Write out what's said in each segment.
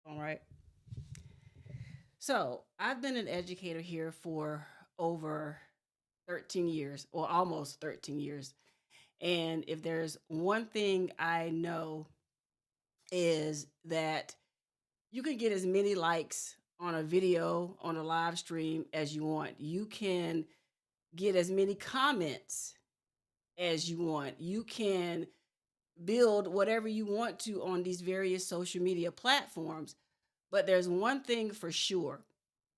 All right. So I've been an educator here for over 13 years, or almost 13 years. And if there's one thing I know is that you can get as many likes on a video, on a live stream as you want. You can get as many comments as you want. You can build whatever you want to on these various social media platforms. But there's one thing for sure.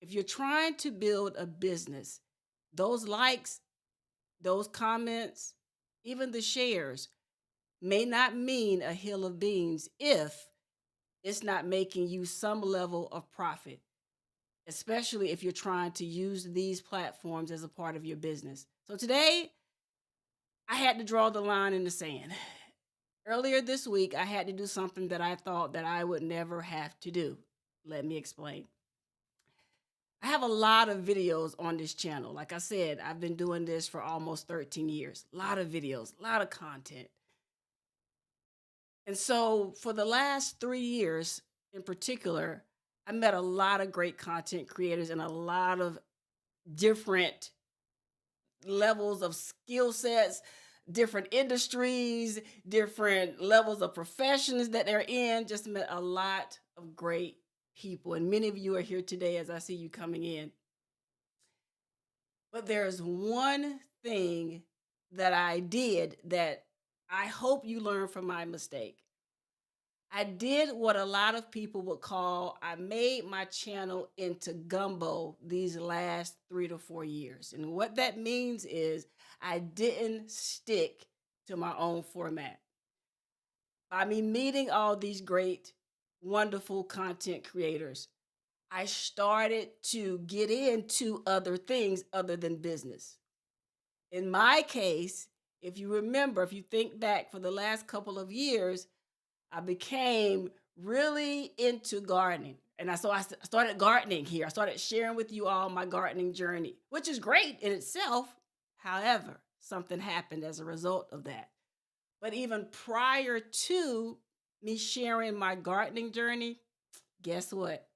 If you're trying to build a business, those likes, those comments, even the shares may not mean a hill of beans if it's not making you some level of profit, especially if you're trying to use these platforms as a part of your business. So today, I had to draw the line in the sand. Earlier this week, I had to do something that I thought that I would never have to do. Let me explain. I have a lot of videos on this channel. Like I said, I've been doing this for almost 13 years. A lot of videos, a lot of content. And so for the last 3 years in particular, I met a lot of great content creators and a lot of different levels of skill sets, different industries, different levels of professions that they're in. Just met a lot of great people. And many of you are here today as I see you coming in. But there's one thing that I did that I hope you learn from my mistake. I did what a lot of people would call I made my channel into gumbo these last 3 to 4 years. And what that means is I didn't stick to my own format. By me meeting all these great, wonderful content creators, I started to get into other things other than business. In my case, if you remember, if you think back for the last couple of years, I became really into gardening. And I started gardening here. I started sharing with you all my gardening journey, which is great in itself. However, something happened as a result of that. But even prior to me sharing my gardening journey, guess what?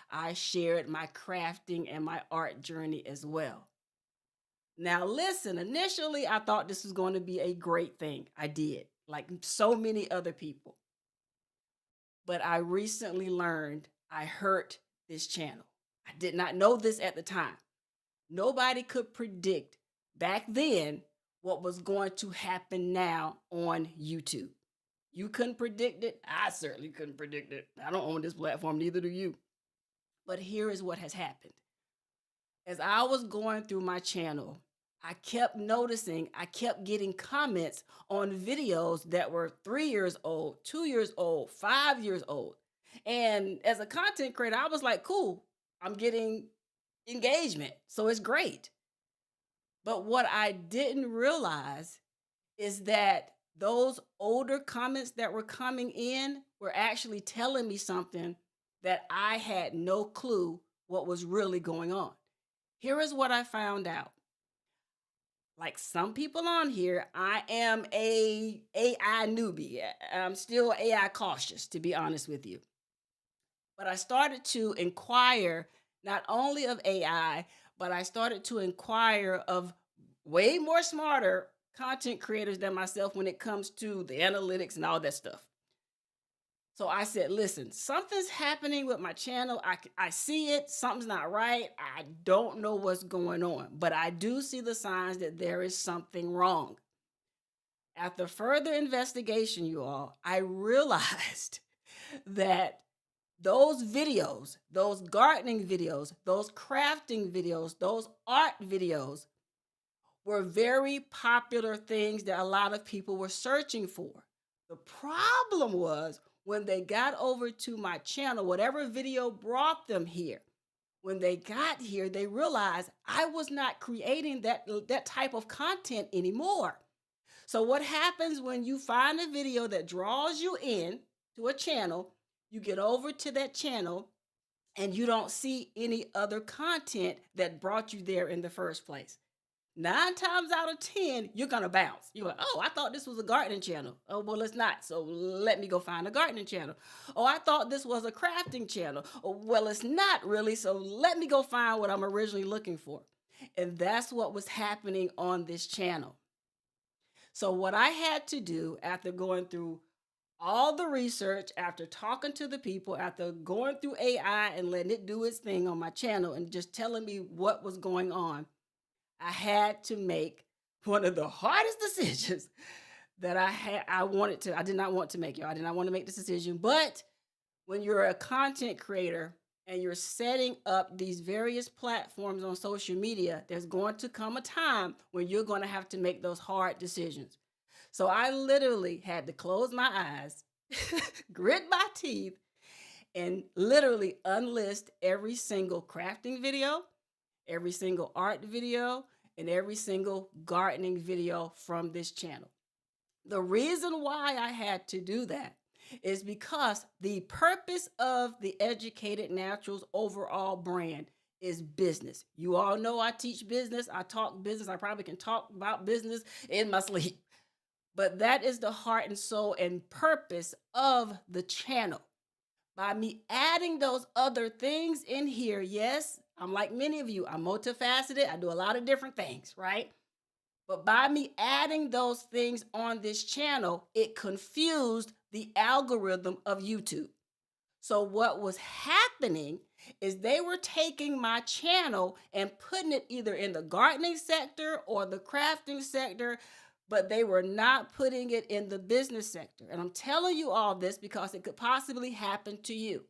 I shared my crafting and my art journey as well. Now, listen, initially I thought this was going to be a great thing. I did, like so many other people. But I recently learned I hurt this channel. I did not know this at the time. Nobody could predict back then what was going to happen now on YouTube. You couldn't predict it. I certainly couldn't predict it. I don't own this platform, neither do you. But here is what has happened. As I was going through my channel, I kept noticing, I kept getting comments on videos that were 3 years old, 2 years old, 5 years old. And as a content creator, I was like, cool, I'm getting engagement. So it's great. But what I didn't realize is that those older comments that were coming in were actually telling me something that I had no clue what was really going on. Here is what I found out. Like some people on here, I am a AI newbie. I'm still AI cautious, to be honest with you. But I started to inquire not only of AI, but I started to inquire of way more smarter content creators than myself when it comes to the analytics and all that stuff. So I said, listen, something's happening with my channel. I see it. Something's not right. I don't know what's going on, but I do see the signs that there is something wrong. After further investigation, you all, I realized that those videos, those gardening videos, those crafting videos, those art videos were very popular things that a lot of people were searching for. The problem was when they got over to my channel, whatever video brought them here, when they got here, they realized I was not creating that type of content anymore. So what happens when you find a video that draws you in to a channel, you get over to that channel and you don't see any other content that brought you there in the first place. 9 times out of 10, you're gonna bounce. You're like, oh, I thought this was a gardening channel. Oh, well, it's not. So let me go find a gardening channel. Oh, I thought this was a crafting channel. Oh, well, it's not really. So let me go find what I'm originally looking for. And that's what was happening on this channel. So, what I had to do after going through all the research, after talking to the people, after going through AI and letting it do its thing on my channel and just telling me what was going on, I had to make one of the hardest decisions that I did not want to make, y'all. I did not want to make this decision. But when you're a content creator and you're setting up these various platforms on social media, there's going to come a time when you're going to have to make those hard decisions. So I literally had to close my eyes, grit my teeth, and literally unlist every single crafting video, every single art video, and every single gardening video from this channel. The reason why I had to do that is because the purpose of the Educated Naturals overall brand is business. You all know I teach business, I talk business, I probably can talk about business in my sleep. But that is the heart and soul and purpose of the channel. By me adding those other things in here, yes, I'm like many of you, I'm multifaceted, I do a lot of different things, right? But by me adding those things on this channel, it confused the algorithm of YouTube. So, what was happening is they were taking my channel and putting it either in the gardening sector or the crafting sector, but they were not putting it in the business sector. And I'm telling you all this because it could possibly happen to you.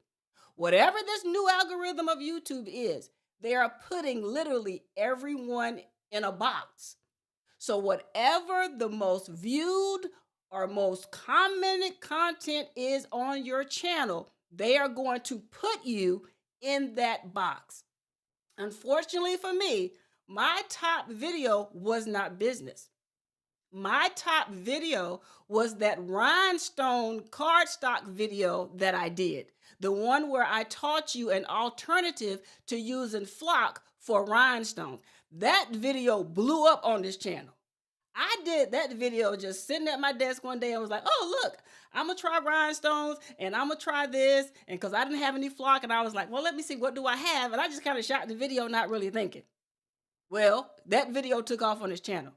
Whatever this new algorithm of YouTube is, they are putting literally everyone in a box. So, whatever the most viewed or most commented content is on your channel, they are going to put you in that box. Unfortunately for me, my top video was not business. My top video was that rhinestone cardstock video that I did. The one where I taught you an alternative to using flock for rhinestones. That video blew up on this channel. I did that video just sitting at my desk one day and was like, oh, look, I'm going to try rhinestones and I'm going to try this. And because I didn't have any flock, and I was like, well, let me see, what do I have? And I just kind of shot the video, not really thinking. Well, that video took off on this channel.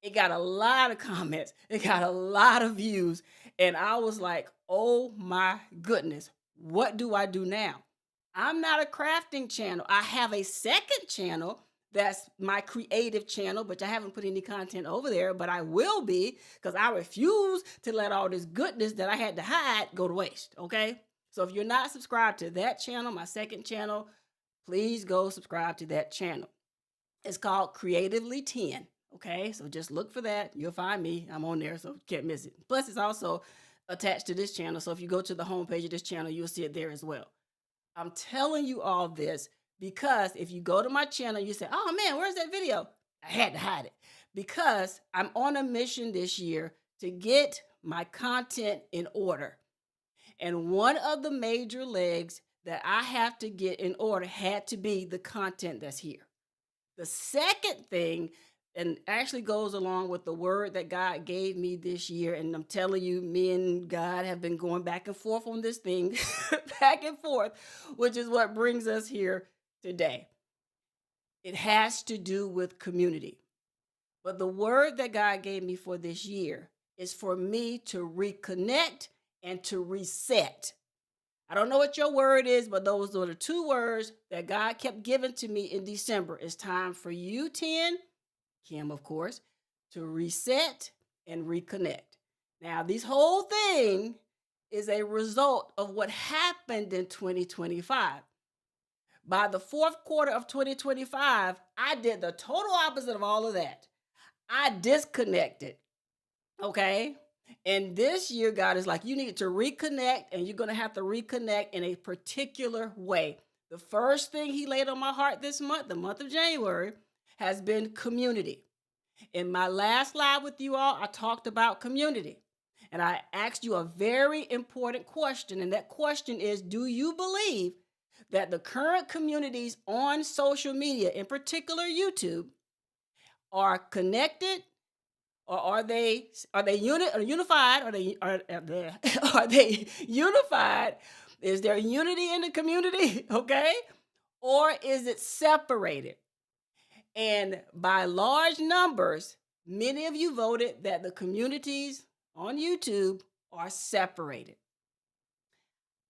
It got a lot of comments. It got a lot of views. And I was like, oh my goodness, what do I do now? I'm not a crafting channel. I have a second channel that's my creative channel, but I haven't put any content over there, but I will be because I refuse to let all this goodness that I had to hide go to waste, okay? So if you're not subscribed to that channel, my second channel, please go subscribe to that channel. It's called Creatively 10. Okay, so just look for that. You'll find me. I'm on there, so can't miss it. Plus, it's also attached to this channel. So if you go to the homepage of this channel, you'll see it there as well. I'm telling you all this because if you go to my channel, you say, oh man, where's that video? I had to hide it because I'm on a mission this year to get my content in order. And one of the major legs that I have to get in order had to be the content that's here. The second thing, and actually goes along with the word that God gave me this year. And I'm telling you, me and God have been going back and forth on this thing, back and forth, which is what brings us here today. It has to do with community. But the word that God gave me for this year is for me to reconnect and to reset. I don't know what your word is, but those are the two words that God kept giving to me in December. It's time for you, 10, Kim, of course, to reset and reconnect. Now, this whole thing is a result of what happened in 2025. By the fourth quarter of 2025, I did the total opposite of all of that. I disconnected, okay? And this year, God is like, you need to reconnect, and you're going to have to reconnect in a particular way. The first thing he laid on my heart this month, the month of January, has been community. In my last live with you all, I talked about community. And I asked you a very important question. And that question is, do you believe that the current communities on social media, in particular YouTube, are connected, or are they unified? Are they unified? Is there unity in the community? Okay, or is it separated? And by large numbers, many of you voted that the communities on YouTube are separated.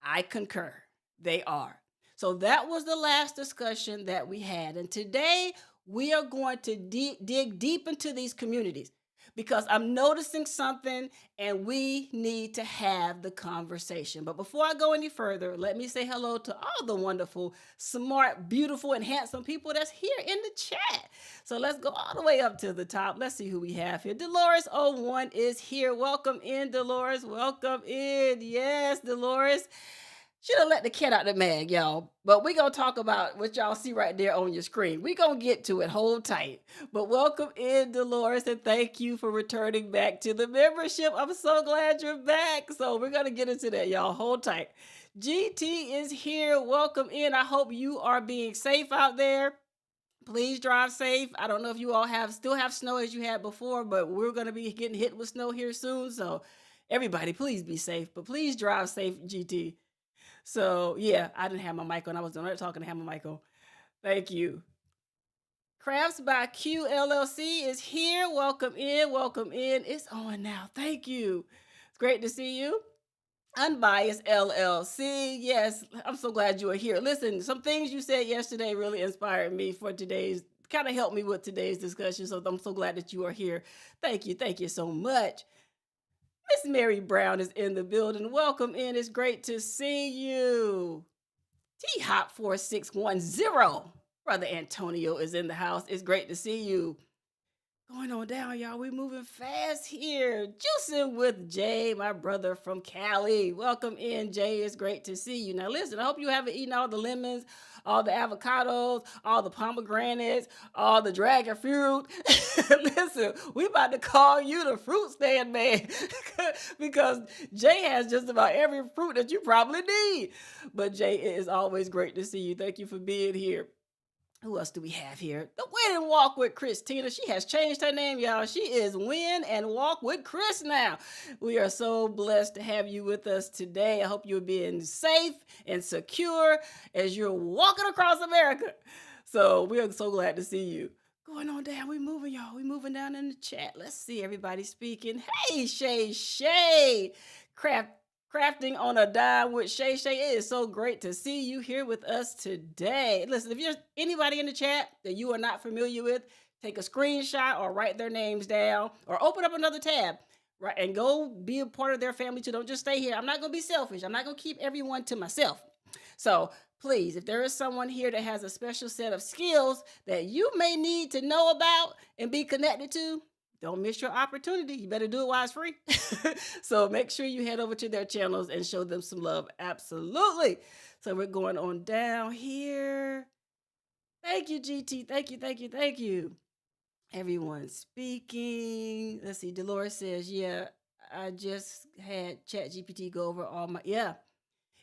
I concur. They are. So that was the last discussion that we had. And today we are going to dig deep into these communities because I'm noticing something and we need to have the conversation. But before I go any further, let me say hello to all the wonderful, smart, beautiful, and handsome people that's here in the chat. So let's go all the way up to the top. Let's see who we have here. Dolores01 is here. Welcome in, Dolores. Welcome in. Yes, Dolores. Should have let the cat out the bag, y'all. But we're going to talk about what y'all see right there on your screen. We're going to get to it. Hold tight. But welcome in, Dolores, and thank you for returning back to the membership. I'm so glad you're back. So we're going to get into that, y'all. Hold tight. GT is here. Welcome in. I hope you are being safe out there. Please drive safe. I don't know if you all still have snow as you had before, but we're going to be getting hit with snow here soon. So everybody, please be safe. But please drive safe, GT. So yeah, I didn't have my mic on. I was talking to have my mic on. Thank you. Crafts by Q LLC is here. Welcome in. Welcome in. It's on now. Thank you. It's great to see you. Unbiased LLC. Yes, I'm so glad you are here. Listen, some things you said yesterday really inspired me for today's, kind of helped me with today's discussion. So I'm so glad that you are here. Thank you. Thank you so much. Miss Mary Brown is in the building. Welcome in. It's great to see you. T Hop 4610. Brother Antonio is in the house. It's great to see you. Going on down, y'all. We moving fast here. Juicing with Jay, my brother from Cali. Welcome in, Jay. It's great to see you. Now, listen, I hope you haven't eaten all the lemons, all the avocados, all the pomegranates, all the dragon fruit. Listen, we about to call you the fruit stand man because Jay has just about every fruit that you probably need. But Jay, it is always great to see you. Thank you for being here. Who else do we have here? The Win and Walk with Christina. She has changed her name, y'all. She is Win and Walk with Chris now. We are so blessed to have you with us today. I hope you're being safe and secure as you're walking across America. So we are so glad to see you. Going on down, we moving, y'all. We moving down in the chat. Let's see everybody speaking. Hey, Shay. Crafting on a dime with Shay. It is so great to see you here with us today. Listen, if you're anybody in the chat that you are not familiar with, take a screenshot or write their names down or open up another tab, right? And go be a part of their family too. Don't just stay here. I'm not going to be selfish. I'm not going to keep everyone to myself. So please, if there is someone here that has a special set of skills that you may need to know about and be connected to, don't miss your opportunity. You better do it while it's free. So make sure you head over to their channels and show them some love. Absolutely. So we're going on down here. Thank you, GT. Thank you. Everyone speaking. Let's see. Dolores says, yeah, I just had ChatGPT go over all my, yeah,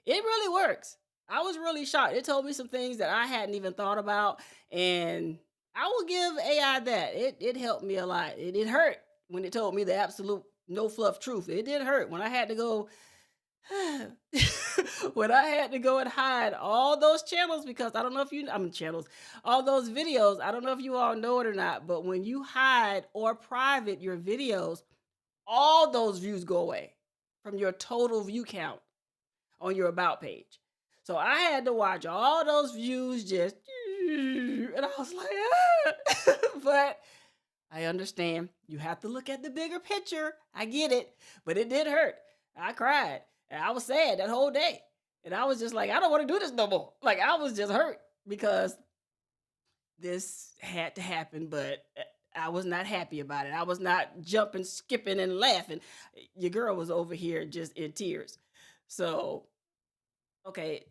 it really works. I was really shocked. It told me some things that I hadn't even thought about, and I will give AI that. It helped me a lot. It hurt when it told me the absolute no fluff truth. It did hurt when I had to go when I had to go and hide all those channels because I don't know if channels, all those videos. I don't know if you all know it or not, but when you hide or private your videos, all those views go away from your total view count on your about page. So I had to watch all those views just, and I was like, but I understand. You have to look at the bigger picture. I get it, but it did hurt. I cried and I was sad that whole day. And I was just like, I don't want to do this no more. Like I was just hurt because this had to happen, but I was not happy about it. I was not jumping, skipping, and laughing. Your girl was over here just in tears. So okay,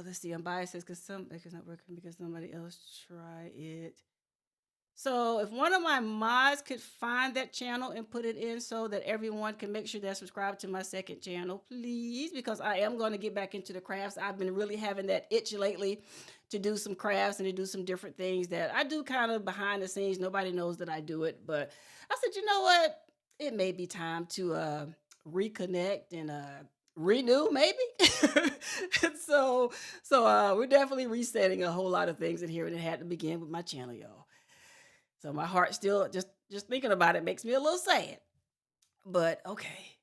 let's see. Unbiased says because it's not working because somebody else tried it. So if one of my mods could find that channel and put it in so that everyone can make sure they're subscribed to my second channel, please, because I am going to get back into the crafts. I've been really having that itch lately to do some crafts and to do some different things that I do kind of behind the scenes. Nobody knows that I do it, but I said, you know what? It may be time to reconnect and renew maybe. And so we're definitely resetting a whole lot of things in here, and it had to begin with my channel, y'all. So my heart still just thinking about it makes me a little sad. But okay.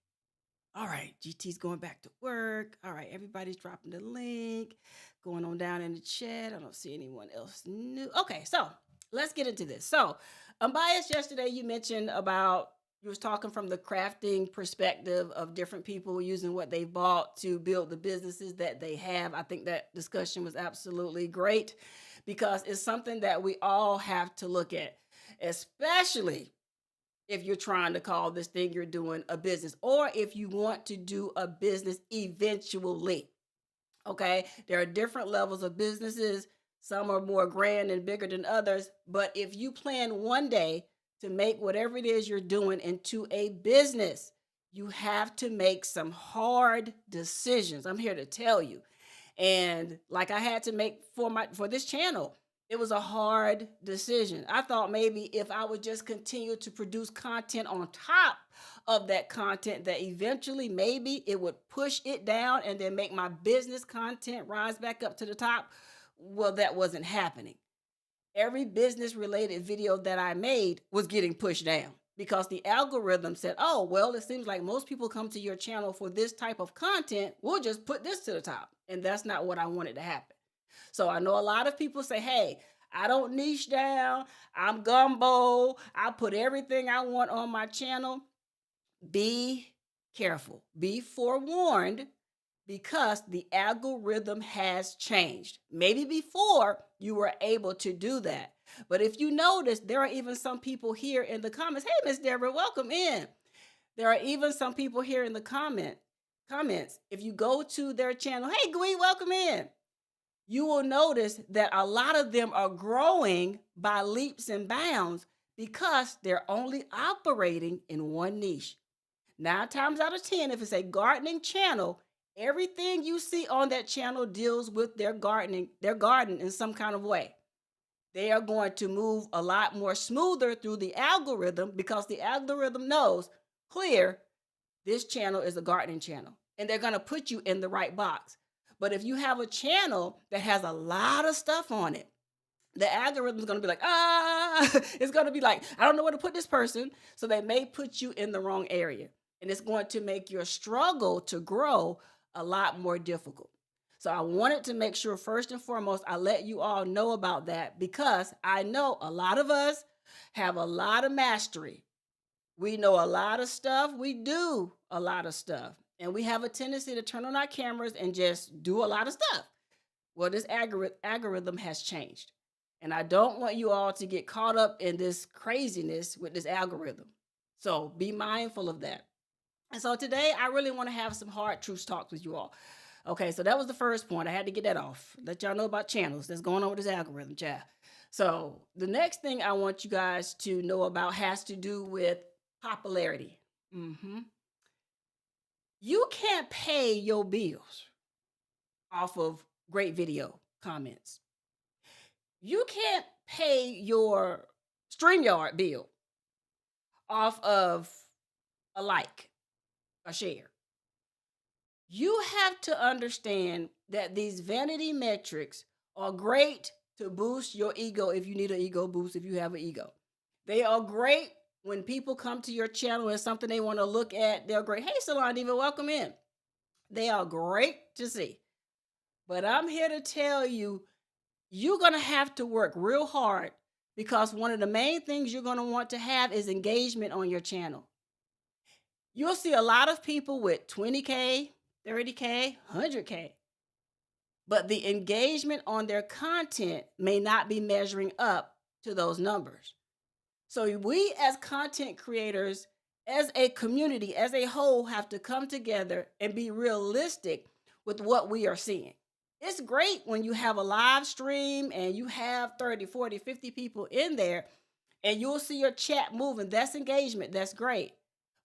All right, GT's going back to work. All right, everybody's dropping the link. Going on down in the chat. I don't see anyone else new. Okay, so let's get into this. So, Unbiased, yesterday you mentioned about you was talking from the crafting perspective of different people using what they bought to build the businesses that they have. I think that discussion was absolutely great because it's something that we all have to look at, especially if you're trying to call this thing you're doing a business, or if you want to do a business eventually. Okay. There are different levels of businesses. Some are more grand and bigger than others. But if you plan one day to make whatever it is you're doing into a business, you have to make some hard decisions. I'm here to tell you. And like I had to make for this channel, it was a hard decision. I thought maybe if I would just continue to produce content on top of that content, that eventually maybe it would push it down and then make my business content rise back up to the top. Well, that wasn't happening. Every business related video that I made was getting pushed down because the algorithm said, oh, well, it seems like most people come to your channel for this type of content. We'll just put this to the top. And that's not what I wanted to happen. So I know a lot of people say, hey, I don't niche down. I'm gumbo. I put everything I want on my channel. Be careful. Be forewarned because the algorithm has changed. Maybe before you were able to do that. But if you notice, there are even some people here in the comments. Hey, Miss Deborah, welcome in. There are even some people here in the comments. If you go to their channel, hey, Gwen, welcome in. You will notice that a lot of them are growing by leaps and bounds because they're only operating in one niche. 9 times out of 10, if it's a gardening channel, everything you see on that channel deals with their garden in some kind of way. They are going to move a lot more smoother through the algorithm because the algorithm knows clear this channel is a gardening channel, and they're going to put you in the right box. But if you have a channel that has a lot of stuff on it, the algorithm is going to be like, it's going to be like, I don't know where to put this person. So they may put you in the wrong area. And it's going to make your struggle to grow a lot more difficult. So I wanted to make sure, first and foremost, I let you all know about that because I know a lot of us have a lot of mastery. We know a lot of stuff. We do a lot of stuff. And we have a tendency to turn on our cameras and just do a lot of stuff. Well, this algorithm has changed. And I don't want you all to get caught up in this craziness with this algorithm. So be mindful of that. And so today I really want to have some hard truth talks with you all. Okay, so that was the first point. I had to get that off. Let y'all know about channels that's going on with this algorithm, child. So the next thing I want you guys to know about has to do with popularity. You can't pay your bills off of great video comments. You can't pay your StreamYard bill off of a like, a share. You have to understand that these vanity metrics are great to boost your ego if you need an ego boost, if you have an ego. They are great when people come to your channel and something they want to look at. They're great. Hey, Salon Diva, welcome in. They are great to see. But I'm here to tell you, you're going to have to work real hard because one of the main things you're going to want to have is engagement on your channel. You'll see a lot of people with 20K, 30K, 100K, but the engagement on their content may not be measuring up to those numbers. So we as content creators, as a community, as a whole, have to come together and be realistic with what we are seeing. It's great when you have a live stream and you have 30, 40, 50 people in there, and you'll see your chat moving. That's engagement. That's great.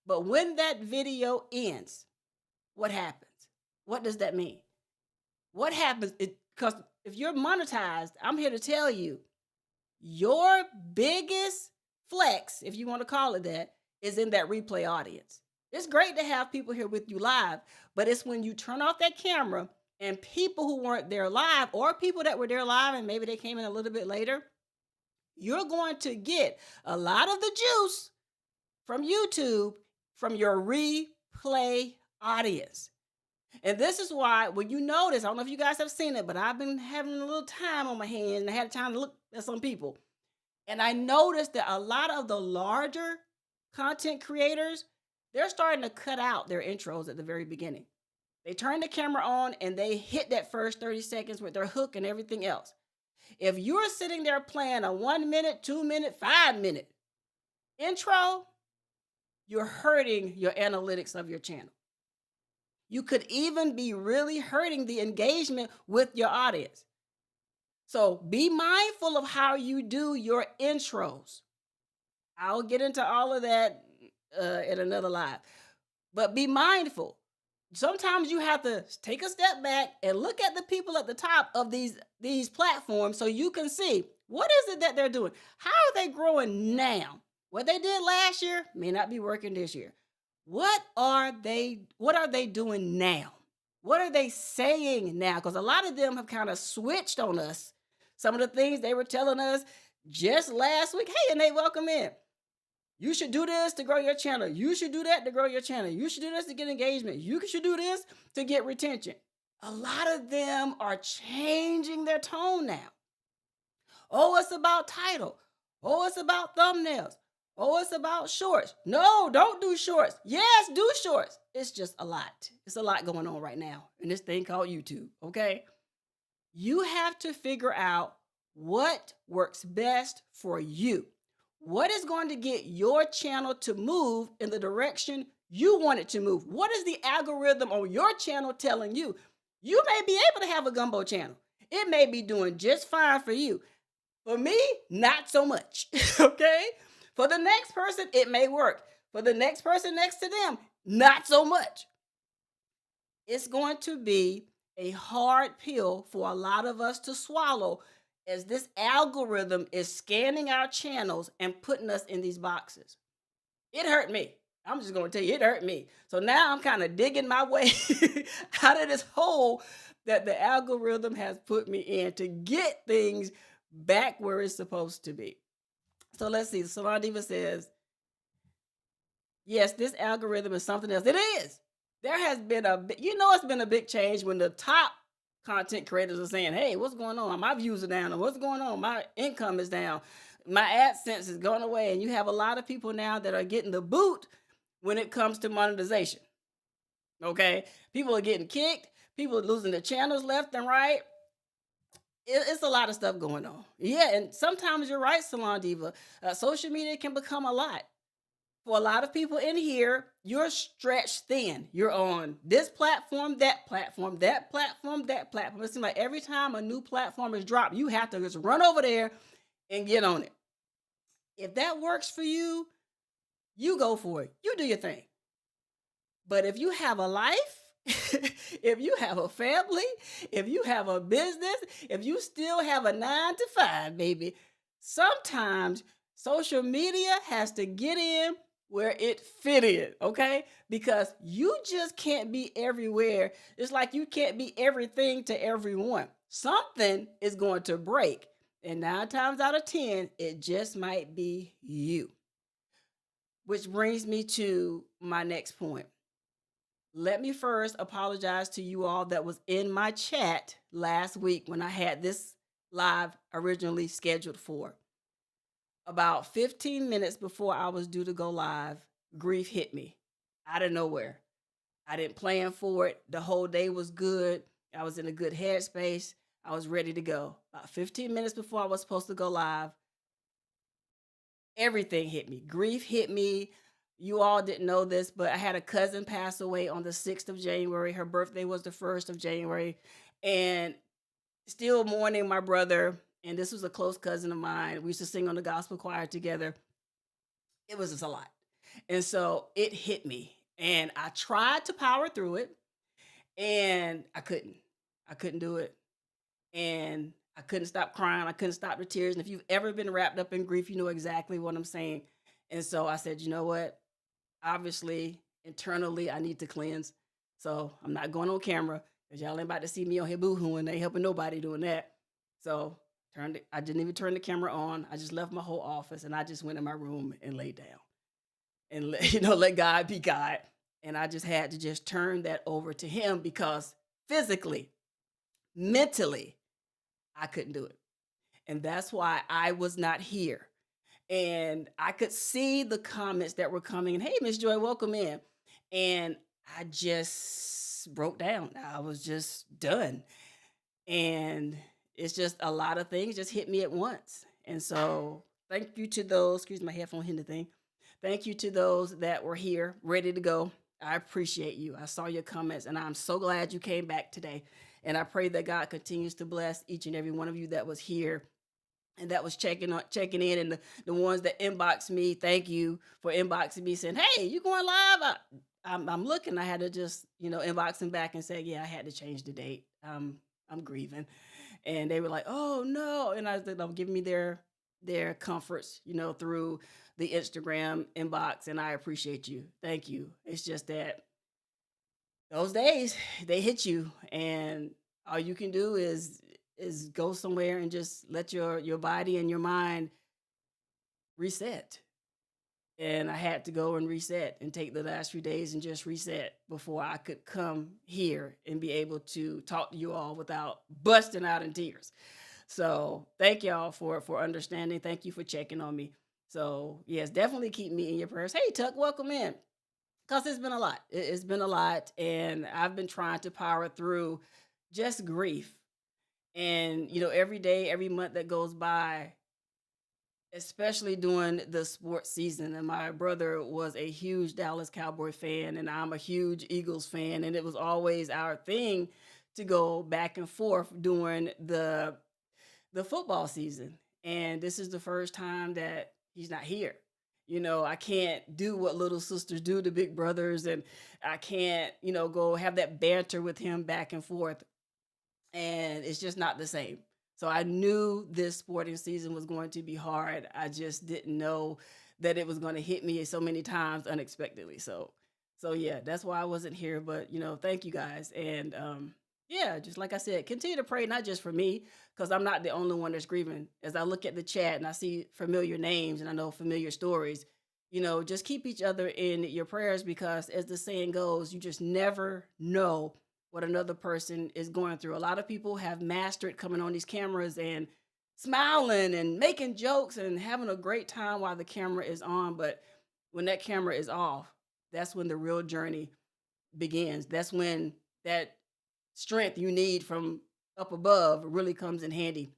But when that video ends, what happens? What does that mean? What happens? Because if you're monetized, I'm here to tell you your biggest flex, if you want to call it that, is in that replay audience. It's great to have people here with you live, but it's when you turn off that camera and people who weren't there live or people that were there live and maybe they came in a little bit later, you're going to get a lot of the juice from YouTube from your replay audience. And this is why, when you notice, I don't know if you guys have seen it, but I've been having a little time on my hands and I had time to look at some people. And I noticed that a lot of the larger content creators, they're starting to cut out their intros at the very beginning. They turn the camera on and they hit that first 30 seconds with their hook and everything else. If you're sitting there playing a 1 minute, 2 minute, 5 minute intro, you're hurting your analytics of your channel. You could even be really hurting the engagement with your audience. So be mindful of how you do your intros. I'll get into all of that in another live. But be mindful. Sometimes you have to take a step back and look at the people at the top of these platforms so you can see what is it that they're doing. How are they growing now? What they did last year may not be working this year. What are they doing now? What are they saying now? Because a lot of them have kind of switched on us. Some of the things they were telling us just last week. Hey, and they welcome in. You should do this to grow your channel. You should do that to grow your channel. You should do this to get engagement. You should do this to get retention. A lot of them are changing their tone now. Oh, it's about title. Oh, it's about thumbnails. Oh, it's about shorts. No, don't do shorts. Yes, do shorts. It's just a lot. It's a lot going on right now in this thing called YouTube, okay? You have to figure out what works best for you. What is going to get your channel to move in the direction you want it to move? What is the algorithm on your channel telling you? You may be able to have a gumbo channel. It may be doing just fine for you. For me, not so much, okay? For the next person, it may work. For the next person next to them, not so much. It's going to be a hard pill for a lot of us to swallow as this algorithm is scanning our channels and putting us in these boxes. It hurt me. I'm just going to tell you, it hurt me. So now I'm kind of digging my way out of this hole that the algorithm has put me in to get things back where it's supposed to be. So let's see. Salon Diva says, yes, this algorithm is something else. It is. There has been it's been a big change when the top content creators are saying, hey, what's going on? My views are down. Or what's going on? My income is down. My AdSense is going away. And you have a lot of people now that are getting the boot when it comes to monetization. Okay? People are getting kicked. People are losing their channels left and right. It's a lot of stuff going on. Yeah, and sometimes you're right, Salon Diva. Social media can become a lot. For a lot of people in here, you're stretched thin. You're on this platform, that platform, that platform, that platform. It seems like every time a new platform is dropped, you have to just run over there and get on it. If that works for you, you go for it. You do your thing. But if you have a life, if you have a family, if you have a business, if you still have a 9 to 5, baby, sometimes social media has to get in where it fit in, okay? Because you just can't be everywhere. It's like you can't be everything to everyone. Something is going to break. And 9 times out of 10, it just might be you. Which brings me to my next point. Let me first apologize to you all that was in my chat last week when I had this live originally scheduled for. About 15 minutes before I was due to go live, grief hit me out of nowhere. I didn't plan for it. The whole day was good. I was in a good headspace. I was ready to go. About 15 minutes before I was supposed to go live, everything hit me. Grief hit me. You all didn't know this, but I had a cousin pass away on the 6th of January. Her birthday was the 1st of January. And still mourning my brother and this was a close cousin of mine. We used to sing on the gospel choir together. It was just a lot. And so it hit me. And I tried to power through it and I couldn't. I couldn't do it. And I couldn't stop crying. I couldn't stop the tears. And if you've ever been wrapped up in grief, you know exactly what I'm saying. And so I said, you know what? Obviously, internally, I need to cleanse. So I'm not going on camera because y'all ain't about to see me on here boohooing. Ain't helping nobody doing that. So I didn't even turn the camera on. I just left my whole office and I just went in my room and laid down and let God be God. And I just had to just turn that over to him because physically, mentally, I couldn't do it. And that's why I was not here. And I could see the comments that were coming. Hey, Miss Joy, welcome in. And I just broke down. I was just done. And it's just a lot of things just hit me at once. And so thank you to those, excuse my headphone hitting the thing. Thank you to those that were here, ready to go. I appreciate you. I saw your comments and I'm so glad you came back today. And I pray that God continues to bless each and every one of you that was here and that was checking in, and the ones that inboxed me. Thank you for inboxing me saying, hey, you going live? I'm looking. I had to just inbox them back and say, yeah, I had to change the date. I'm grieving. And they were like, oh no. And I said, giving me their comforts through the Instagram inbox, and I appreciate you. Thank you. It's just that those days they hit you, and all you can do is go somewhere and just let your body and your mind reset. And I had to go and reset and take the last few days and just reset before I could come here and be able to talk to you all without busting out in tears. So thank y'all for understanding. Thank you for checking on me. So yes, definitely keep me in your prayers. Hey Tuck, welcome in. Because it's been a lot. It's been a lot, and I've been trying to power through just grief. And every day, every month that goes by, especially during the sports season. And my brother was a huge Dallas Cowboy fan, and I'm a huge Eagles fan. And it was always our thing to go back and forth during the football season. And this is the first time that he's not here. I can't do what little sisters do to big brothers, and I can't, go have that banter with him back and forth. And it's just not the same. So I knew this sporting season was going to be hard. I just didn't know that it was going to hit me so many times unexpectedly. So yeah, that's why I wasn't here. But thank you guys. And yeah, just like I said, continue to pray, not just for me, because I'm not the only one that's grieving. As I look at the chat and I see familiar names and I know familiar stories, just keep each other in your prayers, because as the saying goes, you just never know what another person is going through. A lot of people have mastered coming on these cameras and smiling and making jokes and having a great time while the camera is on. But when that camera is off, that's when the real journey begins. That's when that strength you need from up above really comes in handy.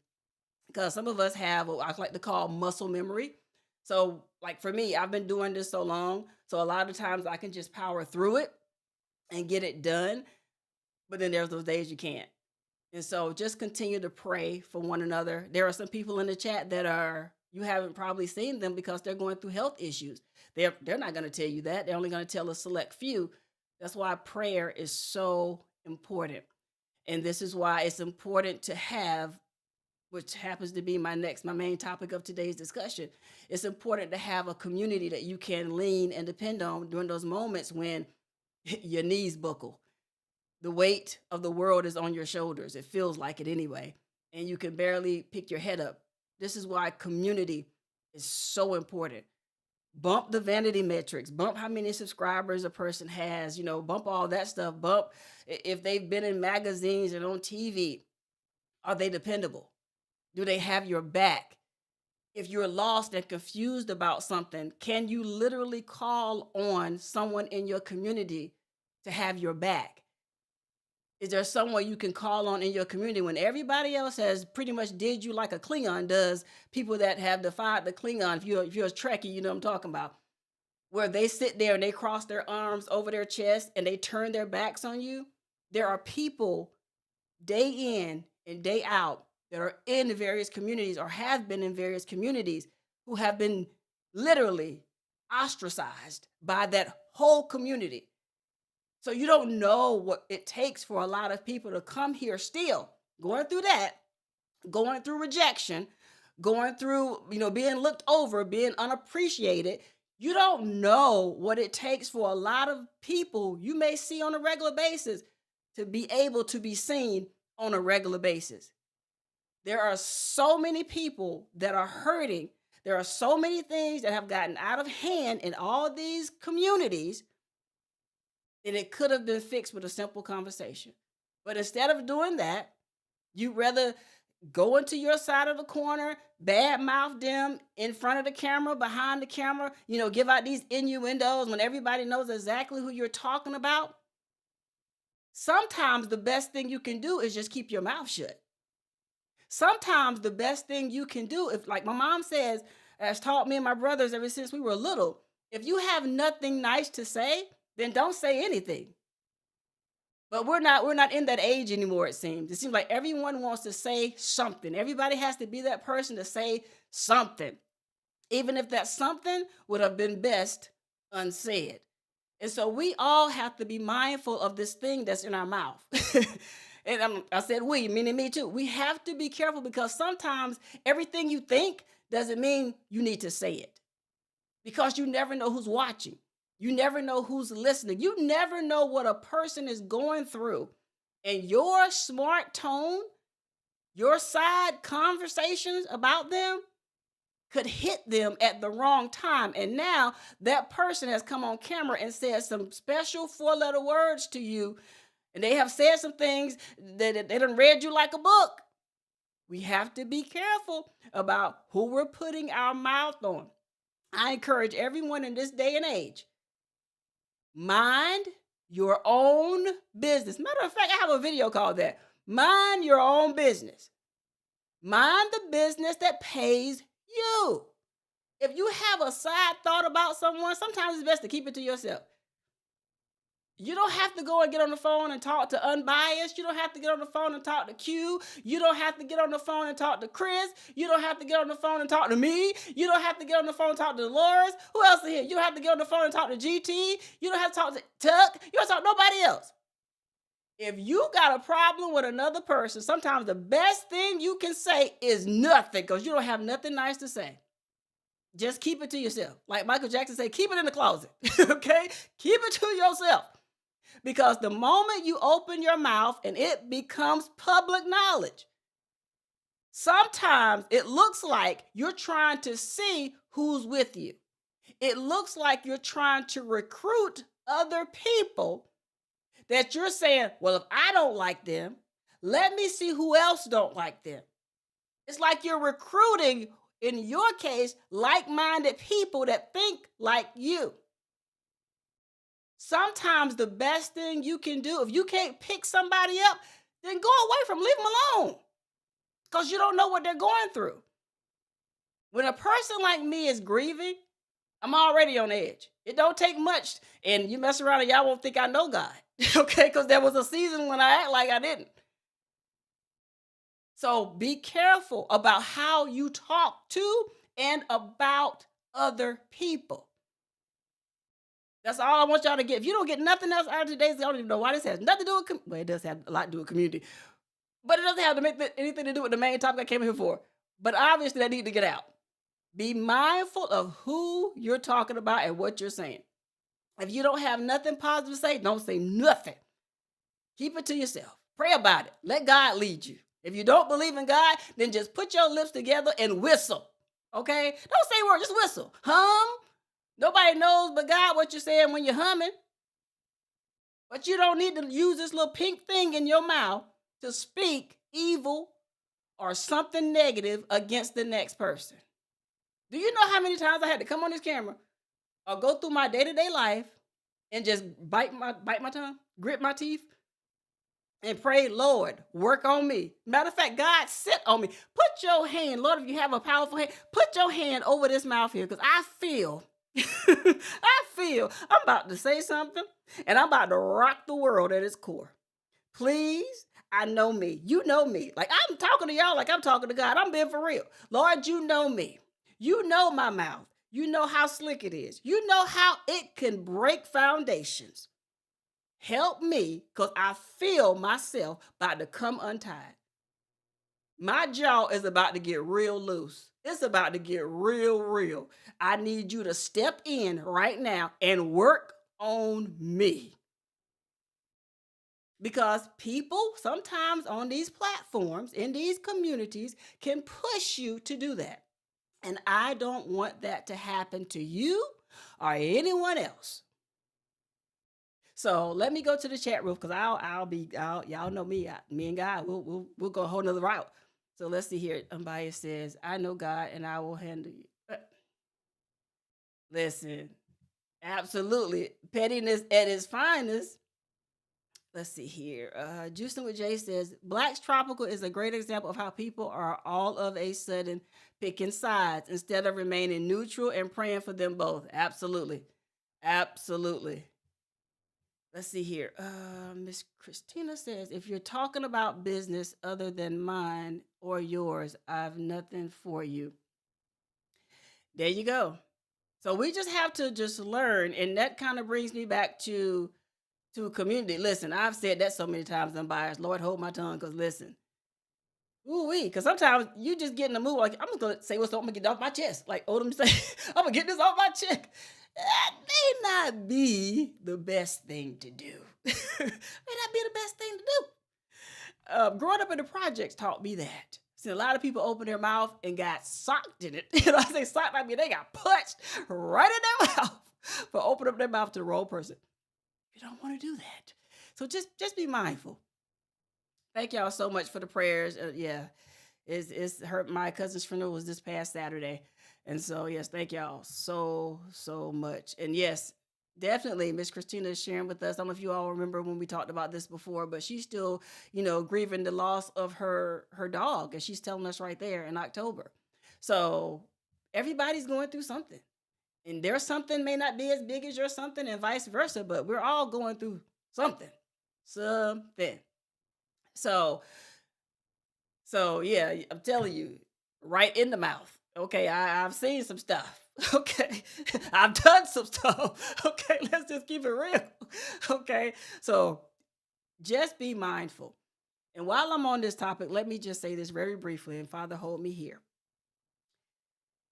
Because some of us have what I like to call muscle memory. So, like for me, I've been doing this so long. So, a lot of times I can just power through it and get it done. But then there's those days you can't. And so just continue to pray for one another. There are some people in the chat that you haven't probably seen them because they're going through health issues. They're not going to tell you that. They're only going to tell a select few. That's why prayer is so important. And this is why it's important to have, which happens to be my main topic of today's discussion. It's important to have a community that you can lean and depend on during those moments when your knees buckle. The weight of the world is on your shoulders. It feels like it anyway. And you can barely pick your head up. This is why community is so important. Bump the vanity metrics, bump how many subscribers a person has, bump all that stuff. Bump if they've been in magazines and on TV. Are they dependable? Do they have your back? If you're lost and confused about something, can you literally call on someone in your community to have your back? Is there someone you can call on in your community when everybody else has pretty much did you like a Klingon does? People that have defied the Klingon, if you're a Trekkie, you know what I'm talking about. Where they sit there and they cross their arms over their chest and they turn their backs on you. There are people day in and day out that are in various communities or have been in various communities who have been literally ostracized by that whole community. So you don't know what it takes for a lot of people to come here still going through that, going through rejection, going through, being looked over, being unappreciated. You don't know what it takes for a lot of people you may see on a regular basis to be able to be seen on a regular basis. There are so many people that are hurting. There are so many things that have gotten out of hand in all these communities, and it could have been fixed with a simple conversation. But instead of doing that, you rather go into your side of the corner, badmouth them in front of the camera, behind the camera, give out these innuendos when everybody knows exactly who you're talking about. Sometimes the best thing you can do is just keep your mouth shut. Sometimes the best thing you can do, if like my mom says, has taught me and my brothers ever since we were little, if you have nothing nice to say, then don't say anything. But we're not in that age anymore, it seems. It seems like everyone wants to say something. Everybody has to be that person to say something, even if that something would have been best unsaid. And so we all have to be mindful of this thing that's in our mouth. And I said we, meaning me too. We have to be careful because sometimes everything you think doesn't mean you need to say it, because you never know who's watching. You never know who's listening. You never know what a person is going through. And your smart tone, your side conversations about them could hit them at the wrong time. And now that person has come on camera and said some special 4-letter words to you, and they have said some things that they done read you like a book. We have to be careful about who we're putting our mouth on. I encourage everyone in this day and age, mind your own business. Matter of fact, I have a video called that. Mind your own business. Mind the business that pays you. If you have a side thought about someone, sometimes it's best to keep it to yourself. You don't have to go and get on the phone and talk to Unbiased. You don't have to get on the phone and talk to Q. You don't have to get on the phone and talk to Chris. You don't have to get on the phone and talk to me. You don't have to get on the phone and talk to Dolores. Who else is here? You don't have to get on the phone and talk to GT. You don't have to talk to Tuck. You don't have to talk to nobody else. If you got a problem with another person, sometimes the best thing you can say is nothing, because you don't have nothing nice to say. Just keep it to yourself. Like Michael Jackson said, keep it in the closet. Okay? Keep it to yourself. Because the moment you open your mouth and it becomes public knowledge, sometimes it looks like you're trying to see who's with you. It looks like you're trying to recruit other people that you're saying, well, if I don't like them, let me see who else don't like them. It's like you're recruiting, in your case, like-minded people that think like you. Sometimes the best thing you can do, if you can't pick somebody up, then go away from them, leave them alone, because you don't know what they're going through. When a person like me is grieving, I'm already on edge. It don't take much, and you mess around and y'all won't think I know God, okay? Because there was a season when I act like I didn't. So be careful about how you talk to and about other people. That's all I want y'all to get. If you don't get nothing else out of today's, I don't even know why this has nothing to do with, well, it does have a lot to do with community, but it doesn't have to make anything to do with the main topic I came here for. But obviously that need to get out. Be mindful of who you're talking about and what you're saying. If you don't have nothing positive to say, don't say nothing. Keep it to yourself. Pray about it. Let God lead you. If you don't believe in God, then just put your lips together and whistle. Okay? Don't say words, just whistle. Hum. Nobody knows but God what you're saying when you're humming. But you don't need to use this little pink thing in your mouth to speak evil or something negative against the next person. Do you know how many times I had to come on this camera or go through my day-to-day life and just bite my tongue, grit my teeth, and pray, Lord, work on me. Matter of fact, God, sit on me. Put your hand, Lord, if you have a powerful hand, put your hand over this mouth here, because I feel I'm about to say something, and I'm about to rock the world at its core. Please, I know me. You know me. Like I'm talking to y'all like I'm talking to God. I'm being for real. Lord, you know me. You know my mouth. You know how slick it is. You know how it can break foundations. Help me because I feel myself about to come untied. My jaw is about to get real loose. It's about to get real, real. I need you to step in right now and work on me. Because people sometimes on these platforms, in these communities, can push you to do that. And I don't want that to happen to you or anyone else. So let me go to the chat room because y'all know me, me and God, we'll go a whole nother route. So let's see here. Unbiased says, I know God and I will handle you. Listen, absolutely. Pettiness at its finest. Let's see here. Juicing with Jay says, Black's Tropical is a great example of how people are all of a sudden picking sides instead of remaining neutral and praying for them both. Absolutely. Absolutely. Let's see here. Miss Christina says, if you're talking about business other than mine or yours, I've nothing for you. There you go. So we just have to just learn. And that kind of brings me back to community. Listen, I've said that so many times, I'm biased. Lord, hold my tongue, because listen. Ooh-wee, because sometimes you just get in the mood, like, I'm just going to say what's up, I'm going to get it off my chest. Like Odom say, I'm going to get this off my chest. That may not be the best thing to do. May not be the best thing to do. Growing up in the projects taught me that. See, a lot of people open their mouth and got socked in it. I say socked, I mean they got punched right in their mouth for opening up their mouth to the wrong person. You don't want to do that. So just be mindful. Thank y'all so much for the prayers. Yeah, it's her. My cousin's funeral was this past Saturday, and so yes, thank y'all so much. And yes, definitely, Miss Christina is sharing with us. I don't know if you all remember when we talked about this before, but she's still, grieving the loss of her dog, and she's telling us right there in October. So everybody's going through something, and their something may not be as big as your something, and vice versa. But we're all going through something. So, yeah, I'm telling you, right in the mouth. Okay, I've seen some stuff. Okay, I've done some stuff. Okay, let's just keep it real. Okay, so just be mindful. And while I'm on this topic, let me just say this very briefly, and Father, hold me here.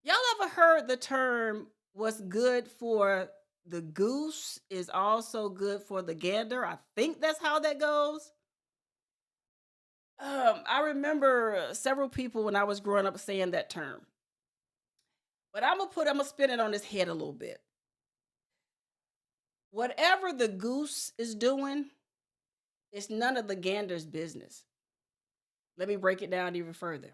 Y'all ever heard the term, what's good for the goose is also good for the gander? I think that's how that goes. I remember several people when I was growing up saying that term. But I'm gonna spin it on his head a little bit. Whatever the goose is doing, it's none of the gander's business. Let me break it down even further.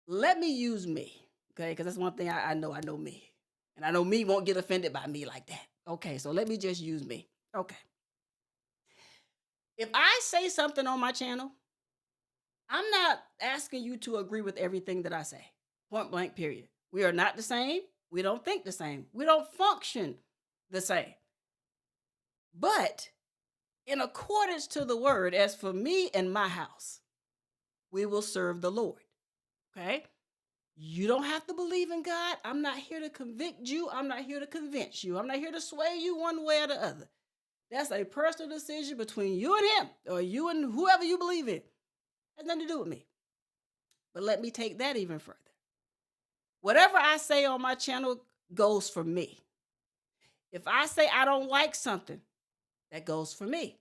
Let me use me, okay? Because that's one thing I know. I know me. And I know me won't get offended by me like that. Okay, so let me just use me. Okay. If I say something on my channel, I'm not asking you to agree with everything that I say. Point blank, period. We are not the same. We don't think the same. We don't function the same. But in accordance to the word, as for me and my house, we will serve the Lord. Okay? You don't have to believe in God. I'm not here to convict you. I'm not here to convince you. I'm not here to sway you one way or the other. That's a personal decision between you and him, or you and whoever you believe in. It has nothing to do with me. But let me take that even further. Whatever I say on my channel goes for me. If I say I don't like something, that goes for me.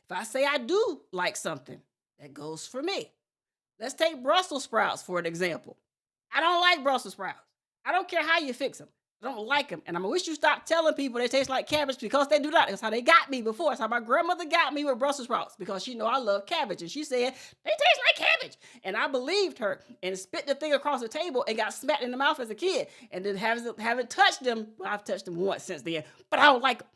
If I say I do like something, that goes for me. Let's take Brussels sprouts for an example. I don't like Brussels sprouts. I don't care how you fix them. I don't like them. And I'm going to wish you stop telling people they taste like cabbage, because they do not. That's how they got me before. That's how my grandmother got me with Brussels sprouts, because she know I love cabbage. And she said, they taste like cabbage. And I believed her and spit the thing across the table and got smacked in the mouth as a kid. And then haven't touched them. Well, I've touched them once since then, but I don't like them.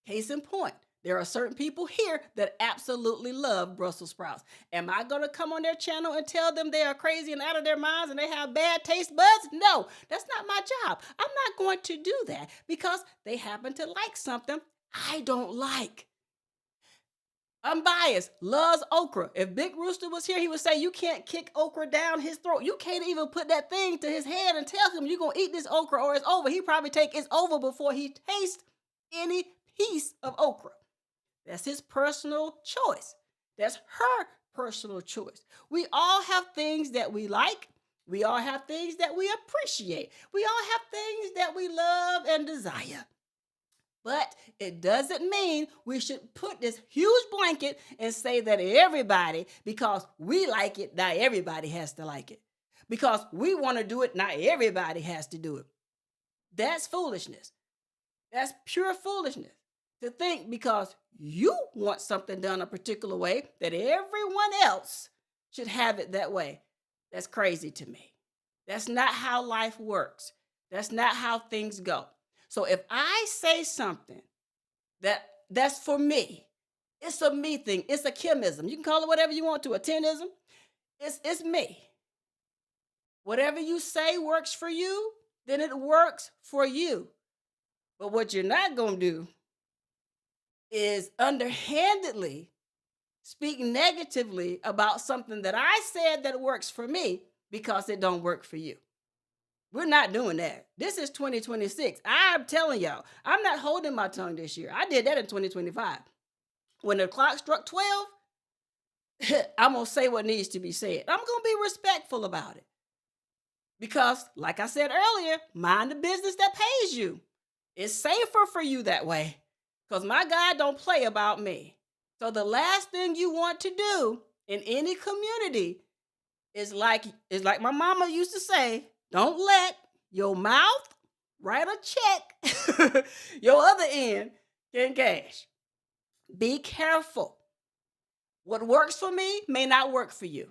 Case in point. There are certain people here that absolutely love Brussels sprouts. Am I going to come on their channel and tell them they are crazy and out of their minds and they have bad taste buds? No, that's not my job. I'm not going to do that because they happen to like something I don't like. Unbiased, loves okra. If Big Rooster was here, he would say, you can't kick okra down his throat. You can't even put that thing to his head and tell him you're going to eat this okra or it's over. He probably take it's over before he tastes any piece of okra. That's his personal choice. That's her personal choice. We all have things that we like. We all have things that we appreciate. We all have things that we love and desire. But it doesn't mean we should put this huge blanket and say that everybody, because we like it, not everybody has to like it. Because we want to do it, not everybody has to do it. That's foolishness. That's pure foolishness to think because you want something done a particular way that everyone else should have it that way. That's crazy to me. That's not how life works. That's not how things go. So if I say something that's for me, it's a me thing. It's a Kimism. You can call it whatever you want to, a tenism. It's me. Whatever you say works for you, then it works for you. But what you're not going to do is underhandedly speak negatively about something that I said that works for me because it don't work for you. We're not doing that. This is 2026. I'm telling y'all, I'm not holding my tongue this year. I did that in 2025. When the clock struck 12, I'm going to say what needs to be said. I'm going to be respectful about it. Because, like I said earlier, mind the business that pays you. It's safer for you that way. Because my God don't play about me. So the last thing you want to do in any community is like my mama used to say, don't let your mouth write a check. Your other end can cash. Be careful. What works for me may not work for you.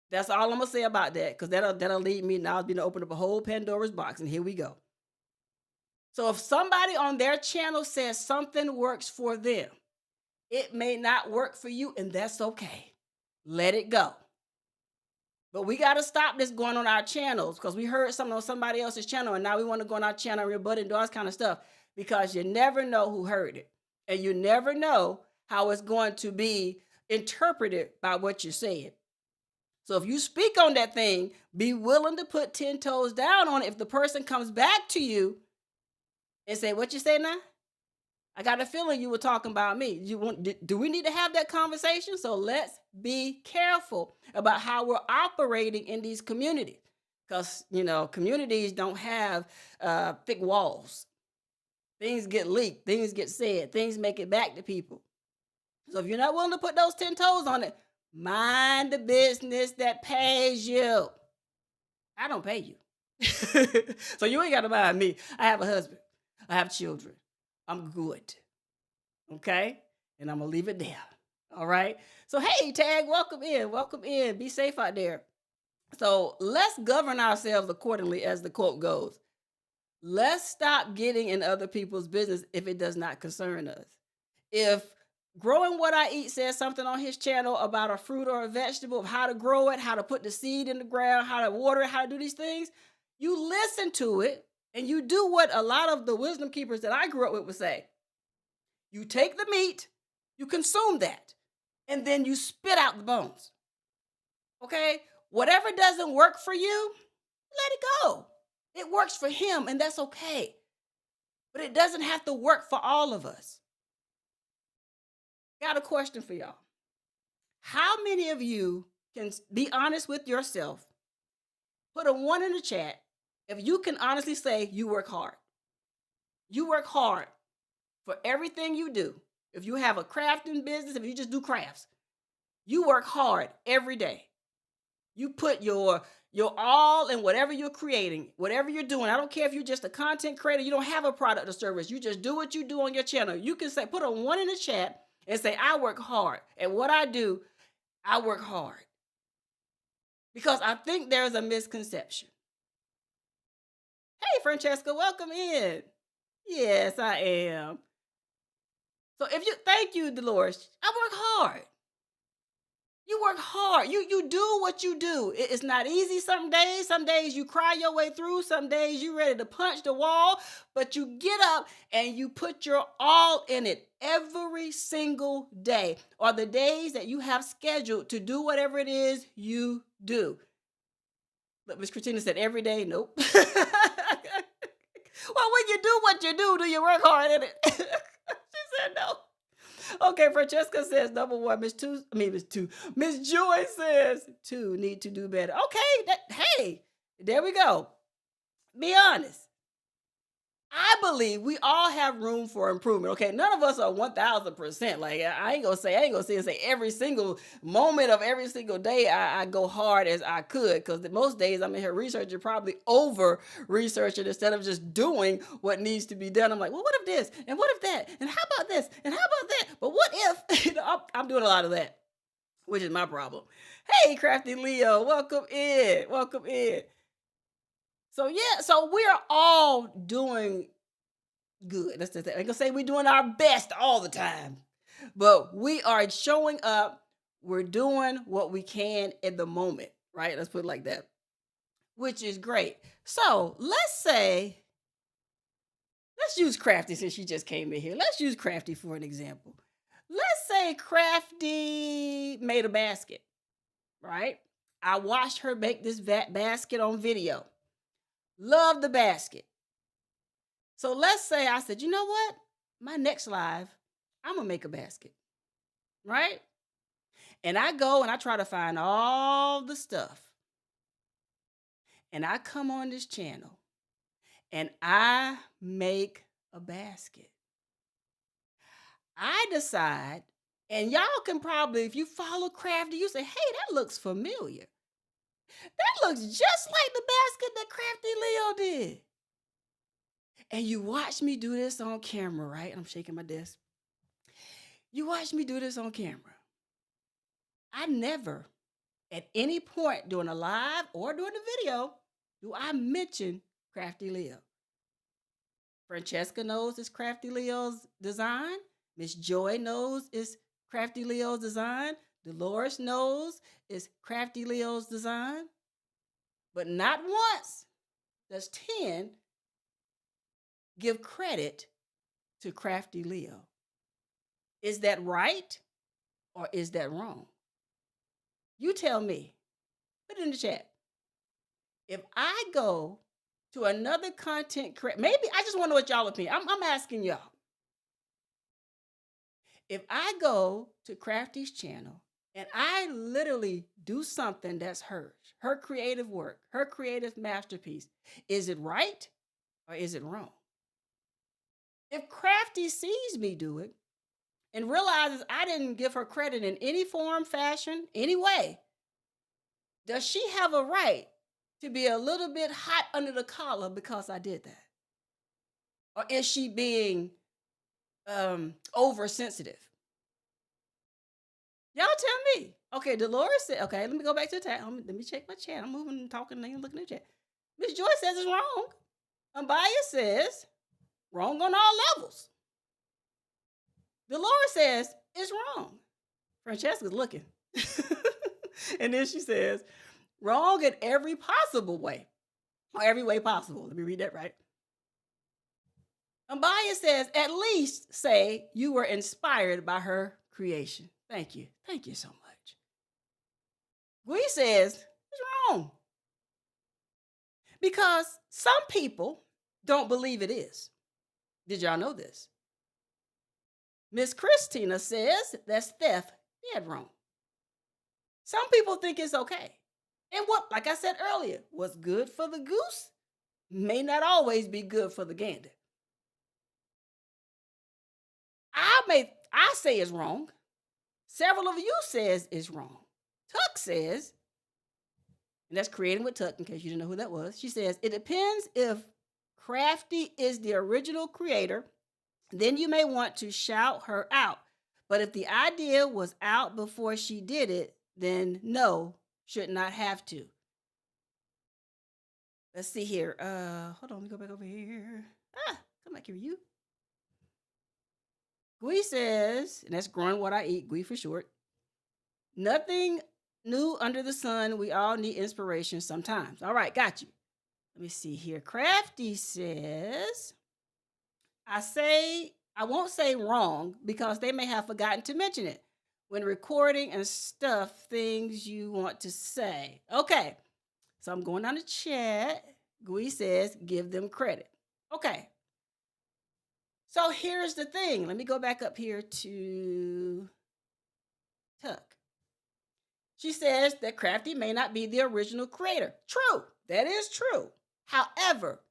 That's all I'm going to say about that, because that'll lead me now to open up a whole Pandora's box, and here we go. So if somebody on their channel says something works for them, it may not work for you, and that's okay. Let it go. But we got to stop this going on our channels, because we heard something on somebody else's channel and now we want to go on our channel and rebut and do all this kind of stuff, because you never know who heard it. And you never know how it's going to be interpreted by what you said. So if you speak on that thing, be willing to put 10 toes down on it. If the person comes back to you and say, what you say now? I got a feeling you were talking about me. Do we need to have that conversation? So let's be careful about how we're operating in these communities, because, communities don't have thick walls. Things get leaked, things get said, things make it back to people. So if you're not willing to put those 10 toes on it, mind the business that pays you. I don't pay you. So you ain't got to mind me. I have a husband. I have children. I'm good. Okay? And I'm going to leave it there. All right? So, hey, Tag, welcome in. Welcome in. Be safe out there. So let's govern ourselves accordingly, as the quote goes. Let's stop getting in other people's business if it does not concern us. If Growing What I Eat says something on his channel about a fruit or a vegetable, of how to grow it, how to put the seed in the ground, how to water it, how to do these things, you listen to it and you do what a lot of the wisdom keepers that I grew up with would say. You take the meat, you consume that, and then you spit out the bones. Okay? Whatever doesn't work for you, let it go. It works for him, and that's okay. But it doesn't have to work for all of us. Got a question for y'all. How many of you can be honest with yourself? Put a 1 in the chat if you can honestly say you work hard. You work hard for everything you do. If you have a crafting business, if you just do crafts, you work hard every day. You put your all in whatever you're creating, whatever you're doing. I don't care if you're just a content creator, you don't have a product or service. You just do what you do on your channel. You can say, put a 1 in the chat and say, I work hard. And what I do, I work hard. Because I think there's a misconception. Hey, Francesca, welcome in. Yes, I am. So thank you, Dolores. I work hard. You work hard. You do what you do. It's not easy some days. Some days you cry your way through. Some days you ready to punch the wall. But you get up and you put your all in it every single day, or the days that you have scheduled to do whatever it is you do. But Miss Christina said every day. Nope. Well, when you do what you do you work hard in it? She said no. Okay, Francesca says number one. Miss Joy says two, need to do better. Okay, hey, there we go. Be honest. I believe we all have room for improvement. Okay, none of us are 1,000%. Like I ain't gonna say every single moment of every single day I go hard as I could, because most days I'm in here researching, probably over researching instead of just doing what needs to be done. I'm like, well, what if this and what if that and how about this and how about that? But what if I'm doing a lot of that, which is my problem. Hey, Crafty Leo, welcome in, welcome in. So yeah, so we're all doing good. That's the thing. I ain't gonna say we're doing our best all the time, but we are showing up. We're doing what we can in the moment, right? Let's put it like that, which is great. So let's use Crafty since she just came in here. Let's use Crafty for an example. Let's say Crafty made a basket, right? I watched her make this basket on video. Love the basket. So let's say I said, you know what? My next live, I'm going to make a basket, right? And I go and I try to find all the stuff. And I come on this channel and I make a basket. I decide, and y'all can probably, if you follow Crafty, you say, hey, that looks familiar. That looks just like the basket that Crafty Leo did. And you watch me do this on camera, right? I'm shaking my desk. You watch me do this on camera. I never, at any point during a live or during the video, do I mention Crafty Leo. Francesca knows it's Crafty Leo's design. Miss Joy knows it's Crafty Leo's design. Dolores knows it's Crafty Leo's design. But not once does 10 give credit to Crafty Leo. Is that right or is that wrong? You tell me. Put it in the chat. If I go to another content creator, maybe I just want to know what y'all opinion. I'm asking y'all. If I go to Crafty's channel and I literally do something that's hers, her creative work, her creative masterpiece, is it right or is it wrong? If Crafty sees me do it and realizes I didn't give her credit in any form, fashion, any way, does she have a right to be a little bit hot under the collar because I did that? Or is she being oversensitive? Y'all tell me. Okay, Dolores said, okay, let me go back to the chat. Let me check my chat. I'm moving and talking and looking at the chat. Miss Joy says it's wrong. Ambaya says wrong on all levels. Dolores says it's wrong. Francesca's looking. And then she says, wrong in every possible way, or every way possible. Let me read that right. Ambaya says, at least say you were inspired by her creation. Thank you. Thank you so much. Gui says, it's wrong. Because some people don't believe it is. Did y'all know this? Miss Christina says that's theft. Dead wrong. Some people think it's okay. And what, like I said earlier, what's good for the goose may not always be good for the gander. I say it's wrong. Several of you says it's wrong. Tuck says, and that's Creating with Tuck, in case you didn't know who that was. She says, it depends if Crafty is the original creator, then you may want to shout her out. But if the idea was out before she did it, then no, should not have to. Let's see here. Hold on, let me go back over here. Come back here, you. Gui says, and that's growing what I eat, Gui for short. Nothing new under the sun. We all need inspiration sometimes. All right, got you. Let me see here. Crafty says, I won't say wrong because they may have forgotten to mention it when recording and stuff, things you want to say. Okay, so I'm going down the chat. Gui says, give them credit. Okay, so here's the thing. Let me go back up here to Tuck. She says that Crafty may not be the original creator. True, that is true. However,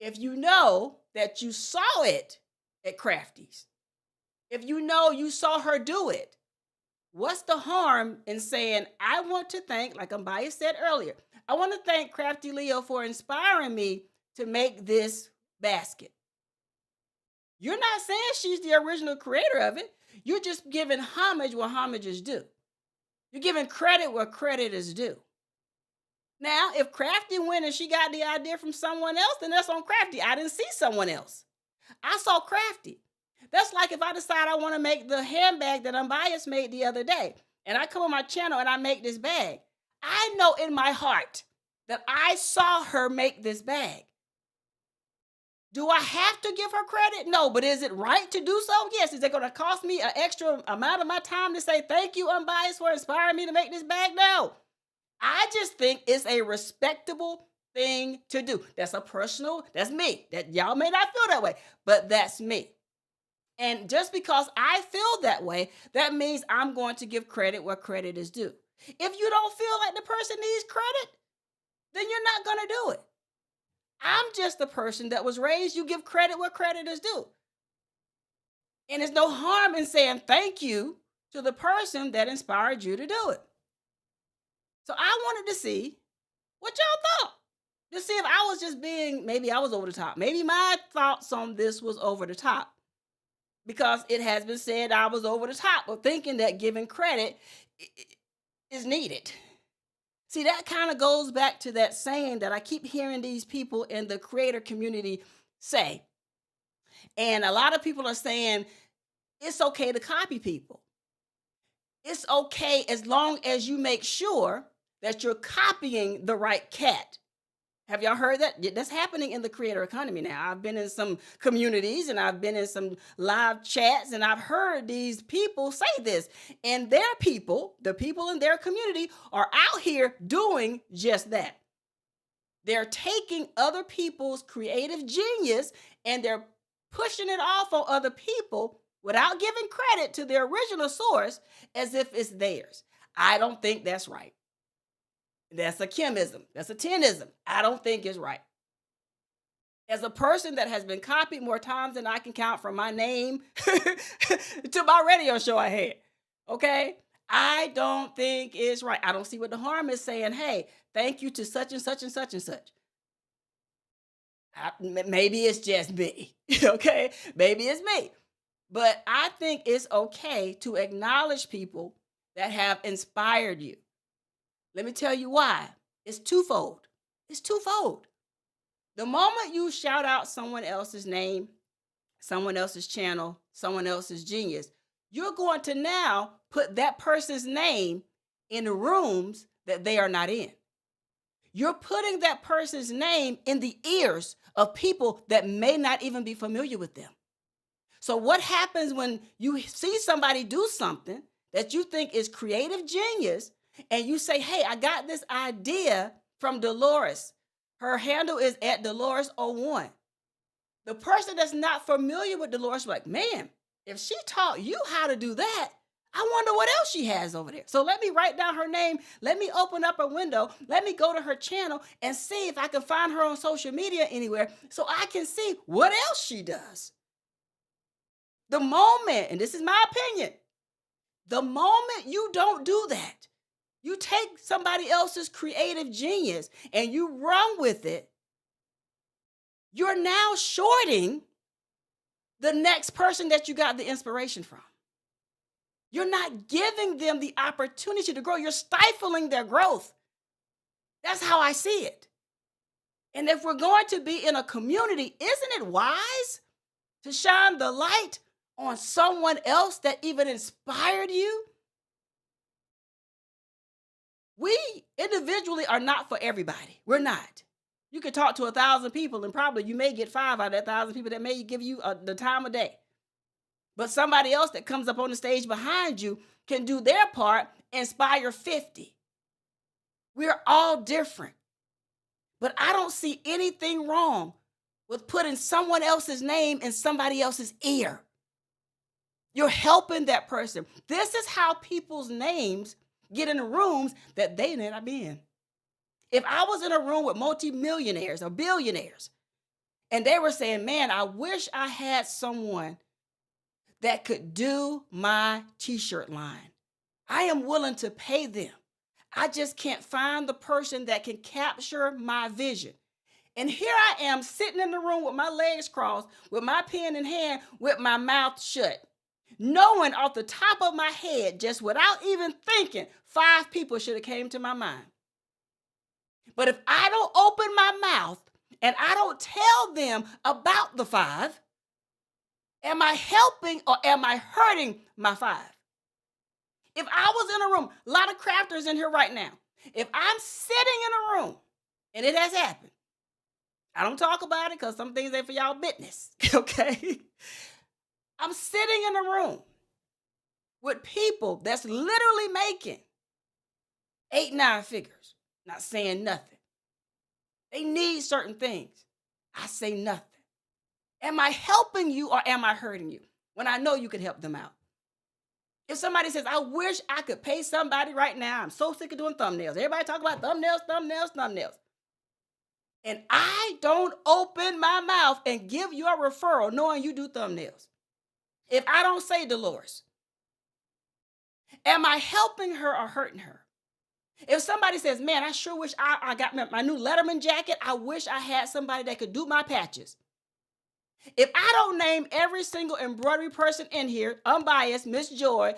if you know that you saw it at Crafty's, if you know you saw her do it, what's the harm in saying, I want to thank, like Ambaya said earlier, I want to thank Crafty Leo for inspiring me to make this basket. You're not saying she's the original creator of it. You're just giving homage where homage is due. You're giving credit where credit is due. Now, if Crafty went and she got the idea from someone else, then that's on Crafty. I didn't see someone else. I saw Crafty. That's like if I decide I want to make the handbag that Unbiased made the other day, and I come on my channel and I make this bag. I know in my heart that I saw her make this bag. Do I have to give her credit? No, but is it right to do so? Yes. Is it going to cost me an extra amount of my time to say thank you, Unbiased, for inspiring me to make this bag? No. I just think it's a respectable thing to do. That's that's me. That y'all may not feel that way, but that's me. And just because I feel that way, that means I'm going to give credit where credit is due. If you don't feel like the person needs credit, then you're not going to do it. I'm just the person that was raised, you give credit where credit is due. And there's no harm in saying thank you to the person that inspired you to do it. So I wanted to see what y'all thought. To see if I was just maybe I was over the top. Maybe my thoughts on this was over the top. Because it has been said I was over the top of thinking that giving credit is needed. See, that kind of goes back to that saying that I keep hearing these people in the creator community say. And a lot of people are saying it's okay to copy people. It's okay as long as you make sure that you're copying the right cat. Have y'all heard that? That's happening in the creator economy now. I've been in some communities and I've been in some live chats and I've heard these people say this. And their people, the people in their community, are out here doing just that. They're taking other people's creative genius and they're pushing it off on other people without giving credit to the original source as if it's theirs. I don't think that's right. That's a Kimism. That's a Tenism. I don't think it's right. As a person that has been copied more times than I can count from my name to my radio show I had, okay? I don't think it's right. I don't see what the harm is saying, hey, thank you to such and such and such and such. Maybe it's just me, okay? Maybe it's me. But I think it's okay to acknowledge people that have inspired you. Let me tell you why. It's twofold. It's twofold. The moment you shout out someone else's name, someone else's channel, someone else's genius, you're going to now put that person's name in rooms that they are not in. You're putting that person's name in the ears of people that may not even be familiar with them. So what happens when you see somebody do something that you think is creative genius, and you say, hey, I got this idea from Dolores. Her handle is at Dolores01. The person that's not familiar with Dolores is like, man, if she taught you how to do that, I wonder what else she has over there. So let me write down her name. Let me open up a window. Let me go to her channel and see if I can find her on social media anywhere so I can see what else she does. The moment, and this is my opinion, the moment you don't do that, you take somebody else's creative genius and you run with it, you're now shorting the next person that you got the inspiration from. You're not giving them the opportunity to grow. You're stifling their growth. That's how I see it. And if we're going to be in a community, isn't it wise to shine the light on someone else that even inspired you? individually are not for everybody. We're not. You could talk to 1,000 people and probably you may get 5 out of that 1,000 people that may give you the time of day. But somebody else that comes up on the stage behind you can do their part, inspire 50. We're all different. But I don't see anything wrong with putting someone else's name in somebody else's ear. You're helping that person. This is how people's names get in the rooms that they may not be in. If I was in a room with multimillionaires or billionaires, and they were saying, man, I wish I had someone that could do my t-shirt line. I am willing to pay them. I just can't find the person that can capture my vision. And here I am sitting in the room with my legs crossed, with my pen in hand, with my mouth shut, knowing off the top of my head, just without even thinking, 5 people should have came to my mind. But if I don't open my mouth and I don't tell them about the 5, am I helping or am I hurting my 5? If I was in a room, a lot of crafters in here right now, if I'm sitting in a room, and it has happened, I don't talk about it because some things ain't for y'all business, okay? I'm sitting in a room with people that's literally making 8, 9 figures, not saying nothing. They need certain things. I say nothing. Am I helping you or am I hurting you when I know you can help them out? If somebody says, I wish I could pay somebody right now, I'm so sick of doing thumbnails. Everybody talk about thumbnails. And I don't open my mouth and give you a referral knowing you do thumbnails. If I don't say Dolores, am I helping her or hurting her? If somebody says, man, I sure wish I got my new Letterman jacket. I wish I had somebody that could do my patches. If I don't name every single embroidery person in here, unbiased, Miss Joy,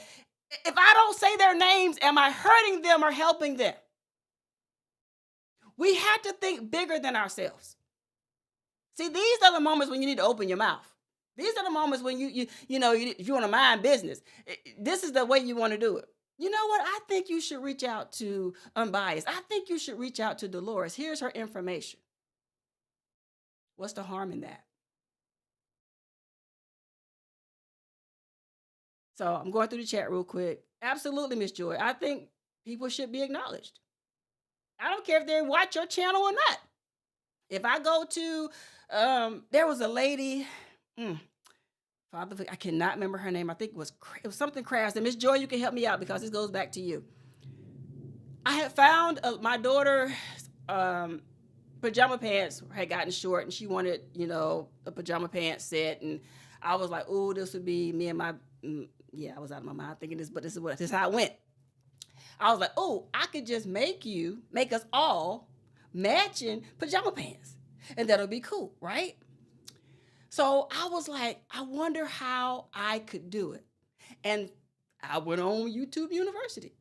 if I don't say their names, am I hurting them or helping them? We have to think bigger than ourselves. See, these are the moments when you need to open your mouth. These are the moments when if you want to mind business, this is the way you want to do it. You know what? I think you should reach out to Unbiased. I think you should reach out to Dolores. Here's her information. What's the harm in that? So I'm going through the chat real quick. Absolutely, Miss Joy. I think people should be acknowledged. I don't care if they watch your channel or not. If I go to, there was a lady, Father, I cannot remember her name. I think it was something Crafts. And Miss Joy, you can help me out because this goes back to you. I had found my daughter pajama pants had gotten short and she wanted, a pajama pants set. And I was like, oh, this would be me and my, I was out of my mind thinking this, but this is how it went. I was like, oh, I could just make us all matching pajama pants. And that'll be cool, right? So I was like, I wonder how I could do it. And I went on YouTube University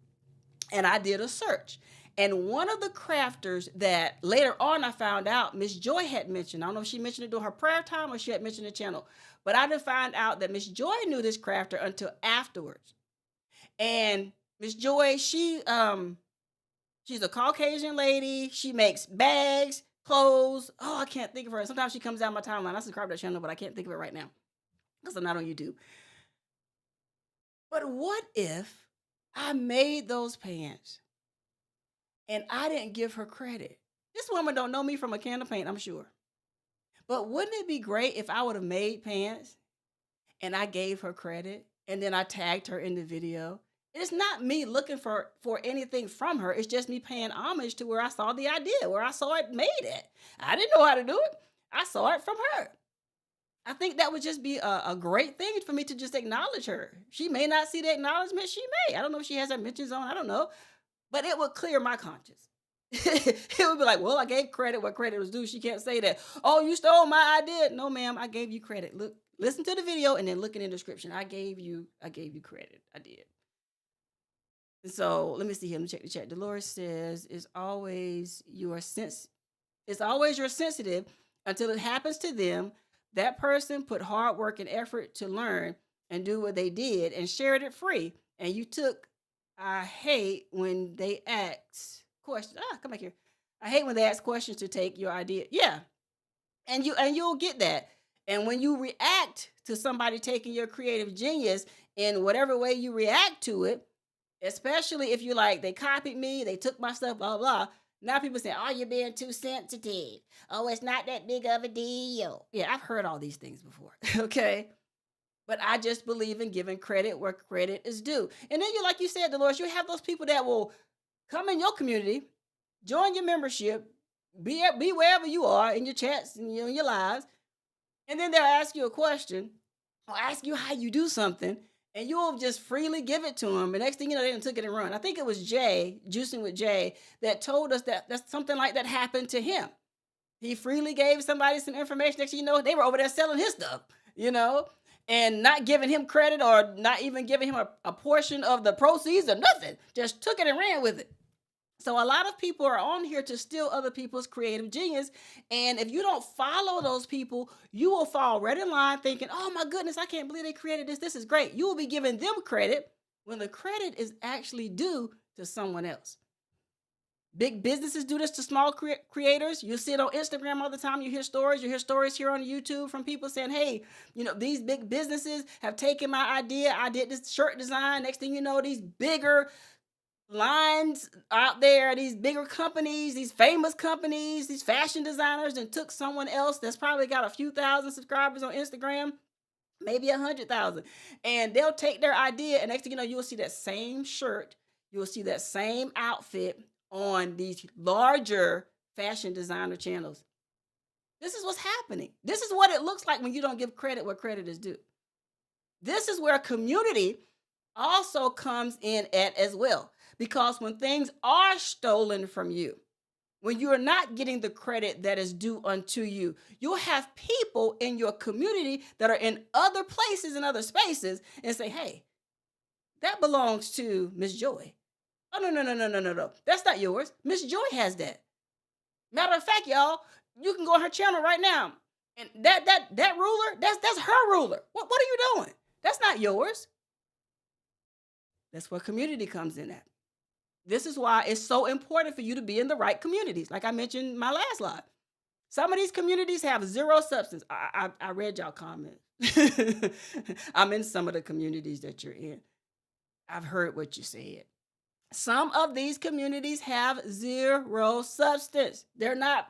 and I did a search. And one of the crafters that later on I found out Miss Joy had mentioned, I don't know if she mentioned it during her prayer time or she had mentioned the channel, but I didn't find out that Miss Joy knew this crafter until afterwards. And Miss Joy, she's a Caucasian lady. She makes bags, clothes. Oh, I can't think of her. Sometimes she comes down my timeline. I subscribe to that channel, but I can't think of it right now because I'm not on YouTube. But what if I made those pants and I didn't give her credit? This woman don't know me from a can of paint, I'm sure. But wouldn't it be great if I would have made pants and I gave her credit and then I tagged her in the video? It's not me looking for anything from her. It's just me paying homage to where I saw the idea, where I saw it made at. I didn't know how to do it. I saw it from her. I think that would just be a great thing for me to just acknowledge her. She may not see the acknowledgement. She may. I don't know if she has her mentions on. I don't know. But it would clear my conscience. It would be like, well, I gave credit where credit was due. She can't say that. Oh, you stole my idea. No, ma'am, I gave you credit. Look, listen to the video and then look in the description. I gave you credit. I did. So let me see here. Let me check the chat. Dolores says, it's always you're sensitive until it happens to them. That person put hard work and effort to learn and do what they did and shared it free. And you took, I hate when they ask question. Ah, come back here. I hate when they ask questions to take your idea. Yeah, and you'll get that. And when you react to somebody taking your creative genius in whatever way you react to it, especially if you like, they copied me, they took my stuff, blah blah. Now people say, "Oh, you're being too sensitive. Oh, it's not that big of a deal." Yeah, I've heard all these things before. Okay, but I just believe in giving credit where credit is due. And then you, like you said, Dolores, you have those people that will come in your community, join your membership, be wherever you are in your chats and in your lives, and then they'll ask you a question or ask you how you do something, and you'll just freely give it to them. And next thing you know, they done took it and run. I think it was Jay, Juicing with Jay, that told us that that's something like that happened to him. He freely gave somebody some information. Next thing you know, they were over there selling his stuff, you know, and not giving him credit or not even giving him a portion of the proceeds or nothing. Just took it and ran with it. So a lot of people are on here to steal other people's creative genius. And if you don't follow those people, you will fall right in line thinking, oh my goodness, I can't believe they created this. This is great. You will be giving them credit when the credit is actually due to someone else. Big businesses do this to small creators. You see it on Instagram all the time. You hear stories. You hear stories here on YouTube from people saying, hey, these big businesses have taken my idea. I did this shirt design. Next thing you know, these bigger lines out there, these bigger companies, these famous companies, these fashion designers, and took someone else that's probably got a few thousand subscribers on Instagram, maybe 100,000, and they'll take their idea, and next thing you know, you'll see that same shirt, you'll see that same outfit on these larger fashion designer channels. This is what's happening. This is what it looks like when you don't give credit where credit is due. This is where community also comes in at as well. Because when things are stolen from you, when you are not getting the credit that is due unto you, you'll have people in your community that are in other places and other spaces and say, hey, that belongs to Miss Joy. Oh, no, no, no, no, no, no, no. That's not yours. Miss Joy has that. Matter of fact, y'all, you can go on her channel right now. And that ruler, that's her ruler. What are you doing? That's not yours. That's where community comes in at. This is why it's so important for you to be in the right communities. Like I mentioned in my last live. Some of these communities have zero substance. I read y'all comments. I'm in some of the communities that you're in. I've heard what you said. Some of these communities have zero substance. They're not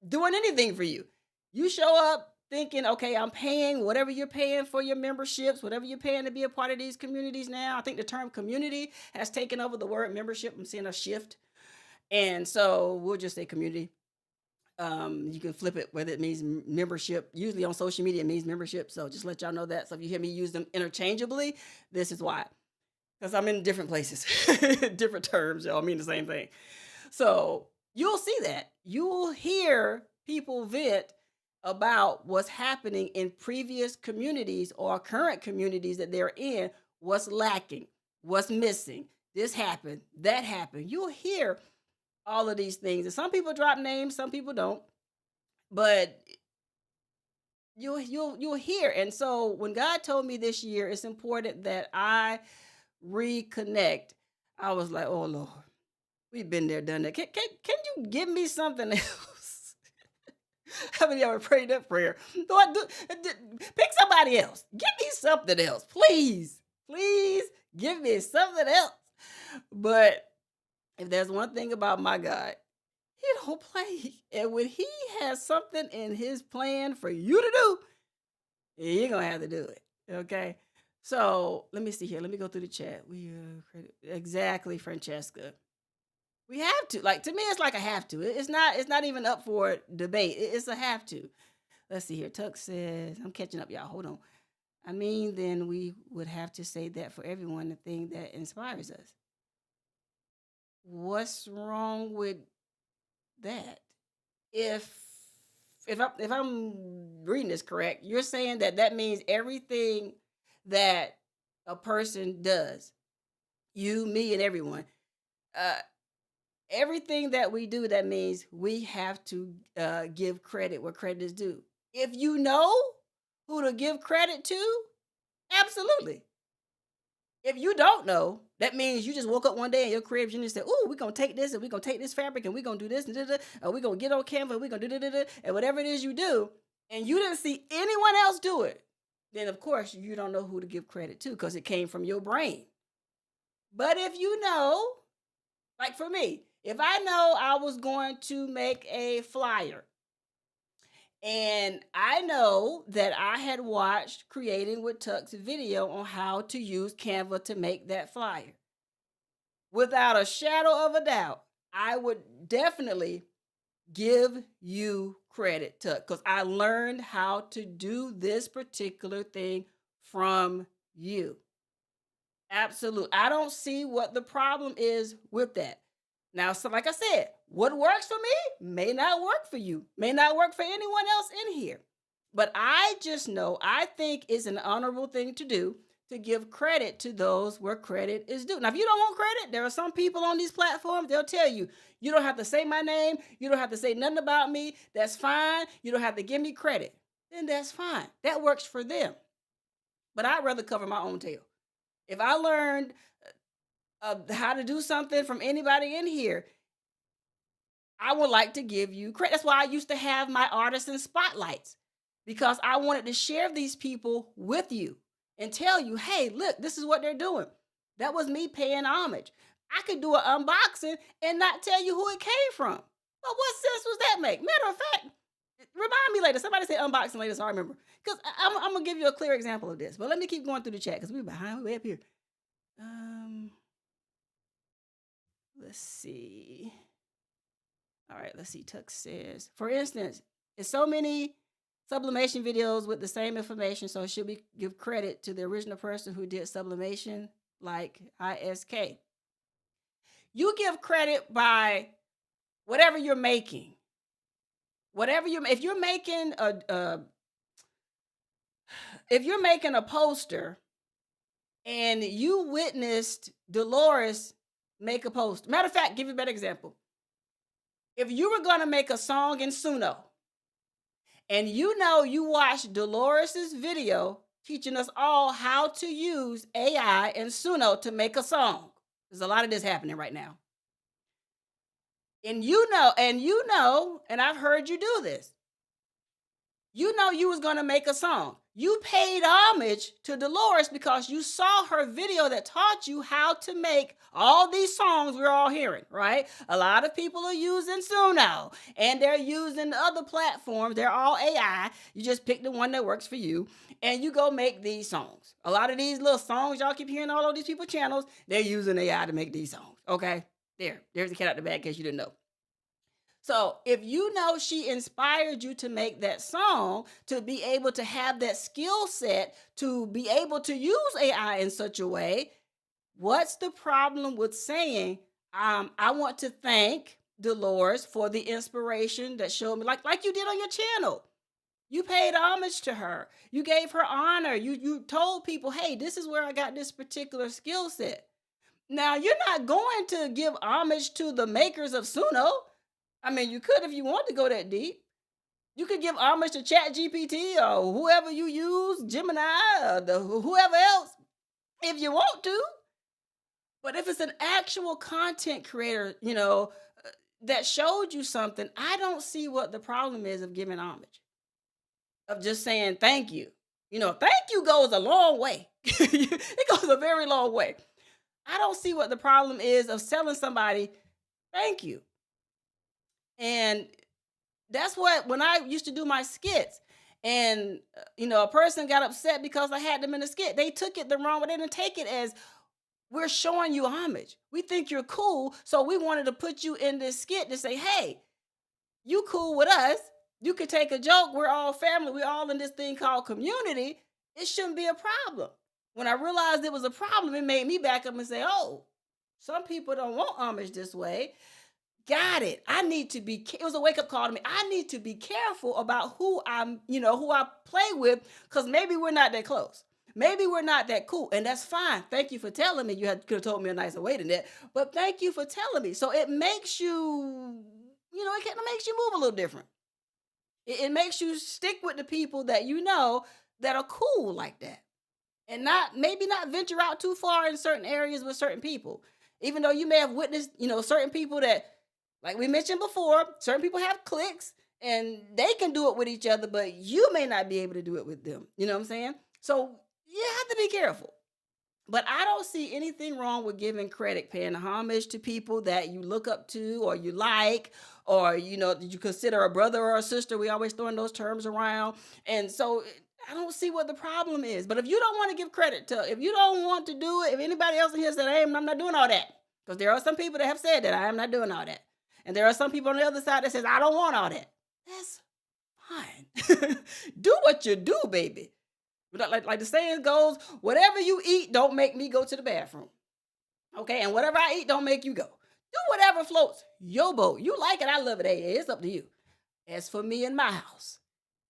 doing anything for you. You show up thinking, okay, I'm paying whatever you're paying for your memberships, whatever you're paying to be a part of these communities now. I think the term community has taken over the word membership. I'm seeing a shift. And so we'll just say community. You can flip it whether it means membership. Usually on social media, it means membership. So just let y'all know that. So if you hear me use them interchangeably, this is why. Because I'm in different places, different terms, y'all mean the same thing. So you'll see that. You'll hear people vent about what's happening in previous communities or current communities that they're in, what's lacking, what's missing. This happened, that happened. You'll hear all of these things. And some people drop names, some people don't. But you'll hear. And so when God told me this year, it's important that I reconnect. I was like, oh Lord, we've been there, done that. Can you give me something else? How many of y'all prayed that prayer? Lord, pick somebody else. Give me something else, please. Please give me something else. But if there's one thing about my God, he don't play. And when he has something in his plan for you to do, you're gonna have to do it. Okay. So let me see here. Let me go through the chat. Exactly, Francesca. We have to. Like to me, it's like a have to. It's not even up for debate. It's a have to. Let's see here. Tuck says, I'm catching up, y'all. Hold on. I mean, then we would have to say that for everyone, the thing that inspires us. What's wrong with that? If I'm reading this correct, you're saying that means everything that a person does, you, me, and everyone, uh, everything that we do, that means we have to give credit where credit is due. If you know who to give credit to, absolutely. If you don't know, that means you just woke up one day and your creative genius said, "Ooh, we're gonna take this and we're gonna take this fabric and we're gonna do this and da, and we're gonna get on Canva and we're gonna do and whatever it is you do, and you didn't see anyone else do it, then of course you don't know who to give credit to because it came from your brain. But if you know, like for me, if I know I was going to make a flyer and I know that I had watched Creating with Tuck's video on how to use Canva to make that flyer, without a shadow of a doubt, I would definitely give you credit, Tuck, because I learned how to do this particular thing from you. Absolutely. I don't see what the problem is with that. Now, so like I said, what works for me may not work for you, may not work for anyone else in here. But I just know I think it's an honorable thing to do to give credit to those where credit is due. Now, if you don't want credit, there are some people on these platforms, they'll tell you, you don't have to say my name, you don't have to say nothing about me. That's fine. You don't have to give me credit. Then that's fine. That works for them. But I'd rather cover my own tail. If I learned how to do something from anybody in here, I would like to give you credit. That's why I used to have my artisan spotlights, because I wanted to share these people with you and tell you, hey, look, this is what they're doing. That was me paying homage. I could do an unboxing and not tell you who it came from. But what sense does that make? Matter of fact, remind me later. Somebody say unboxing later, so I remember. Because I'm gonna give you a clear example of this. But let me keep going through the chat because we're behind, we're way up here. Um, let's see. All right, let's see. Tuck says, for instance, it's so many sublimation videos with the same information. So should we give credit to the original person who did sublimation, like ISK? You give credit by whatever you're making. Whatever you, if you're making a poster and you witnessed Dolores make a poster. Matter of fact, give you a better example. If you were going to make a song in Suno, and you watched Dolores's video teaching us all how to use AI and Suno to make a song. There's a lot of this happening right now. And and I've heard you do this. You was going to make a song. You paid homage to Dolores because you saw her video that taught you how to make all these songs we're all hearing, right? A lot of people are using Suno and they're using other platforms. They're all AI. You just pick the one that works for you and you go make these songs. A lot of these little songs y'all keep hearing all of these people channels, they're using AI to make these songs, okay? There's the cat out the bag in case you didn't know. So if she inspired you to make that song, to be able to have that skill set, to be able to use AI in such a way, what's the problem with saying, I want to thank Dolores for the inspiration that showed me, like you did on your channel. You paid homage to her. You gave her honor. You told people, hey, this is where I got this particular skill set. Now, you're not going to give homage to the makers of Suno. I mean, you could if you want to go that deep. You could give homage to Chat GPT or whoever you use, Gemini, or whoever else, if you want to. But if it's an actual content creator, that showed you something, I don't see what the problem is of giving homage, of just saying thank you. Thank you goes a long way. It goes a very long way. I don't see what the problem is of telling somebody thank you. And that's what, when I used to do my skits and, a person got upset because I had them in a skit, they took it the wrong way. They didn't take it as, we're showing you homage. We think you're cool. So we wanted to put you in this skit to say, hey, you cool with us. You could take a joke. We're all family. We're all in this thing called community. It shouldn't be a problem. When I realized it was a problem, it made me back up and say, oh, some people don't want homage this way. Got it. It was a wake up call to me. I need to be careful about who who I play with, because maybe we're not that close. Maybe we're not that cool. And that's fine. Thank you for telling me. You could have told me a nicer way than that. But thank you for telling me. So it makes you, it kind of makes you move a little different. It makes you stick with the people that that are cool like that. and not maybe not venture out too far in certain areas with certain people. Even though you may have witnessed, certain people that, like we mentioned before, certain people have cliques and they can do it with each other, but you may not be able to do it with them. You know what I'm saying? So you have to be careful. But I don't see anything wrong with giving credit, paying homage to people that you look up to or you like, or you consider a brother or a sister. We always throwing those terms around. And so I don't see what the problem is. But if you don't want to give credit to, if you don't want to do it, if anybody else in here said, hey, I'm not doing all that. Because there are some people that have said that I am not doing all that. And there are some people on the other side that says, I don't want all that. That's fine. Do what you do, baby. Like the saying goes, whatever you eat, don't make me go to the bathroom. Okay, and whatever I eat, don't make you go. Do whatever floats your boat. You like it, I love it. Hey, it's up to you. As for me in my house,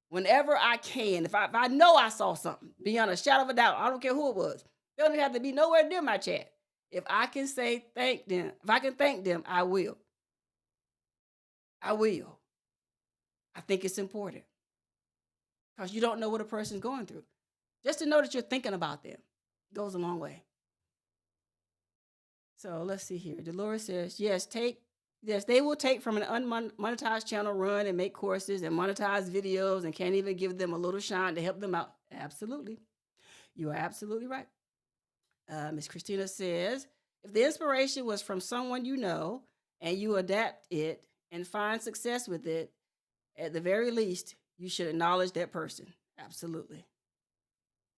whenever I can, if I know I saw something, beyond a shadow of a doubt, I don't care who it was. They don't even have to be nowhere near my chat. If I can say thank them, if I can thank them, I will. I will. I think it's important because you don't know what a person's going through. Just to know that you're thinking about them goes a long way. So let's see here. Dolores says, yes, they will take from an unmonetized channel, run and make courses and monetize videos and can't even give them a little shine to help them out. Absolutely. You are absolutely right. Miss Christina says, if the inspiration was from someone you know and you adapt it and find success with it, at the very least, you should acknowledge that person. Absolutely.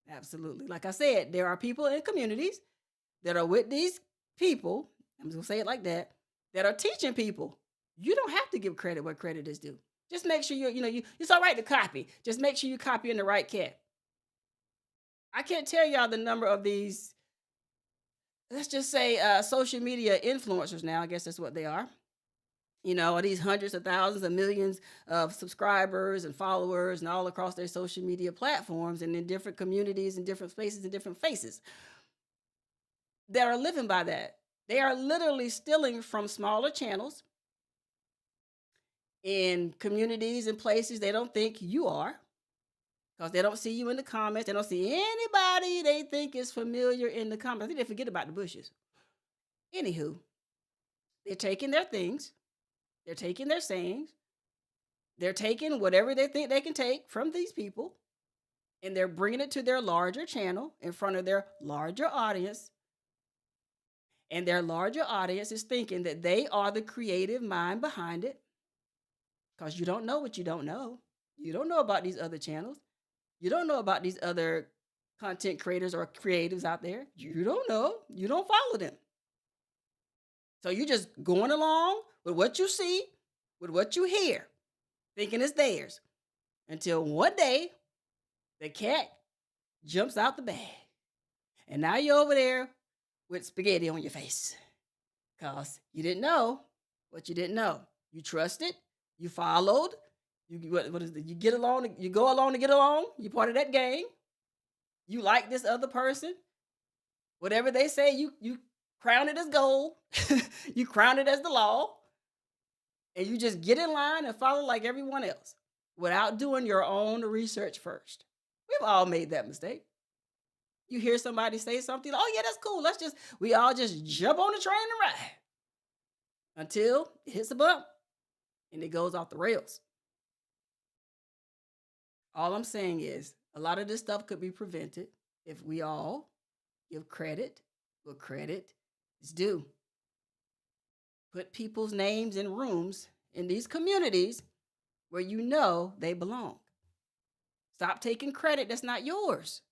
Absolutely. Like I said, there are people in communities that are with these people, I'm just gonna say it like that are teaching people. You don't have to give credit where credit is due. Just make sure it's all right to copy. Just make sure you copy in the right cat. I can't tell y'all the number of these, let's just say social media influencers now, I guess that's what they are. These hundreds of thousands of millions of subscribers and followers and all across their social media platforms and in different communities and different spaces and different faces that are living by that. They are literally stealing from smaller channels in communities and places they don't think you are because they don't see you in the comments. They don't see anybody they think is familiar in the comments. I think they forget about the bushes. Anywho, they're taking their things. They're taking their sayings. They're taking whatever they think they can take from these people, and they're bringing it to their larger channel in front of their larger audience. And their larger audience is thinking that they are the creative mind behind it because you don't know what you don't know. You don't know about these other channels. You don't know about these other content creators or creatives out there. You don't know. You don't follow them. So you're just going along with what you see, with what you hear, thinking it's theirs. Until one day, the cat jumps out the bag. And now you're over there with spaghetti on your face. Because you didn't know what you didn't know. You trusted, you followed, what is it? You get along, you go along to get along. You part of that gang. You like this other person. Whatever they say, you crown it as gold. You crown it as the law. And you just get in line and follow like everyone else without doing your own research first. We've all made that mistake. You hear somebody say something, oh yeah, that's cool. We all just jump on the train and ride until it hits a bump and it goes off the rails. All I'm saying is a lot of this stuff could be prevented if we all give credit where credit is due. Put people's names in rooms in these communities where you know they belong. Stop taking credit that's not yours.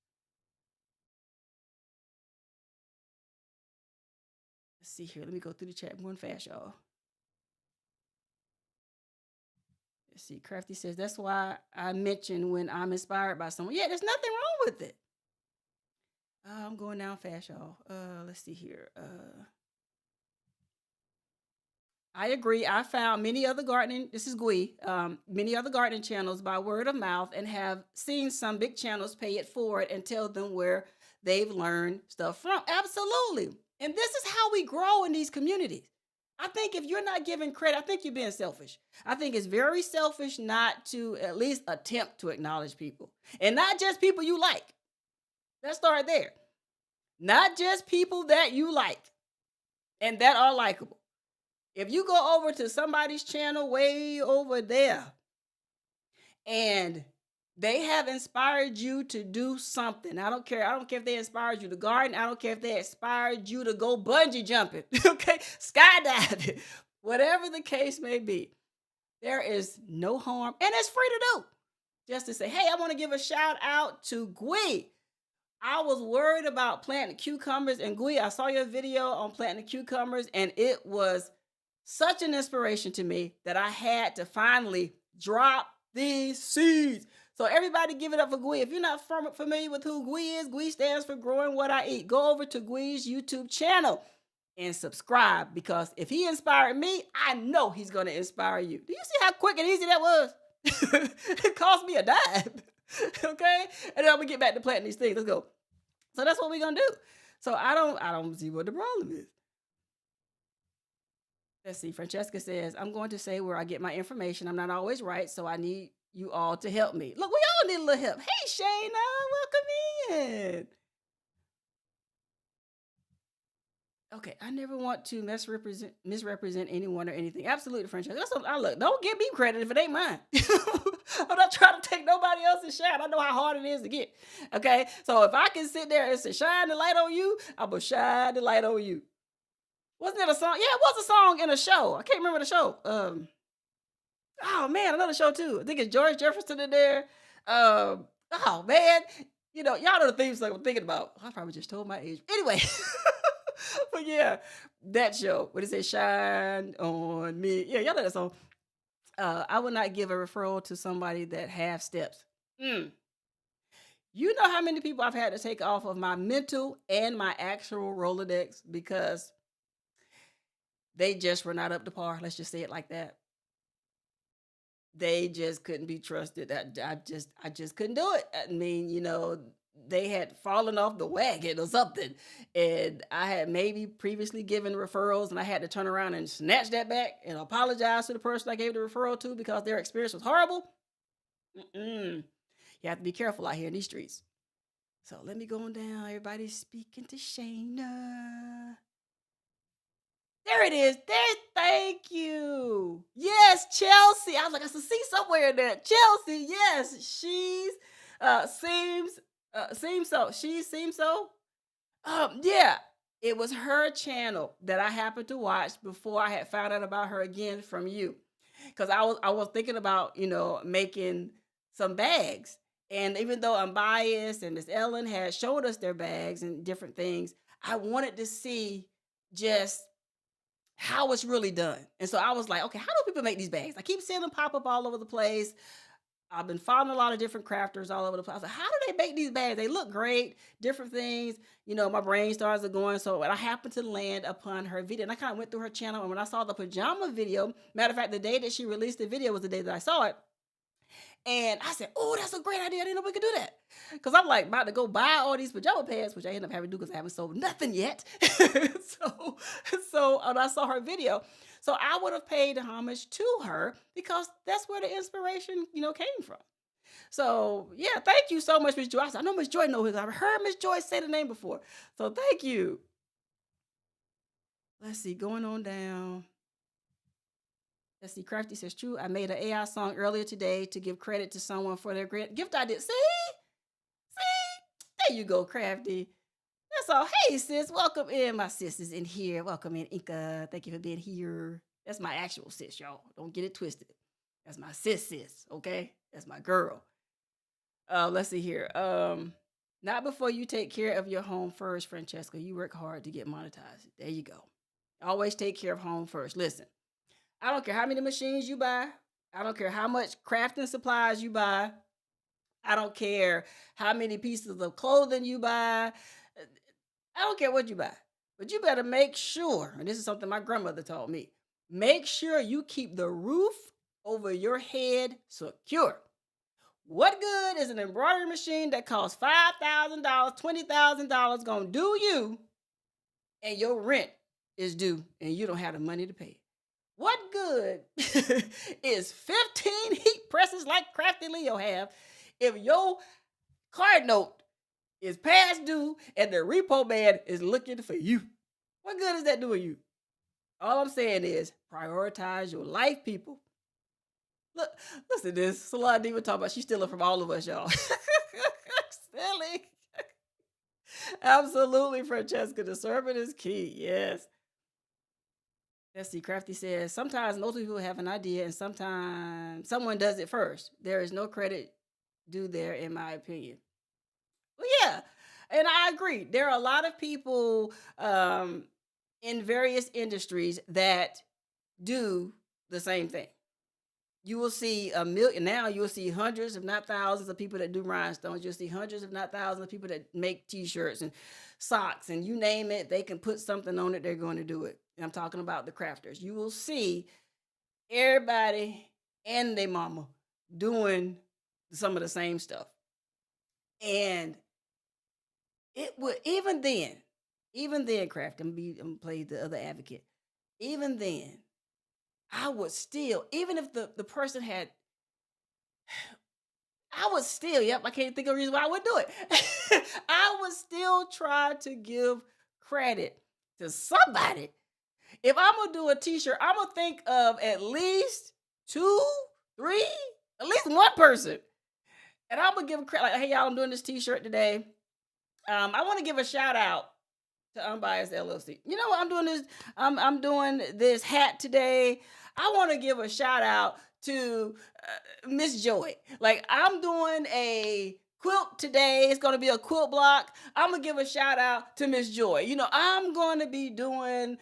Let's see here. Let me go through the chat. I'm going fast, y'all. Let's see. Crafty says, that's why I mentioned when I'm inspired by someone. Yeah, there's nothing wrong with it. I'm going down fast, y'all. Let's see here. I agree. I found many other gardening, this is Gui, many other gardening channels by word of mouth and have seen some big channels pay it forward and tell them where they've learned stuff from. Absolutely. And this is how we grow in these communities. I think if you're not giving credit, I think you're being selfish. I think it's very selfish not to at least attempt to acknowledge people and not just people you like. Let's start there. Not just people that you like and that are likable. If you go over to somebody's channel way over there and they have inspired you to do something. I don't care. I don't care if they inspired you to garden. I don't care if they inspired you to go bungee jumping, okay? Skydiving, whatever the case may be. There is no harm, and it's free to do. Just to say, hey, I want to give a shout out to Gui. I was worried about planting cucumbers, and Gui, I saw your video on planting cucumbers, and it was such an inspiration to me that I had to finally drop these seeds. So everybody give it up for Gui. If you're not familiar with who Gui is, Gui stands for Growing What I Eat. Go over to Gui's YouTube channel and subscribe, because if he inspired me, I know he's going to inspire you. Do you see how quick and easy that was? It cost me a dime. Okay? And then we get back to planting these things. Let's go. So that's what we're going to do. So I don't see what the problem is. Let's see. Francesca says, I'm going to say where I get my information. I'm not always right, so I need you all to help me. Look, we all need a little help. Hey, Shayna, welcome in. Okay, I never want to misrepresent anyone or anything. Absolutely, Francesca. That's what I look. Don't give me credit if it ain't mine. I'm not trying to take nobody else's shine. I know how hard it is to get. Okay, so if I can sit there and say, shine the light on you, I'm going to shine the light on you. Wasn't it a song? Yeah, it was a song in a show. I can't remember the show. Oh man, another show too. I think it's George Jefferson in there. Oh man, y'all know the theme song I'm thinking about. I probably just told my age. Anyway, but yeah, that show. What it say? Shine on me. Yeah, y'all know that song. I would not give a referral to somebody that half steps. You know how many people I've had to take off of my mental and my actual Rolodex because they just were not up to par. Let's just say it like that. They just couldn't be trusted. I just couldn't do it. I mean, they had fallen off the wagon or something. And I had maybe previously given referrals and I had to turn around and snatch that back and apologize to the person I gave the referral to because their experience was horrible. You have to be careful out here in these streets. So let me go on down. Everybody's speaking to Shayna. There it is. Thank you. Yes, Chelsea. I was like, I see somewhere in there. Chelsea, yes. She's seems so. She seems so. Yeah. It was her channel that I happened to watch before I had found out about her again from you. Because I was thinking about, making some bags. And even though I'm biased and Miss Ellen had showed us their bags and different things, I wanted to see just how it's really done. And so I was like, okay, how do people make these bags? I keep seeing them pop up all over the place. I've been following a lot of different crafters all over the place. I was like, how do they make these bags? They look great, different things. My brain starts going. So I happened to land upon her video. And I kind of went through her channel. And when I saw the pajama video, matter of fact, the day that she released the video was the day that I saw it. And I said, oh, that's a great idea. I didn't know we could do that. Because I'm like about to go buy all these pajama pants, which I end up having to do because I haven't sold nothing yet. So when I saw her video, so I would have paid homage to her because that's where the inspiration, came from. So yeah, thank you so much, Miss Joy. I know Miss Joy knows. I've heard Miss Joy say the name before. So thank you. Let's see, going on down. Let's see, Crafty says, true. I made an AI song earlier today to give credit to someone for their great gift I did. See? There you go, Crafty. That's all. Hey, sis, welcome in. My sis is in here. Welcome in, Inka. Thank you for being here. That's my actual sis, y'all. Don't get it twisted. That's my sis, okay? That's my girl. Let's see here. Not before you take care of your home first, Francesca. You work hard to get monetized. There you go. Always take care of home first. Listen. I don't care how many machines you buy. I don't care how much crafting supplies you buy. I don't care how many pieces of clothing you buy. I don't care what you buy. But you better make sure, and this is something my grandmother taught me, make sure you keep the roof over your head secure. What good is an embroidery machine that costs $5,000, $20,000 going to do you, and your rent is due, and you don't have the money to pay it? What good is 15 heat presses like Crafty Leo have if your card note is past due and the repo man is looking for you. What good is that doing you? All I'm saying is prioritize your life, people. Look, listen to this. Salon Diva talk about she's stealing from all of us, y'all. Silly. Absolutely, Francesca. Discernment is key. Yes. Let's see. Crafty says sometimes most people have an idea and sometimes someone does it first. There is no credit due there, in my opinion. Well, yeah. And I agree. There are a lot of people in various industries that do the same thing. You will see a million now. You will see hundreds, if not thousands, of people that do rhinestones. You'll see hundreds, if not thousands, of people that make T-shirts and socks, and you name it. They can put something on it. They're going to do it. And I'm talking about the crafters. You will see everybody and their mama doing some of the same stuff, and it would even then, craft. I'm gonna play the other advocate. Even then, I would still, even if the person had, I would still, yep, I can't think of a reason why I would do it. I would still try to give credit to somebody. If I'm gonna do a t-shirt, I'm gonna think of at least two, three, at least one person. And I'm gonna give a credit, like, hey, y'all, I'm doing this t-shirt today. I want to give a shout out to Unbiased LLC. You know what? I'm doing this hat today. I want to give a shout out to Miss Joy. Like, I'm doing a quilt today. It's going to be a quilt block. I'm going to give a shout out to Miss Joy. You know, I'm going to be doing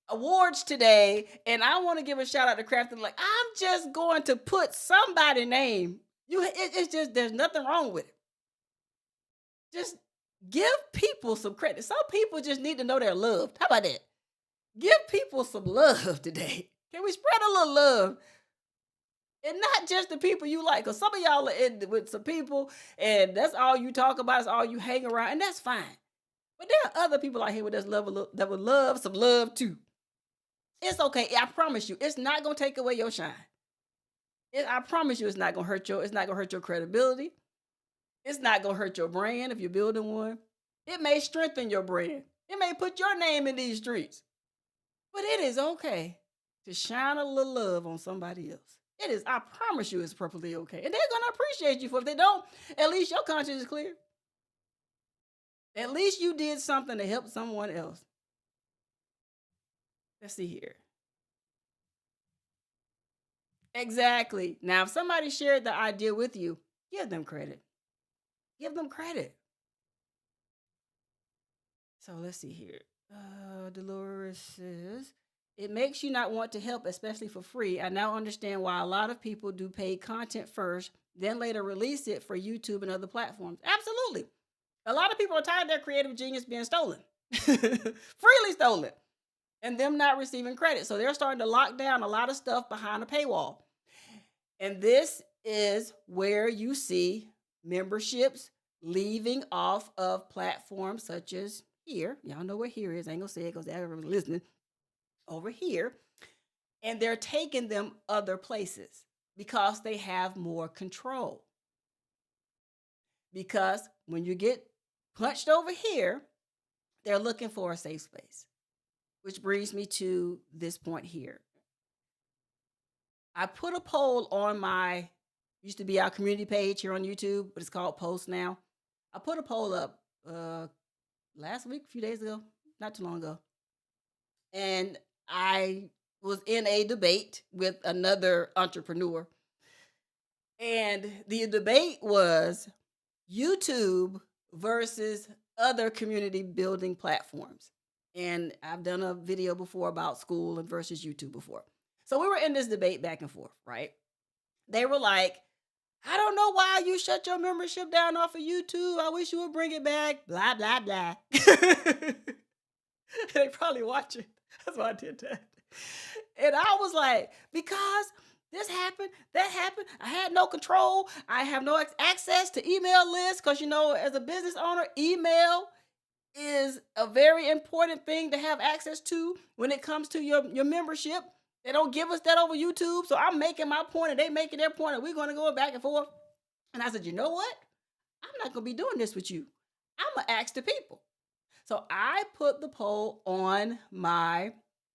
awards today, and I want to give a shout out to Crafton. Like, I'm just going to put somebody's name. It's just, there's nothing wrong with it. Just give people some credit. Some people just need to know they're loved. How about that? Give people some love today. Can we spread a little love? And not just the people you like, because some of y'all are in with some people and that's all you talk about, is all you hang around, and that's fine. But there are other people out here with us that would love some love too. It's okay. I promise you, it's not gonna take away your shine. I promise you, it's not gonna hurt your credibility. It's not gonna hurt your brand if you're building one. It may strengthen your brand. It may put your name in these streets. But it is okay to shine a little love on somebody else. It is, I promise you, it's perfectly okay. And they're gonna appreciate you for it. If they don't, at least your conscience is clear. At least you did something to help someone else. Let's see here. Exactly. Now, if somebody shared the idea with you, give them credit. Give them credit. So let's see here. Dolores says, it makes you not want to help, especially for free. I now understand why a lot of people do paid content first, then later release it for YouTube and other platforms. Absolutely. A lot of people are tired of their creative genius being stolen, freely stolen, and them not receiving credit. So they're starting to lock down a lot of stuff behind a paywall. And this is where you see memberships leaving off of platforms such as here. Y'all know where here is. I ain't gonna say it because everyone's listening. Over here. And they're taking them other places because they have more control. Because when you get punched over here, they're looking for a safe space. Which brings me to this point here. I put a poll on my, used to be our community page here on YouTube, but it's called Post now. I put a poll up last week, a few days ago, not too long ago. And I was in a debate with another entrepreneur. And the debate was YouTube versus other community building platforms. And I've done a video before about school and versus YouTube before. So we were in this debate back and forth, right? They were like, I don't know why you shut your membership down off of YouTube. I wish you would bring it back. Blah, blah, blah. They probably watch it. That's why I did that. And I was like, because this happened, that happened. I had no control. I have no access to email lists because, you know, as a business owner, email is a very important thing to have access to when it comes to your membership. They don't give us that over YouTube. So I'm making my point and they making their point and we're going to go back and forth. And I said, you know what? I'm not going to be doing this with you. I'm going to ask the people. So I put the poll on my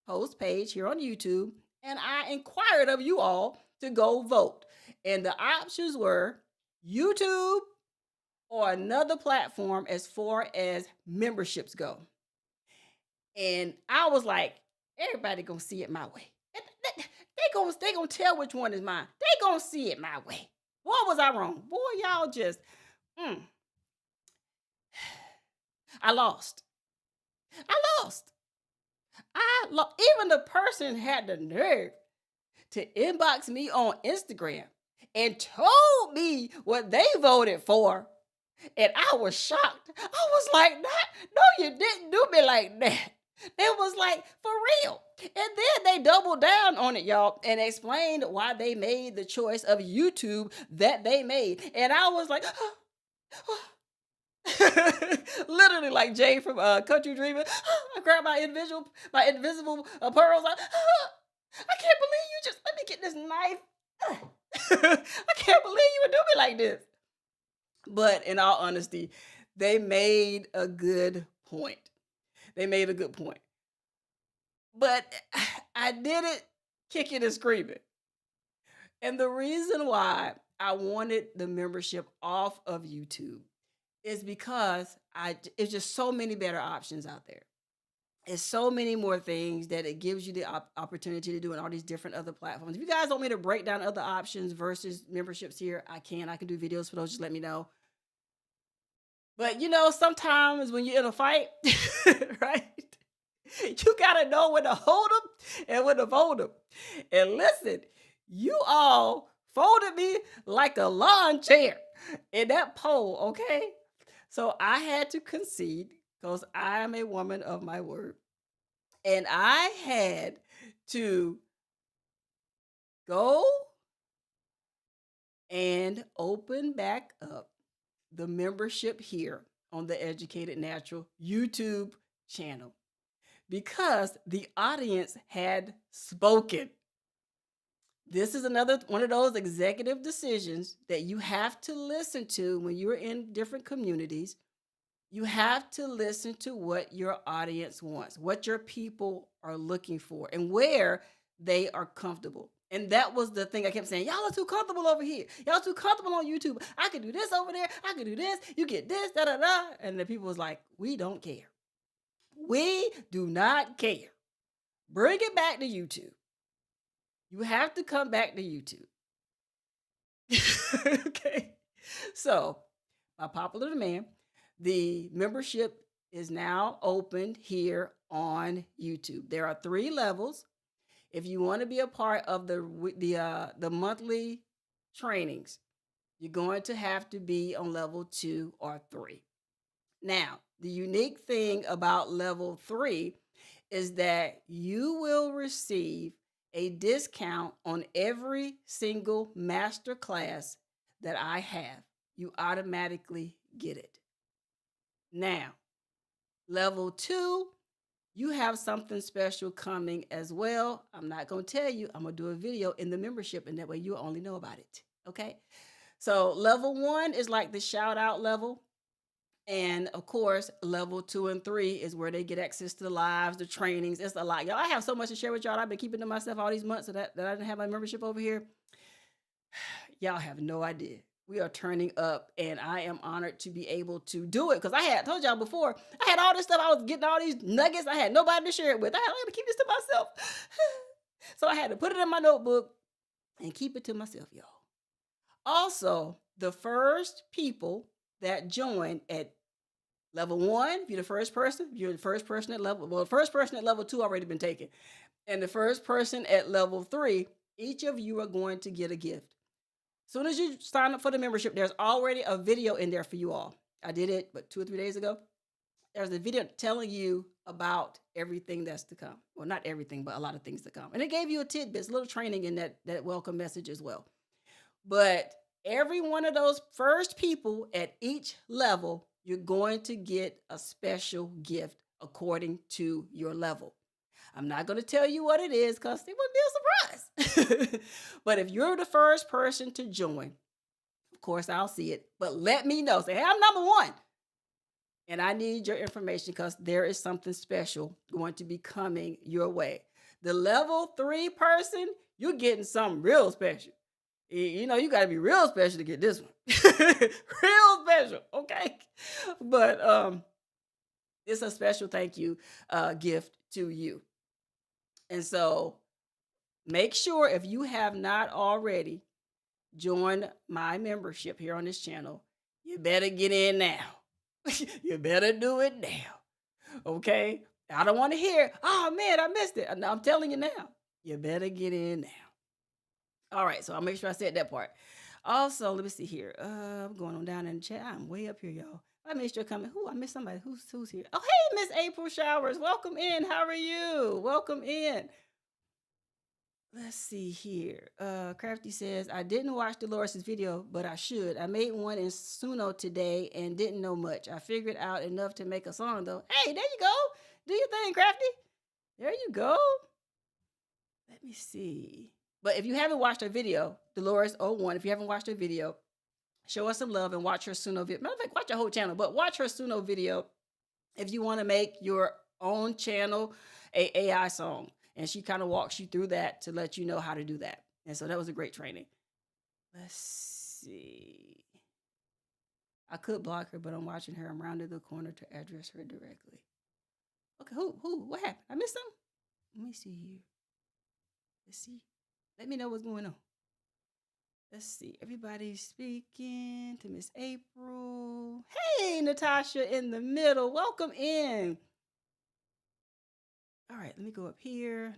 post page here on YouTube, and I inquired of you all to go vote. And the options were YouTube or another platform as far as memberships go. And I was like, everybody gonna see it my way. They gonna tell which one is mine. They gonna see it my way. Boy, was I wrong. Boy, y'all just, mm, I lost. I lost. Even the person had the nerve to inbox me on Instagram and told me what they voted for. And I was shocked. I was like, no, you didn't do me like that. They was like, for real. And then they doubled down on it, y'all, and explained why they made the choice of YouTube that they made. And I was like, literally like Jay from Country Dreamer. I grabbed my invisible pearls. I can't believe you just let me get this knife. I can't believe you would do me like this. But in all honesty, they made a good point. They made a good point. But I did it kicking and screaming. And the reason why I wanted the membership off of YouTube is because it's just so many better options out there. It's so many more things that it gives you the opportunity to do in all these different other platforms. If you guys want me to break down other options versus memberships here, I can. I can do videos for those. Just let me know. But sometimes when you're in a fight, right? You gotta know when to hold them and when to fold them. And listen, you all folded me like a lawn chair in that poll, okay? So I had to concede because I am a woman of my word. And I had to go and open back up the membership here on the Educated Natural YouTube channel because the audience had spoken. This is another one of those executive decisions that you have to listen to when you're in different communities. You have to listen to what your audience wants, what your people are looking for, and where they are comfortable. And that was the thing I kept saying, y'all are too comfortable over here. Y'all too comfortable on YouTube. I can do this over there. I can do this. You get this, da da da. And the people was like, we don't care. We do not care. Bring it back to YouTube. You have to come back to YouTube. Okay. So, by popular demand, the membership is now opened here on YouTube. There are 3 levels. If you want to be a part of the monthly trainings, you're going to have to be on level 2 or 3. Now, the unique thing about level 3 is that you will receive a discount on every single master class that I have. You automatically get it. Now, level 2, you have something special coming as well. I'm not going to tell you. I'm going to do a video in the membership, and that way you'll only know about it. Okay? So level 1 is like the shout out level. And of course, level 2 and 3 is where they get access to the lives, the trainings. It's a lot. Y'all, I have so much to share with y'all. I've been keeping to myself all these months so that I didn't have my membership over here. Y'all have no idea. We are turning up, and I am honored to be able to do it because I had told y'all before, I had all this stuff. I was getting all these nuggets. I had nobody to share it with. I had to keep this to myself. So I had to put it in my notebook and keep it to myself, y'all. Also, the first people that join at level 1, if you're the first person, you're the first person at level, well, the first person at level 2 already been taken. And the first person at level 3, each of you are going to get a gift. As soon as you sign up for the membership, there's already a video in there for you all. I did it, 2 or 3 days ago. There's a video telling you about everything that's to come. Well, not everything, but a lot of things to come. And it gave you a tidbit, a little training in that welcome message as well. But every one of those first people at each level, you're going to get a special gift according to your level. I'm not going to tell you what it is because it would be a surprise. But if you're the first person to join, of course, I'll see it. But let me know. Say, hey, I'm number 1. And I need your information because there is something special going to be coming your way. The level 3 person, you're getting something real special. You know, you got to be real special to get this one. Real special, okay? But it's a special thank you gift to you. And so make sure, if you have not already joined my membership here on this channel, you better get in now. You better do it now. Okay? I don't want to hear, oh man, I missed it. I'm telling you now. You better get in now. All right, so I'll make sure I said that part. Also, let me see here. I'm going on down in the chat. I'm way up here, y'all. I missed your comment. Who? I missed somebody. Who's here? Oh, hey, Miss April Showers. Welcome in. How are you? Welcome in. Let's see here. Crafty says, I didn't watch Dolores' video, but I should. I made one in Suno today and didn't know much. I figured out enough to make a song, though. Hey, there you go. Do your thing, Crafty. There you go. Let me see. But if you haven't watched her video, Dolores01, if you haven't watched her video, show us some love and watch her Suno video. Matter of fact, watch her whole channel, but watch her Suno video if you want to make your own channel a AI song. And she kind of walks you through that to let you know how to do that. And so that was a great training. Let's see. I could block her, but I'm watching her. I'm rounding the corner to address her directly. Okay, who? What happened? I missed something? Let me see here. Let's see. Let me know what's going on. Let's see. Everybody's speaking to Miss April. Hey, Natasha in the middle. Welcome in. All right, let me go up here.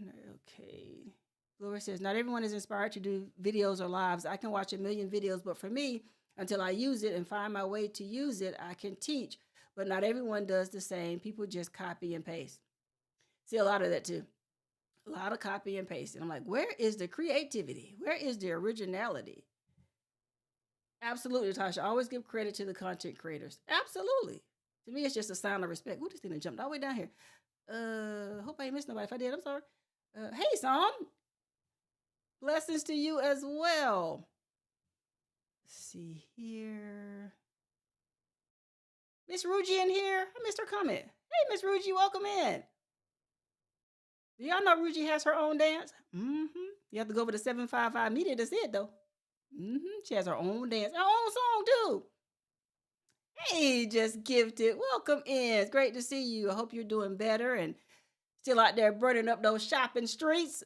Okay. Laura says, not everyone is inspired to do videos or lives. I can watch a million videos, but for me, until I use it and find my way to use it, I can teach. But not everyone does the same. People just copy and paste. See a lot of that too. A lot of copy and paste. And I'm like, where is the creativity? Where is the originality? Absolutely, Tasha. Always give credit to the content creators. Absolutely. To me, it's just a sign of respect. Ooh, this thing jumped all the way down here. Hope I ain't missed nobody. If I did, I'm sorry. Hey, Psalm. Blessings to you as well. Let's see here. Miss Ruji in here. I missed her comment. Hey, Miss Ruji, welcome in. Do y'all know Ruji has her own dance? You have to go over to 755 Media to see it, though. She has her own dance, her own song, too. Hey, Just Gifted. Welcome in. It's great to see you. I hope you're doing better and still out there burning up those shopping streets.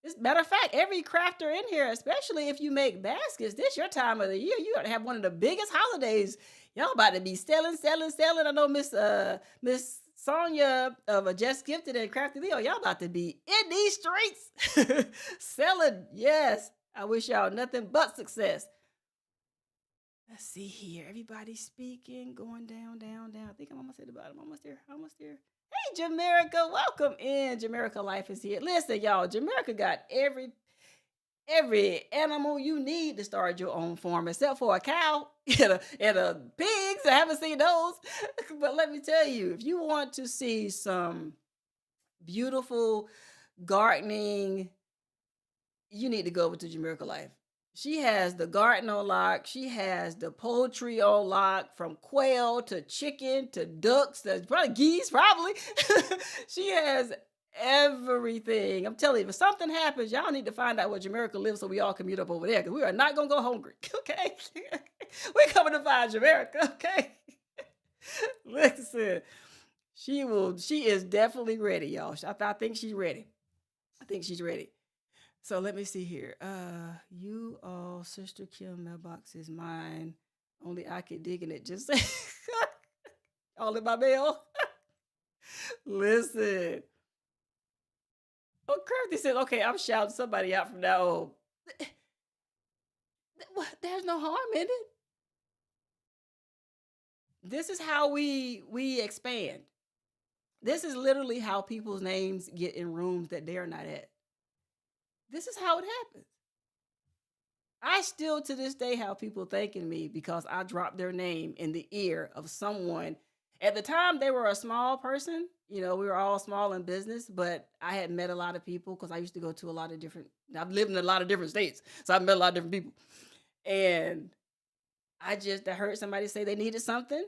As a matter of fact, every crafter in here, especially if you make baskets, this your time of the year. You got to have one of the biggest holidays. Y'all about to be selling. I know Miss Sonia of a Just Gifted and Crafty Leo, y'all about to be in these streets selling. Yes, I wish y'all nothing but success. Let's see here. Everybody speaking, going down. I think I'm almost at the bottom. Almost there. Hey, Jamaica, welcome in. Jamaica Life is here. Listen, y'all, Jamaica got every animal you need to start your own farm, except for a cow and a pigs. I haven't seen those. But let me tell you, if you want to see some beautiful gardening, you need to go over to Jamaica Life. She has the garden on lock. She has the poultry on lock, from quail to chicken to ducks to probably geese, probably. She has everything. I'm telling you, if something happens, y'all need to find out where Jamaica lives so we all can meet up over there, because we are not going to go hungry, okay? We're coming to find Jamaica, okay? Listen, she is definitely ready, y'all. I think she's ready. So let me see here. You all, Sister Kim mailbox is mine. Only I can dig in it. Just all in my mail. Listen. Oh, Crafty said, okay, I'm shouting somebody out from now on. There's no harm in it. This is how we expand. This is literally how people's names get in rooms that they're not at. This is how it happens. I still to this day have people thanking me because I dropped their name in the ear of someone. At the time, they were a small person. You know, we were all small in business, but I had met a lot of people because I used to go to a lot of different, I've lived in a lot of different states. So I've met a lot of different people. And I heard somebody say they needed something.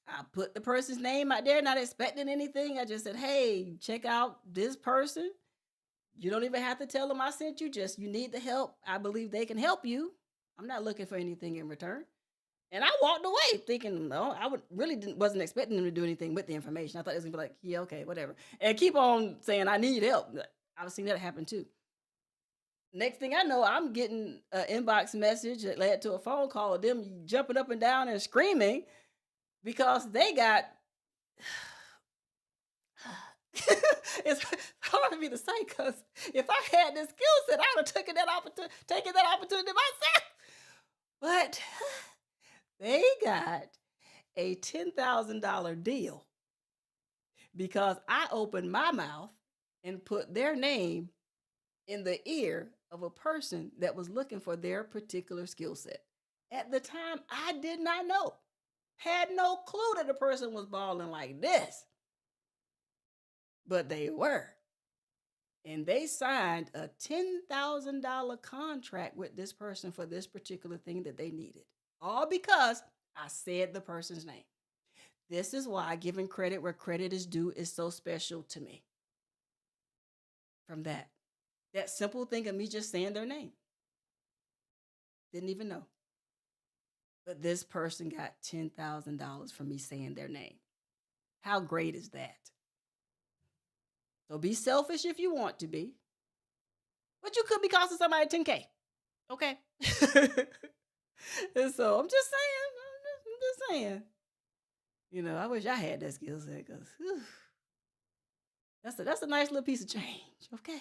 I put the person's name out there, not expecting anything. I just said, hey, check out this person. You don't even have to tell them I sent you. Just you need the help. I believe they can help you. I'm not looking for anything in return. And I walked away thinking, no, I would really wasn't expecting them to do anything with the information. I thought it was gonna be like, yeah, okay, whatever, and keep on saying I need help. I've seen that happen too. Next thing I know, I'm getting an inbox message that led to a phone call of them jumping up and down and screaming because they got. It's hard for me to say because if I had this skill set, I would have taken that opportunity myself. But they got a $10,000 deal because I opened my mouth and put their name in the ear of a person that was looking for their particular skill set. At the time, I did not know, had no clue that the person was balling like this, but they were. And they signed a $10,000 contract with this person for this particular thing that they needed. All because I said the person's name. This is why giving credit where credit is due is so special to me. From that simple thing of me just saying their name. Didn't even know. But this person got $10,000 from me saying their name. How great is that? So be selfish if you want to be. But you could be costing somebody 10K. Okay. And so I'm just saying. I wish I had that skill set because that's a nice little piece of change. Okay.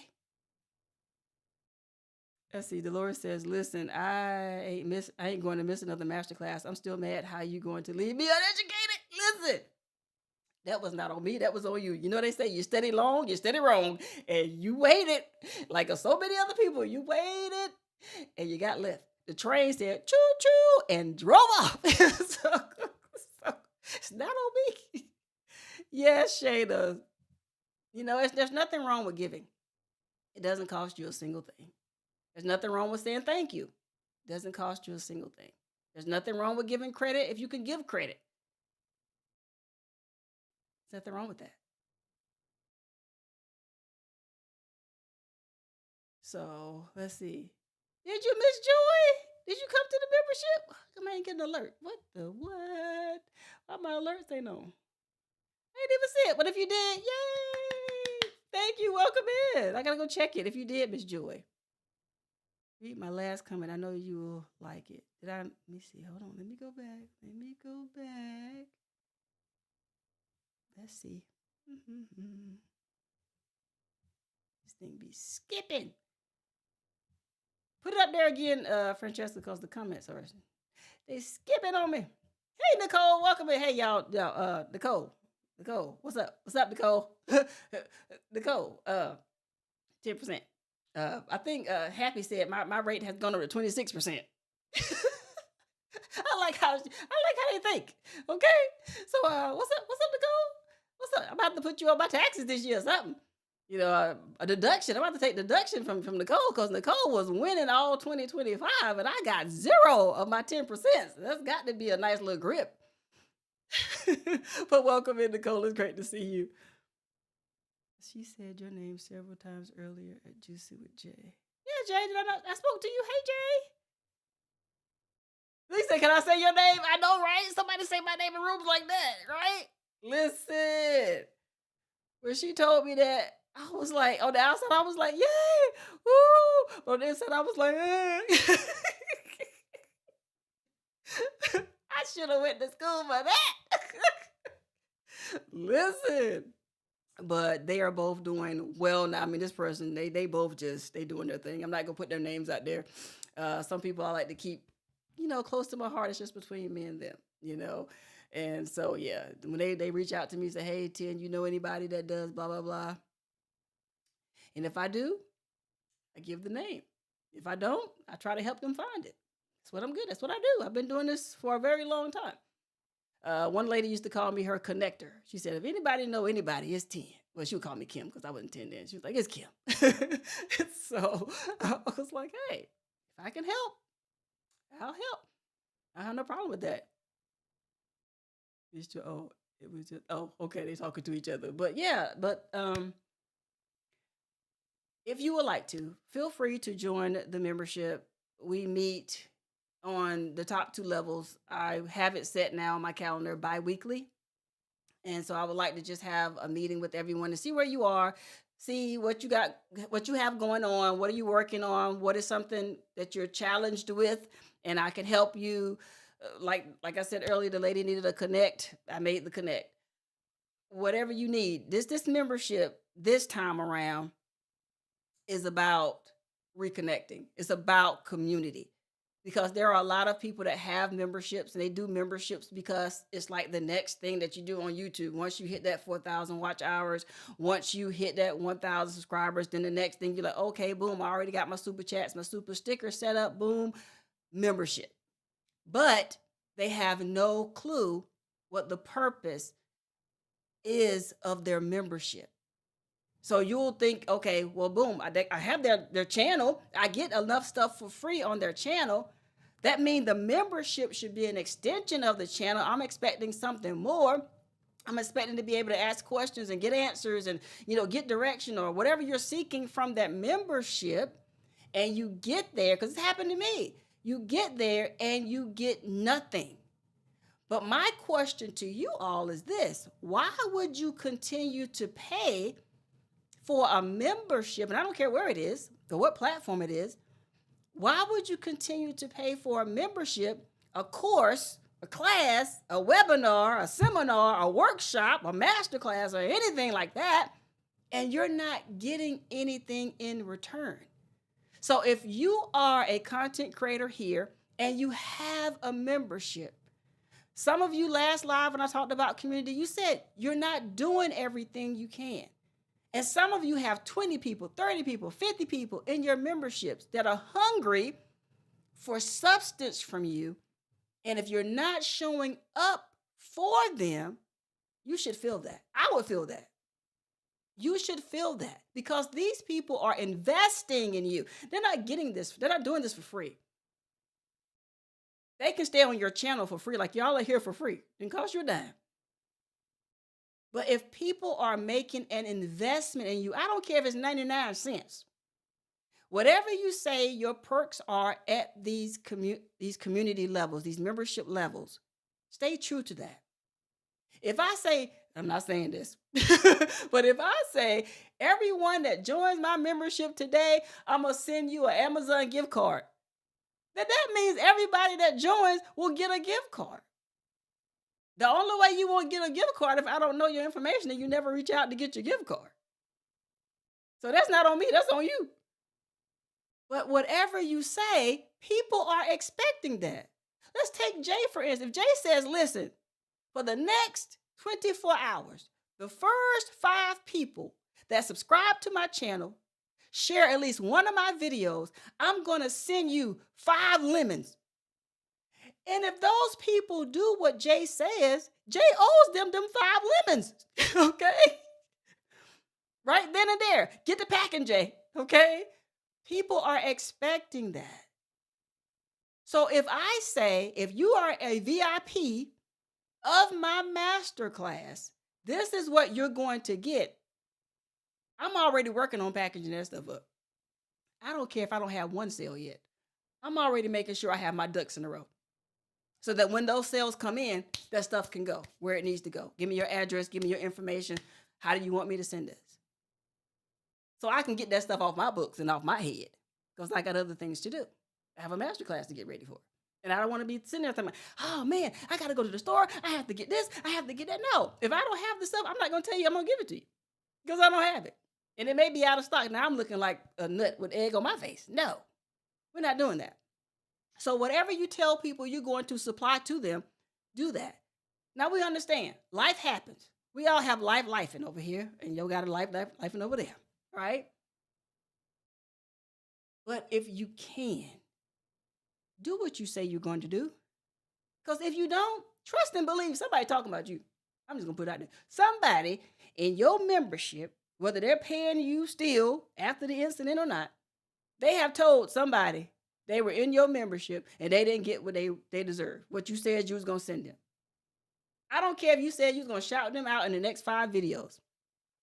Let's see. Dolores says, "Listen, I ain't going to miss another master class. I'm still mad. How you going to leave me uneducated? Listen, that was not on me. That was on you. You know they say you steady long, you steady wrong, and you waited like so many other people. You waited, and you got left. The train said choo choo and drove off. so it's not on me. Yes, Shayna. There's nothing wrong with giving. It doesn't cost you a single thing. There's nothing wrong with saying thank you. It doesn't cost you a single thing. There's nothing wrong with giving credit if you can give credit. There's nothing wrong with that. So let's see. Did you miss Joy? Did you come to the membership? Come ain't getting an alert. What the what? Why my alerts ain't on? I ain't even see it. But if you did, yay! Thank you. Welcome in. I gotta go check it. If you did, Miss Joy. Read my last comment. I know you will like it. Let me see. Hold on. Let me go back. Let's see. This thing be skipping. Put it up there again, Francesca, because the comments are they skipping on me. Hey, Nicole, welcome in. Hey, y'all, Nicole, what's up? What's up, Nicole? Nicole, 10%. I think Happy said my rate has gone up to 26%. I like how they think. Okay, so what's up, Nicole? What's up? I'm about to put you on my taxes this year or something. A deduction. I'm about to take deduction from Nicole because Nicole was winning all 2025 and I got 0 of my 10%. So that's got to be a nice little grip. But welcome in, Nicole. It's great to see you. She said your name several times earlier at Juicy with Jay. Yeah, Jay, I spoke to you. Hey, Jay. Lisa, can I say your name? I know, right? Somebody say my name in rooms like that, right? Listen. When she told me that, I was like, on the outside, I was like, yay, woo. On the inside, I was like, I should have went to school for that. Listen. But they are both doing well now. I mean, this person, they both they doing their thing. I'm not going to put their names out there. Some people I like to keep, close to my heart. It's just between me and them, And so, yeah, when they reach out to me and say, hey, Tin, you know anybody that does blah, blah, blah. And if I do, I give the name. If I don't, I try to help them find it. That's what I'm good. That's what I do. I've been doing this for a very long time. One lady used to call me her connector. She said, if anybody know anybody, it's Tin. Well, she would call me Kim because I wasn't 10 then. She was like, it's Kim. So I was like, hey, if I can help, I'll help. I have no problem with that. It's just, oh, it was just, oh, okay, they talking to each other. But yeah, but if you would like to, feel free to join the membership. We meet on the top two levels. I have it set now on my calendar bi-weekly. And so I would like to just have a meeting with everyone to see where you are, see what you got, what you have going on, what are you working on, what is something that you're challenged with, and I can help you. Like I said earlier, the lady needed a connect. I made the connect. Whatever you need. This membership this time around is about reconnecting. It's about community because there are a lot of people that have memberships and they do memberships because it's like the next thing that you do on YouTube. Once you hit that 4,000 watch hours, once you hit that 1,000 subscribers, then the next thing you're like, okay, boom, I already got my super chats, my super sticker set up, boom, membership. But they have no clue what the purpose is of their membership. So you'll think, okay, well, boom, I have their channel. I get enough stuff for free on their channel. That means the membership should be an extension of the channel. I'm expecting something more. I'm expecting to be able to ask questions and get answers and, get direction or whatever you're seeking from that membership. And you get there, because it's happened to me. You get there and you get nothing. But my question to you all is this: why would you continue to pay for a membership? And I don't care where it is or what platform it is. Why would you continue to pay for a membership, a course, a class, a webinar, a seminar, a workshop, a masterclass, or anything like that, and you're not getting anything in return? So if you are a content creator here and you have a membership, some of you last live when I talked about community, you said you're not doing everything you can. And some of you have 20 people, 30 people, 50 people in your memberships that are hungry for substance from you. And if you're not showing up for them, you should feel that. I would feel that. You should feel that because these people are investing in you. They're not getting this. They're not doing this for free. They can stay on your channel for free. Like y'all are here for free. It didn't cost you a dime. But if people are making an investment in you, I don't care if it's 99 cents. Whatever you say your perks are at these community levels, these membership levels, stay true to that. If I say, I'm not saying this, but if I say everyone that joins my membership today, I'm going to send you an Amazon gift card, then that means everybody that joins will get a gift card. The only way you won't get a gift card if I don't know your information and you never reach out to get your gift card. So that's not on me, that's on you. But whatever you say, people are expecting that. Let's take Jay, for instance. If Jay says, listen, for the next 24 hours, the first 5 people that subscribe to my channel, share at least one of my videos, I'm going to send you 5 lemons. And if those people do what Jay says, Jay owes them 5 lemons, okay? Right then and there. Get the packing, Jay, okay? People are expecting that. So if I say, if you are a VIP of my masterclass, this is what you're going to get. I'm already working on packaging that stuff up. I don't care if I don't have one sale yet. I'm already making sure I have my ducks in a row, so that when those sales come in, that stuff can go where it needs to go. Give me your address, give me your information. How do you want me to send this? So I can get that stuff off my books and off my head, because I got other things to do. I have a masterclass to get ready for. And I don't want to be sitting there thinking, oh man, I got to go to the store. I have to get this. I have to get that. No, if I don't have the stuff, I'm not going to tell you I'm going to give it to you because I don't have it. And it may be out of stock. Now I'm looking like a nut with egg on my face. No, we're not doing that. So whatever you tell people you're going to supply to them, do that. Now we understand life happens. We all have lifing over here, and you got a lifing over there, right? But if you can, do what you say you're going to do. Because if you don't, trust and believe somebody talking about you. I'm just going to put it out there. Somebody in your membership, whether they're paying you still after the incident or not, they have told somebody they were in your membership and they didn't get what they deserve, what you said you was going to send them. I don't care if you said you was gonna shout them out in the next 5 videos.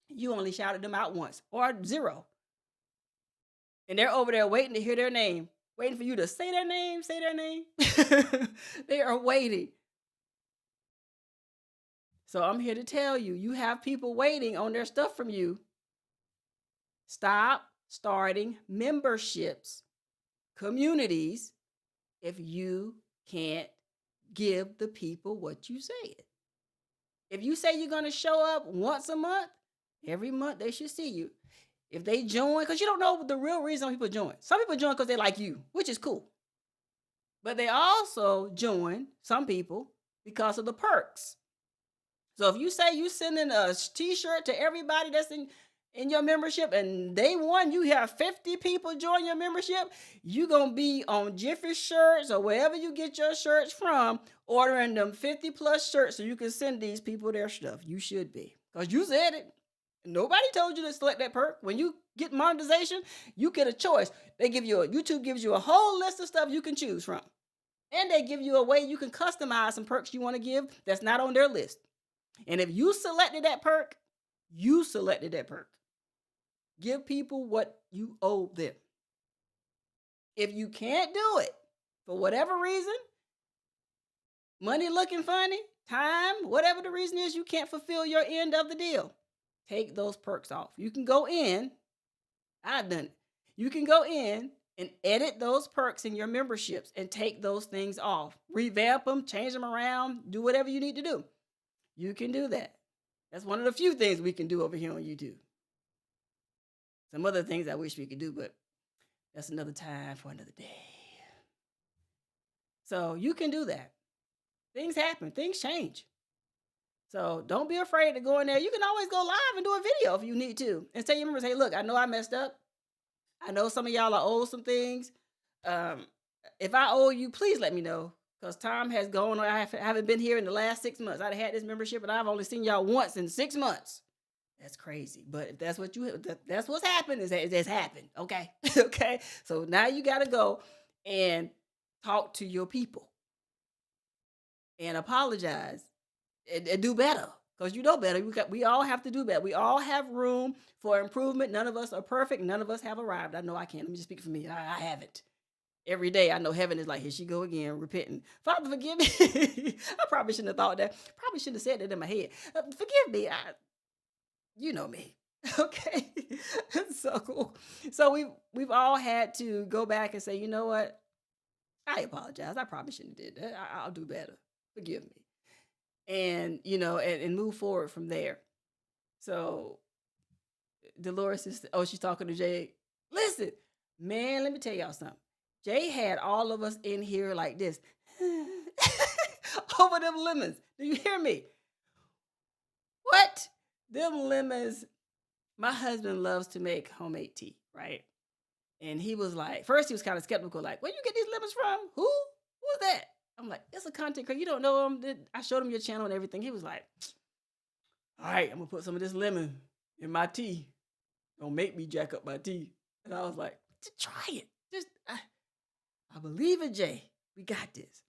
You only shouted them out once or zero. And they're over there waiting to hear their name, waiting for you to say their name, say their name. They are waiting. So I'm here to tell you, you have people waiting on their stuff from you. Stop starting memberships, communities, if you can't give the people what you said. If you say you're going to show up once a month, every month they should see you. If they join, because you don't know the real reason people join. Some people join because they like you, which is cool. But they also join, some people, because of the perks. So if you say you sending a t-shirt to everybody that's in your membership, and day one you have 50 people join your membership, you're going to be on Jiffy Shirts or wherever you get your shirts from, ordering them 50 plus shirts so you can send these people their stuff. You should be, because you said it. Nobody told you to select that perk. When you get monetization, you get a choice. YouTube gives you a whole list of stuff you can choose from. And they give you a way you can customize some perks you want to give that's not on their list. And if you selected that perk, you selected that perk. Give people what you owe them. If you can't do it, for whatever reason, money looking funny, time, whatever the reason is, you can't fulfill your end of the deal, take those perks off. You can go in, I've done it. You can go in and edit those perks in your memberships and take those things off. Revamp them, change them around, do whatever you need to do. You can do that. That's one of the few things we can do over here on YouTube. Some other things I wish we could do, but that's another time for another day. So you can do that. Things happen. Things change. So don't be afraid to go in there. You can always go live and do a video if you need to. And say, remember, say, look, I know I messed up. I know some of y'all are owed some things. If I owe you, please let me know. Because time has gone. I haven't been here in the last 6 months. I've had this membership, and I've only seen y'all once in 6 months. That's crazy. But if that's what that's what's happened, it's happened. Okay. Okay. So now you got to go and talk to your people and apologize and do better, because you know better. We all have to do better. We all have room for improvement. None of us are perfect. None of us have arrived. I know I can't. Let me just speak for me. I haven't. Every day I know heaven is like, here she go again, repenting. Father, forgive me. I probably shouldn't have thought that. Probably shouldn't have said that in my head. Forgive me. You know me. Okay. So we've all had to go back and say, you know what? I apologize. I probably shouldn't have did that. I'll do better. Forgive me. And, and move forward from there. So Dolores is, she's talking to Jay. Listen, man, let me tell y'all something. Jay had all of us in here like this over them lemons. Do you hear me? What? Them lemons. My husband loves to make homemade tea, right? And he was like, first he was kind of skeptical, like, where you get these lemons from? Who's that? I'm like, it's a content creator. You don't know him. I showed him your channel and everything. He was like, all right, I'm going to put some of this lemon in my tea. Don't make me jack up my tea. And I was like, just try it. I believe in Jay. We got this.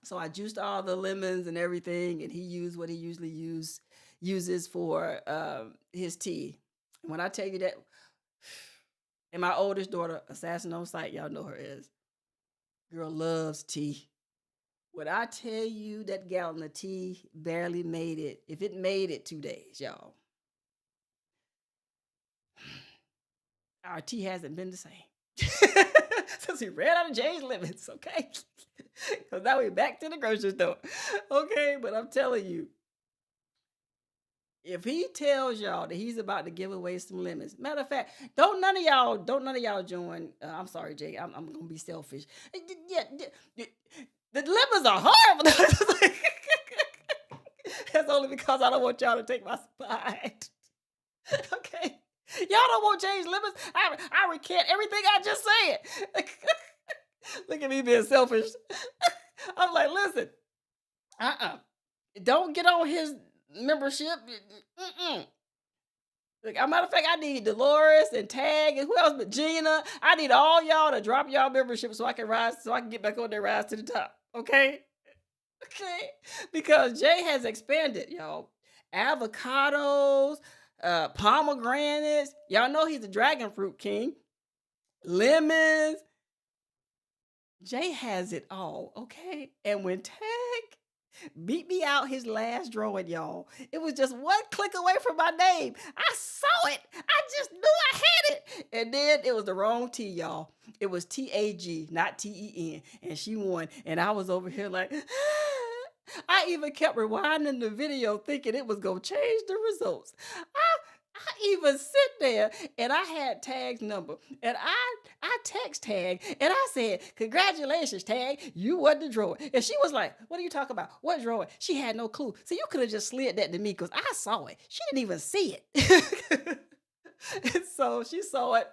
So I juiced all the lemons and everything, and he used what he usually uses for his tea. And when I tell you that, and my oldest daughter, Assassin on Sight, y'all know her as, girl loves tea. When I tell you that gallon of tea barely made it, if it made it 2 days, y'all, our tea hasn't been the same. Since we ran out of Jay's lemons, okay? Because now we're back to the grocery store. Okay, but I'm telling you, if he tells y'all that he's about to give away some lemons, matter of fact, don't none of y'all join. I'm sorry, Jay. I'm gonna be selfish. Yeah, the lemons are horrible. That's only because I don't want y'all to take my spot. Okay. Y'all don't want Jay's lemons? I recant everything I just said. Look at me being selfish. I'm like, listen, don't get on his membership. Look, as a matter of fact, I need Dolores and Tag and who else but Gina. I need all y'all to drop y'all membership so I can get back on there, rise to the top. Okay? Okay, because Jay has expanded, y'all. Avocados, pomegranates. Y'all know he's the dragon fruit king. Lemons. Jay has it all, okay? And when Tag beat me out his last drawing, y'all, it was just one click away from my name. I saw it. I just knew I had it. And then it was the wrong T, y'all. It was TAG, not TEN. And she won. And I was over here like, I even kept rewinding the video thinking it was going to change the results. I even sit there and I had Tag's number and I text Tag and I said, "Congratulations, Tag, you won the drawing." And she was like, "What are you talking about? What drawing?" She had no clue. So you could have just slid that to me because I saw it. She didn't even see it. And so she saw it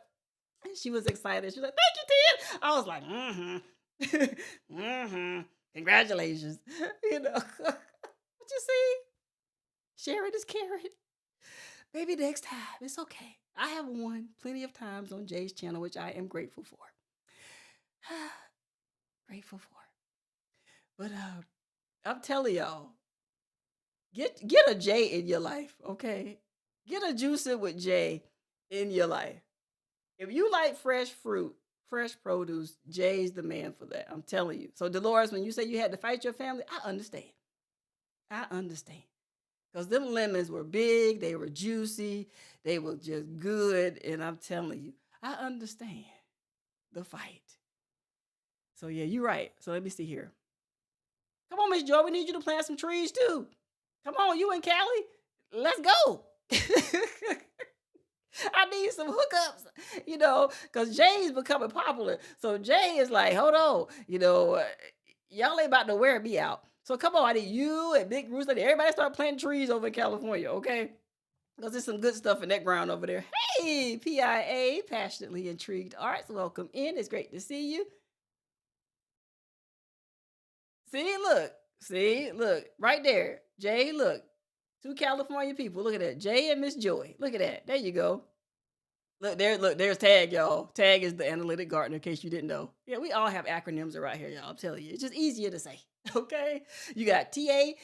and she was excited. She was like, "Thank you, Ted." I was like, mm-hmm. Congratulations. But you see, sharing is caring. Maybe next time. It's okay. I have won plenty of times on Jay's channel, which I am grateful for. Grateful for. But I'm telling y'all, get a Jay in your life, okay? Get a juicing with Jay in your life. If you like fresh fruit, fresh produce, Jay's the man for that. I'm telling you. So Dolores, when you say you had to fight your family, I understand. I understand. Because them lemons were big, they were juicy, they were just good. And I'm telling you, I understand the fight. So yeah, you're right. So let me see here. Come on, Miss Joy, we need you to plant some trees too. Come on, you in Cali? Let's go. I need some hookups, because Jay's becoming popular. So Jay is like, hold on, y'all ain't about to wear me out. So come on, I need you and Big Rooster. Everybody start planting trees over in California, okay? Because there's some good stuff in that ground over there. Hey, PIA, Passionately Intrigued Arts. Welcome in. It's great to see you. See, look, right there. Jay, look. Two California people. Look at that. Jay and Miss Joy. Look at that. There you go. There's Tag, y'all. Tag is the analytic gardener, in case you didn't know. Yeah, we all have acronyms around here, y'all. I'm telling you. It's just easier to say. Okay? You got TAG,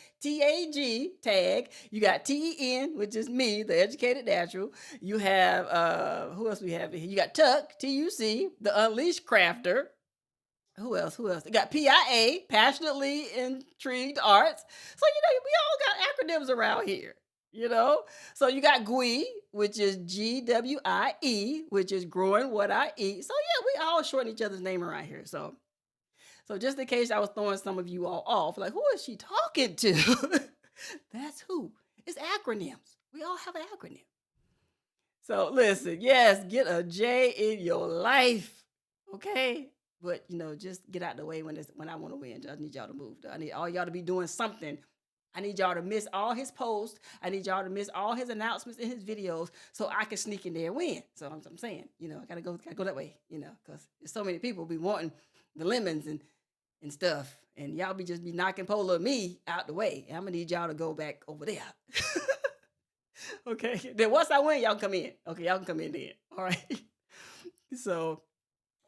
Tag. You got TEN, which is me, the educated natural. You have who else we have here? You got Tuck, TUC, the unleashed crafter. Who else? You got PIA, Passionately Intrigued Arts. So, we all got acronyms around here, So you got GWIE, which is GWIE, which is growing what I eat. So, yeah, we all shorten each other's name around here. So just in case I was throwing some of you all off, like, who is she talking to? That's who. It's acronyms. We all have an acronym. So listen, yes, get a J in your life. Okay? But just get out the way when I want to win. I need y'all to move. I need all y'all to be doing something. I need y'all to miss all his posts. I need y'all to miss all his announcements and his videos so I can sneak in there and win. So I'm saying, I gotta go that way, because there's so many people be wanting the lemons and stuff. And y'all just be knocking Polo me out the way. And I'm gonna need y'all to go back over there. Okay. Then once I win, y'all come in. Okay, y'all can come in then. All right. So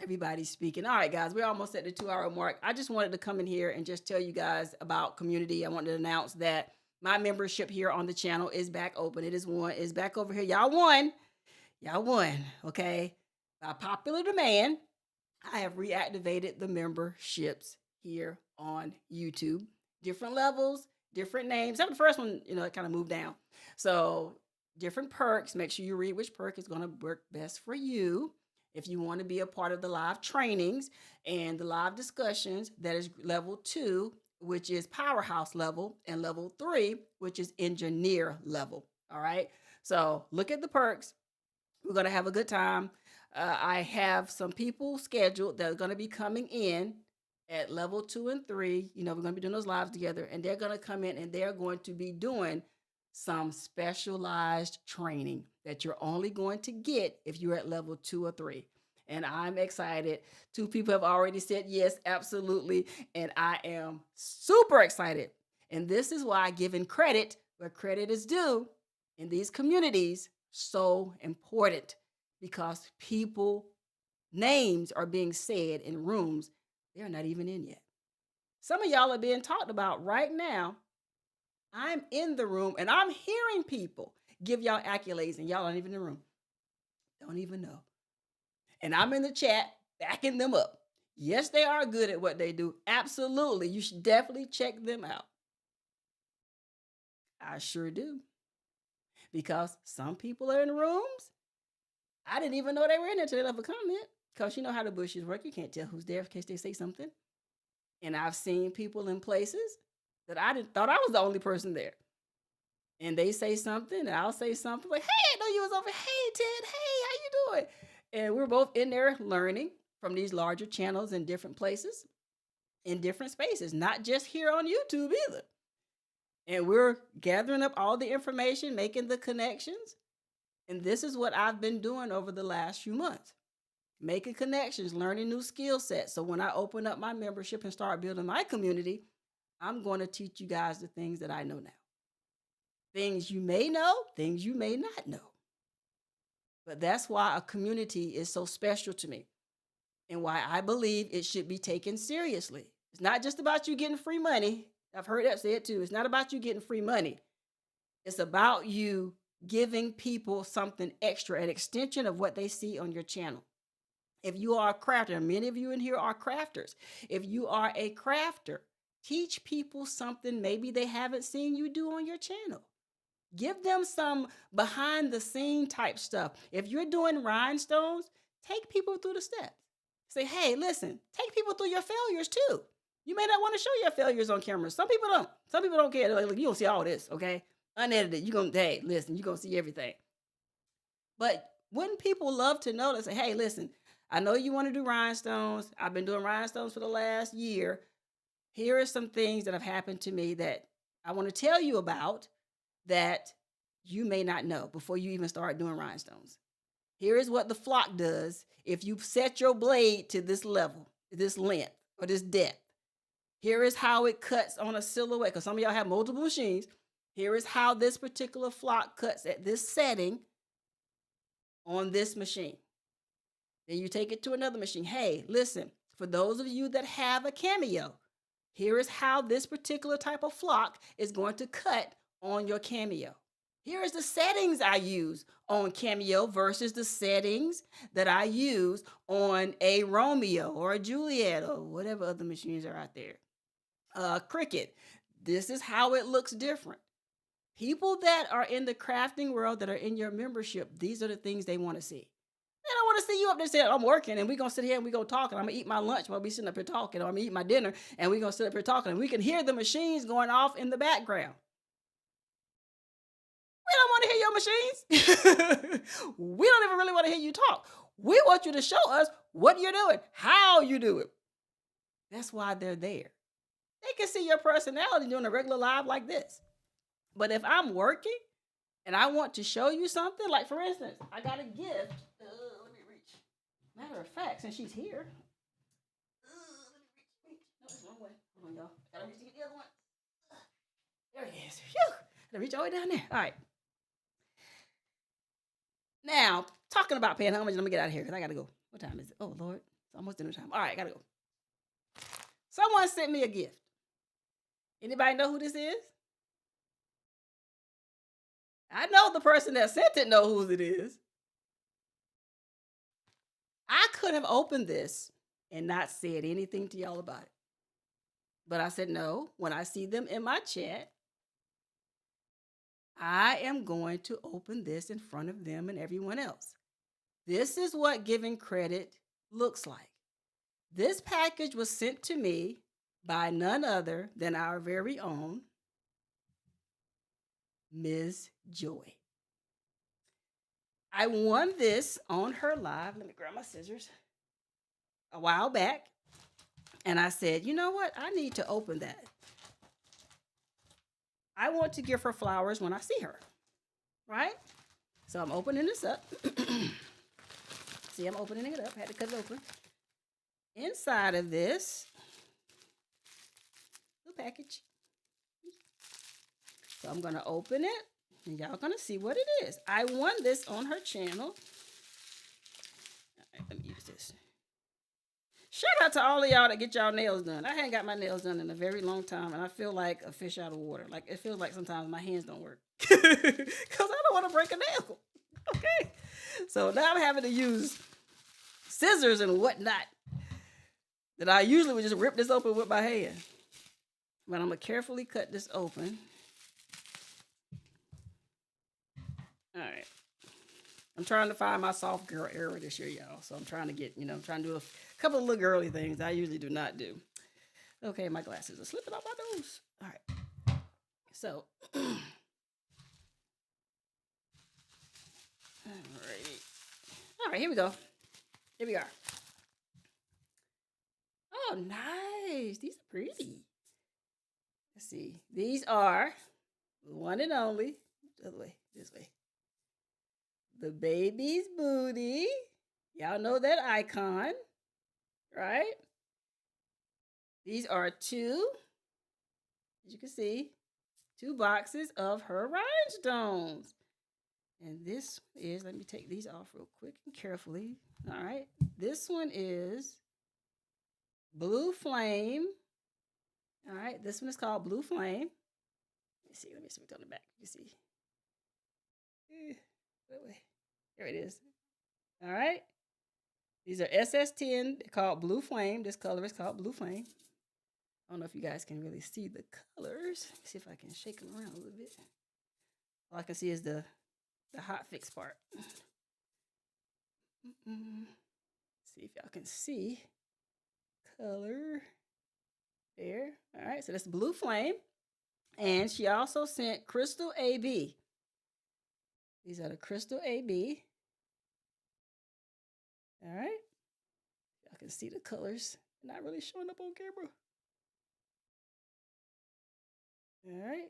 everybody's speaking. All right, guys, we're almost at the 2-hour mark. I just wanted to come in here and just tell you guys about community. I wanted to announce that my membership here on the channel is back open. It's back over here. Y'all won. Okay. By popular demand, I have reactivated the memberships here on YouTube. Different levels, different names. Except the first one, it kind of moved down. So different perks. Make sure you read which perk is going to work best for you. If you want to be a part of the live trainings and the live discussions, that is level 2, which is powerhouse level, and level 3, which is engineer level. All right. So look at the perks. We're going to have a good time. I have some people scheduled that are going to be coming in at level 2 and 3. We're going to be doing those lives together, and they're going to come in and they're going to be doing some specialized training that you're only going to get if you're at level 2 or 3. And I'm excited. 2 people have already said yes, absolutely. And I am super excited. And this is why giving credit where credit is due in these communities so important, because people names are being said in rooms they're not even in yet. Some of y'all are being talked about right now. I'm in the room and I'm hearing people give y'all accolades, and y'all aren't even in the room. Don't even know. And I'm in the chat backing them up. Yes, they are good at what they do. Absolutely. You should definitely check them out. I sure do. Because some people are in rooms. I didn't even know they were in there until they left a comment. Because you know how the bushes work. You can't tell who's there in case they say something. And I've seen people in places that I didn't thought I was the only person there. And they say something, and I'll say something like, "Hey, I know you was over. Hey, Ted. Hey, how you doing?" And we're both in there learning from these larger channels in different places, in different spaces, not just here on YouTube either. And we're gathering up all the information, making the connections. And this is what I've been doing over the last few months, making connections, learning new skill sets. So when I open up my membership and start building my community, I'm going to teach you guys the things that I know now. Things you may know, things you may not know. But that's why a community is so special to me and why I believe it should be taken seriously. It's not just about you getting free money. I've heard that said too. It's not about you getting free money. It's about you giving people something extra, an extension of what they see on your channel. If you are a crafter, and many of you in here are crafters. If you are a crafter, teach people something maybe they haven't seen you do on your channel. Give them some behind the scene type stuff. If you're doing rhinestones, take people through the steps. Say, hey, listen, take people through your failures too. You may not want to show your failures on camera. Some people don't. Some people don't care. They're like, you don't see all this, okay? Unedited. You're going to, hey, listen, you're going to see everything. But wouldn't people love to know that, say, hey, listen, I know you want to do rhinestones. I've been doing rhinestones for the last year. Here are some things that have happened to me that I want to tell you about that you may not know before you even start doing rhinestones. Here is what the flock does if you set your blade to this level, this length, or this depth. Here is how it cuts on a silhouette, because some of y'all have multiple machines. Here is how this particular flock cuts at this setting on this machine. Then you take it to another machine. Hey, listen, for those of you that have a Cameo, here is how this particular type of flock is going to cut on your Cameo. Here is the settings I use on Cameo versus the settings that I use on a Romeo or a Juliet or whatever other machines are out there. Cricut. This is how it looks different. People that are in the crafting world that are in your membership, these are the things they want to see. They don't want to see you up there saying, I'm working and we're going to sit here and we're going to talk and I'm going to eat my lunch while we sitting up here talking, or I'm going to eat my dinner and we're going to sit up here talking, and we can hear the machines going off in the background. We don't want to hear your machines. We don't even really want to hear you talk. We want you to show us what you're doing, how you do it. That's why they're there. They can see your personality doing a regular live like this. But if I'm working and I want to show you something, like for instance, I got a gift. Let me reach. Matter of fact, since she's here. Let me reach. No, it's one way. Hold on, y'all. Gotta reach to get the other one. There it is. Phew. Gotta reach all the way down there. All right. Now, talking about paying homage, let me get out of here because I gotta go. What time is it? Oh, Lord. It's almost dinner time. All right, I gotta go. Someone sent me a gift. Anybody know who this is? I know the person that sent it know who it is. I could have opened this and not said anything to y'all about it. But I said, no, when I see them in my chat, I am going to open this in front of them and everyone else. This is what giving credit looks like. This package was sent to me by none other than our very own Ms. Joy. I won this on her live. Let me grab my scissors. A while back. And I said, you know what? I need to open that. I want to give her flowers when I see her. Right? So I'm opening this up. See, I'm opening it up. I had to cut it open. Inside of this little package. So I'm going to open it. And y'all going to see what it is. I won this on her channel. All right, let me use this. Shut out to all of y'all that get y'all nails done. I hadn't got my nails done in a very long time, and I feel like a fish out of water. Like it feels like sometimes my hands don't work because I don't want to break a nail. Okay, so now I'm having to use scissors and whatnot that I usually would just rip this open with my hand. But I'm gonna carefully cut this open. All right. I'm trying to find my soft girl era this year, y'all. So I'm trying to get, I'm trying to do a couple of little girly things I usually do not do. Okay, my glasses are slipping off my nose. All right. So, all right. All right, here we go. Here we are. Oh, nice. These are pretty. Let's see. These are the one and only. The other way, this way. The baby's booty. Y'all know that icon, right? These are two, as you can see, two boxes of her rhinestones. And this is, let me take these off real quick and carefully. All right. This one is Blue Flame. All right. This one is called Blue Flame. Let me see what's on the back. You see. There it is. All right. These are SS10. They're called Blue Flame. This color is called Blue Flame. I don't know if you guys can really see the colors. Let's see if I can shake them around a little bit. All I can see is the hot fix part. See if y'all can see color there. All right, so that's Blue Flame. And she also sent Crystal AB. These are the Crystal AB. All right. Y'all can see the colors. They're not really showing up on camera. All right.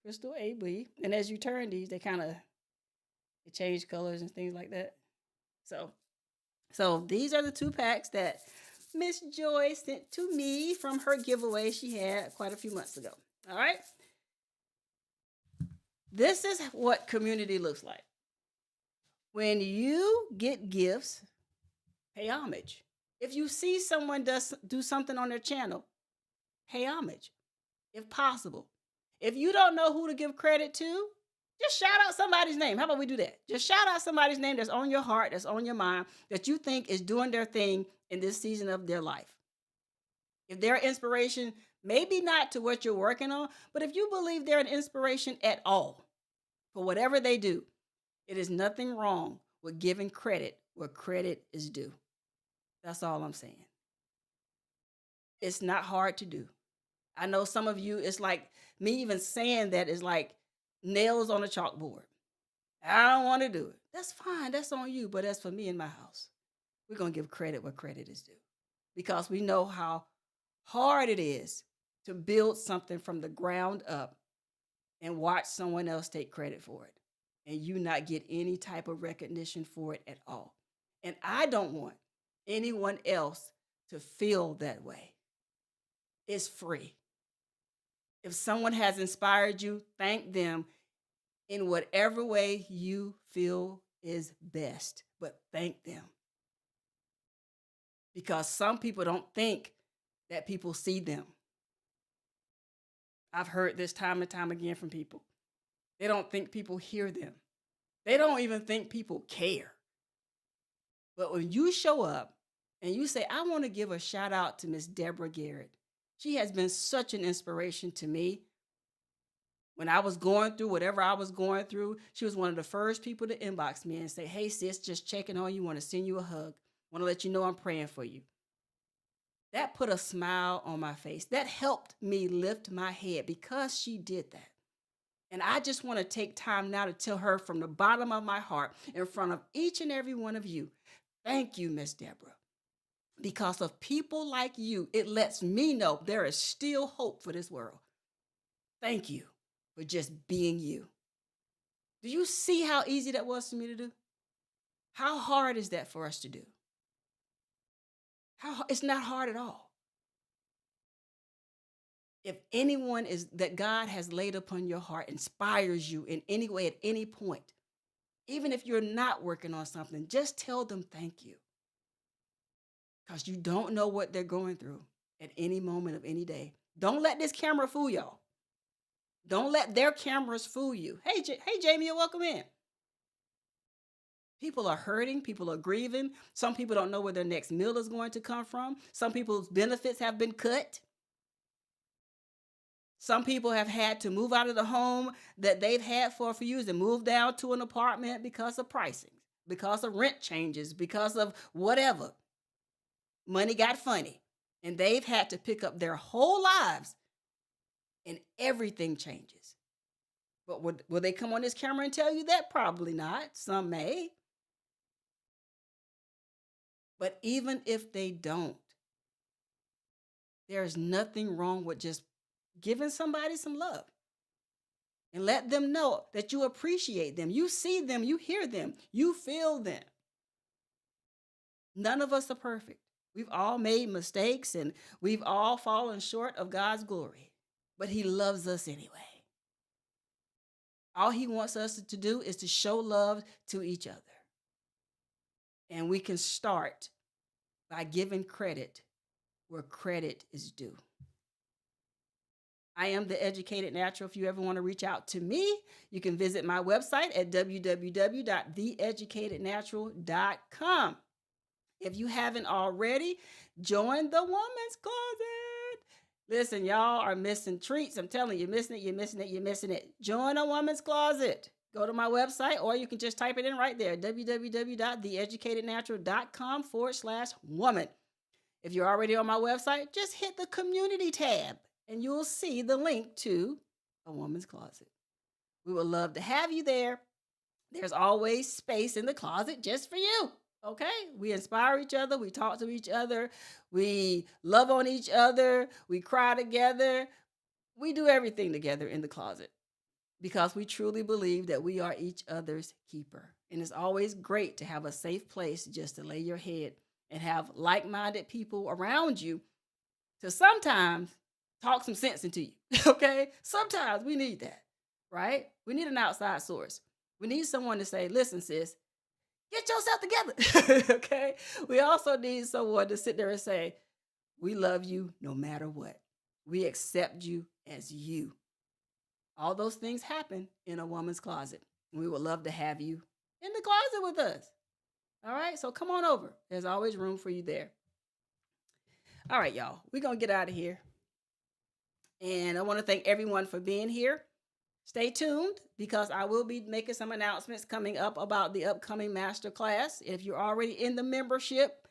Crystal AB. And as you turn these, they change colors and things like that. So these are the 2 packs that Miss Joy sent to me from her giveaway she had quite a few months ago. All right. This is what community looks like. When you get gifts, pay homage. If you see someone do something on their channel, pay homage, if possible. If you don't know who to give credit to, just shout out somebody's name. How about we do that? Just shout out somebody's name that's on your heart, that's on your mind, that you think is doing their thing in this season of their life. If they're inspiration, maybe not to what you're working on, but if you believe they're an inspiration at all for whatever they do, it is nothing wrong with giving credit where credit is due. That's all I'm saying. It's not hard to do. I know some of you, it's like me even saying that is like nails on a chalkboard. I don't want to do it. That's fine. That's on you. But as for me and my house, we're going to give credit where credit is due because we know how hard it is to build something from the ground up and watch someone else take credit for it and you not get any type of recognition for it at all. And I don't want anyone else to feel that way. It's free. If someone has inspired you, thank them in whatever way you feel is best, but thank them. Because some people don't think that people see them. I've heard this time and time again from people. They don't think people hear them. They don't even think people care. But when you show up and you say, I want to give a shout out to Miss Deborah Garrett. She has been such an inspiration to me. When I was going through whatever I was going through, she was one of the first people to inbox me and say, hey, sis, just checking on you. Want to send you a hug. Want to let you know I'm praying for you. That put a smile on my face. That helped me lift my head because she did that. And I just want to take time now to tell her from the bottom of my heart in front of each and every one of you, thank you, Miss Deborah. Because of people like you, it lets me know there is still hope for this world. Thank you for just being you. Do you see how easy that was for me to do? How hard is that for us to do? It's not hard at all. If anyone is that God has laid upon your heart inspires you in any way at any point, even if you're not working on something, just tell them thank you. because you don't know what they're going through at any moment of any day. Don't let this camera fool y'all. Don't let their cameras fool you. Hey, Jamie, you're welcome in. People are hurting. People are grieving. Some people don't know where their next meal is going to come from. Some people's benefits have been cut. Some people have had to move out of the home that they've had for a few years and move down to an apartment because of pricing, because of rent changes, because of whatever. Money got funny. And they've had to pick up their whole lives and everything changes. But will they come on this camera and tell you that? Probably not. Some may. But even if they don't, there's nothing wrong with just giving somebody some love and let them know that you appreciate them. You see them, you hear them, you feel them. None of us are perfect. We've all made mistakes and we've all fallen short of God's glory, but He loves us anyway. All He wants us to do is to show love to each other. And we can start by giving credit where credit is due. I am the Educated Natural. If you ever want to reach out to me, you can visit my website at www.theeducatednatural.com. If you haven't already, join the Woman's Closet. Listen, y'all are missing treats. I'm telling you, you're missing it. Join a Woman's Closet. Go to my website, or you can just type it in right there, www.theeducatednatural.com/woman. If you're already on my website, just hit the community tab and you'll see the link to a Woman's Closet. We would love to have you there. There's always space in the closet just for you. Okay? We inspire each other. We talk to each other. We love on each other. We cry together. We do everything together in the closet because we truly believe that we are each other's keeper. And it's always great to have a safe place just to lay your head and have like-minded people around you to sometimes talk some sense into you. Okay? Sometimes we need that, right? We need an outside source. We need someone to say, listen, sis, get yourself together. Okay? We also need someone to sit there and say, we love you no matter what. We accept you as you. All those things happen in a woman's closet. We would love to have you in the closet with us. All right? So come on over. There's always room for you there. All right, y'all. We're going to get out of here. And I want to thank everyone for being here. Stay tuned because I will be making some announcements coming up about the upcoming masterclass. If you're already in the membership,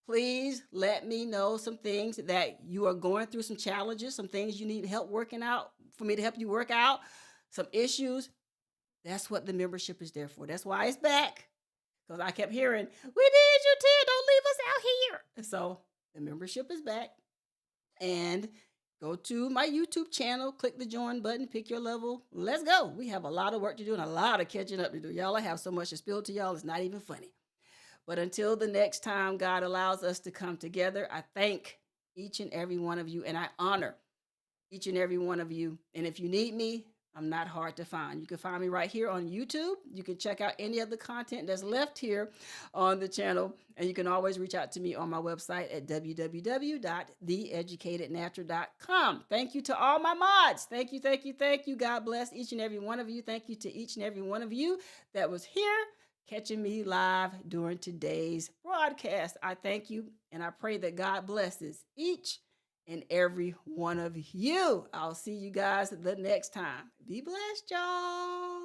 please let me know some things that you are going through, some challenges, some things you need help working out, for me to help you work out, some issues. That's what the membership is there for. That's why it's back. Because I kept hearing, we need you, Tia. Don't leave us out here. And so the membership is back. And go to my YouTube channel, click the join button, pick your level. Let's go. We have a lot of work to do and a lot of catching up to do. Y'all, I have so much to spill to y'all. It's not even funny. But until the next time God allows us to come together, I thank each and every one of you and I honor each and every one of you. And if you need me, I'm not hard to find. You can find me right here on YouTube. You can check out any of the content that's left here on the channel. And you can always reach out to me on my website at www.theeducatednatural.com. Thank you to all my mods. Thank you, thank you, thank you. God bless each and every one of you. Thank you to each and every one of you that was here catching me live during today's broadcast. I thank you and I pray that God blesses each and every one of you. I'll see you guys the next time. Be blessed, y'all.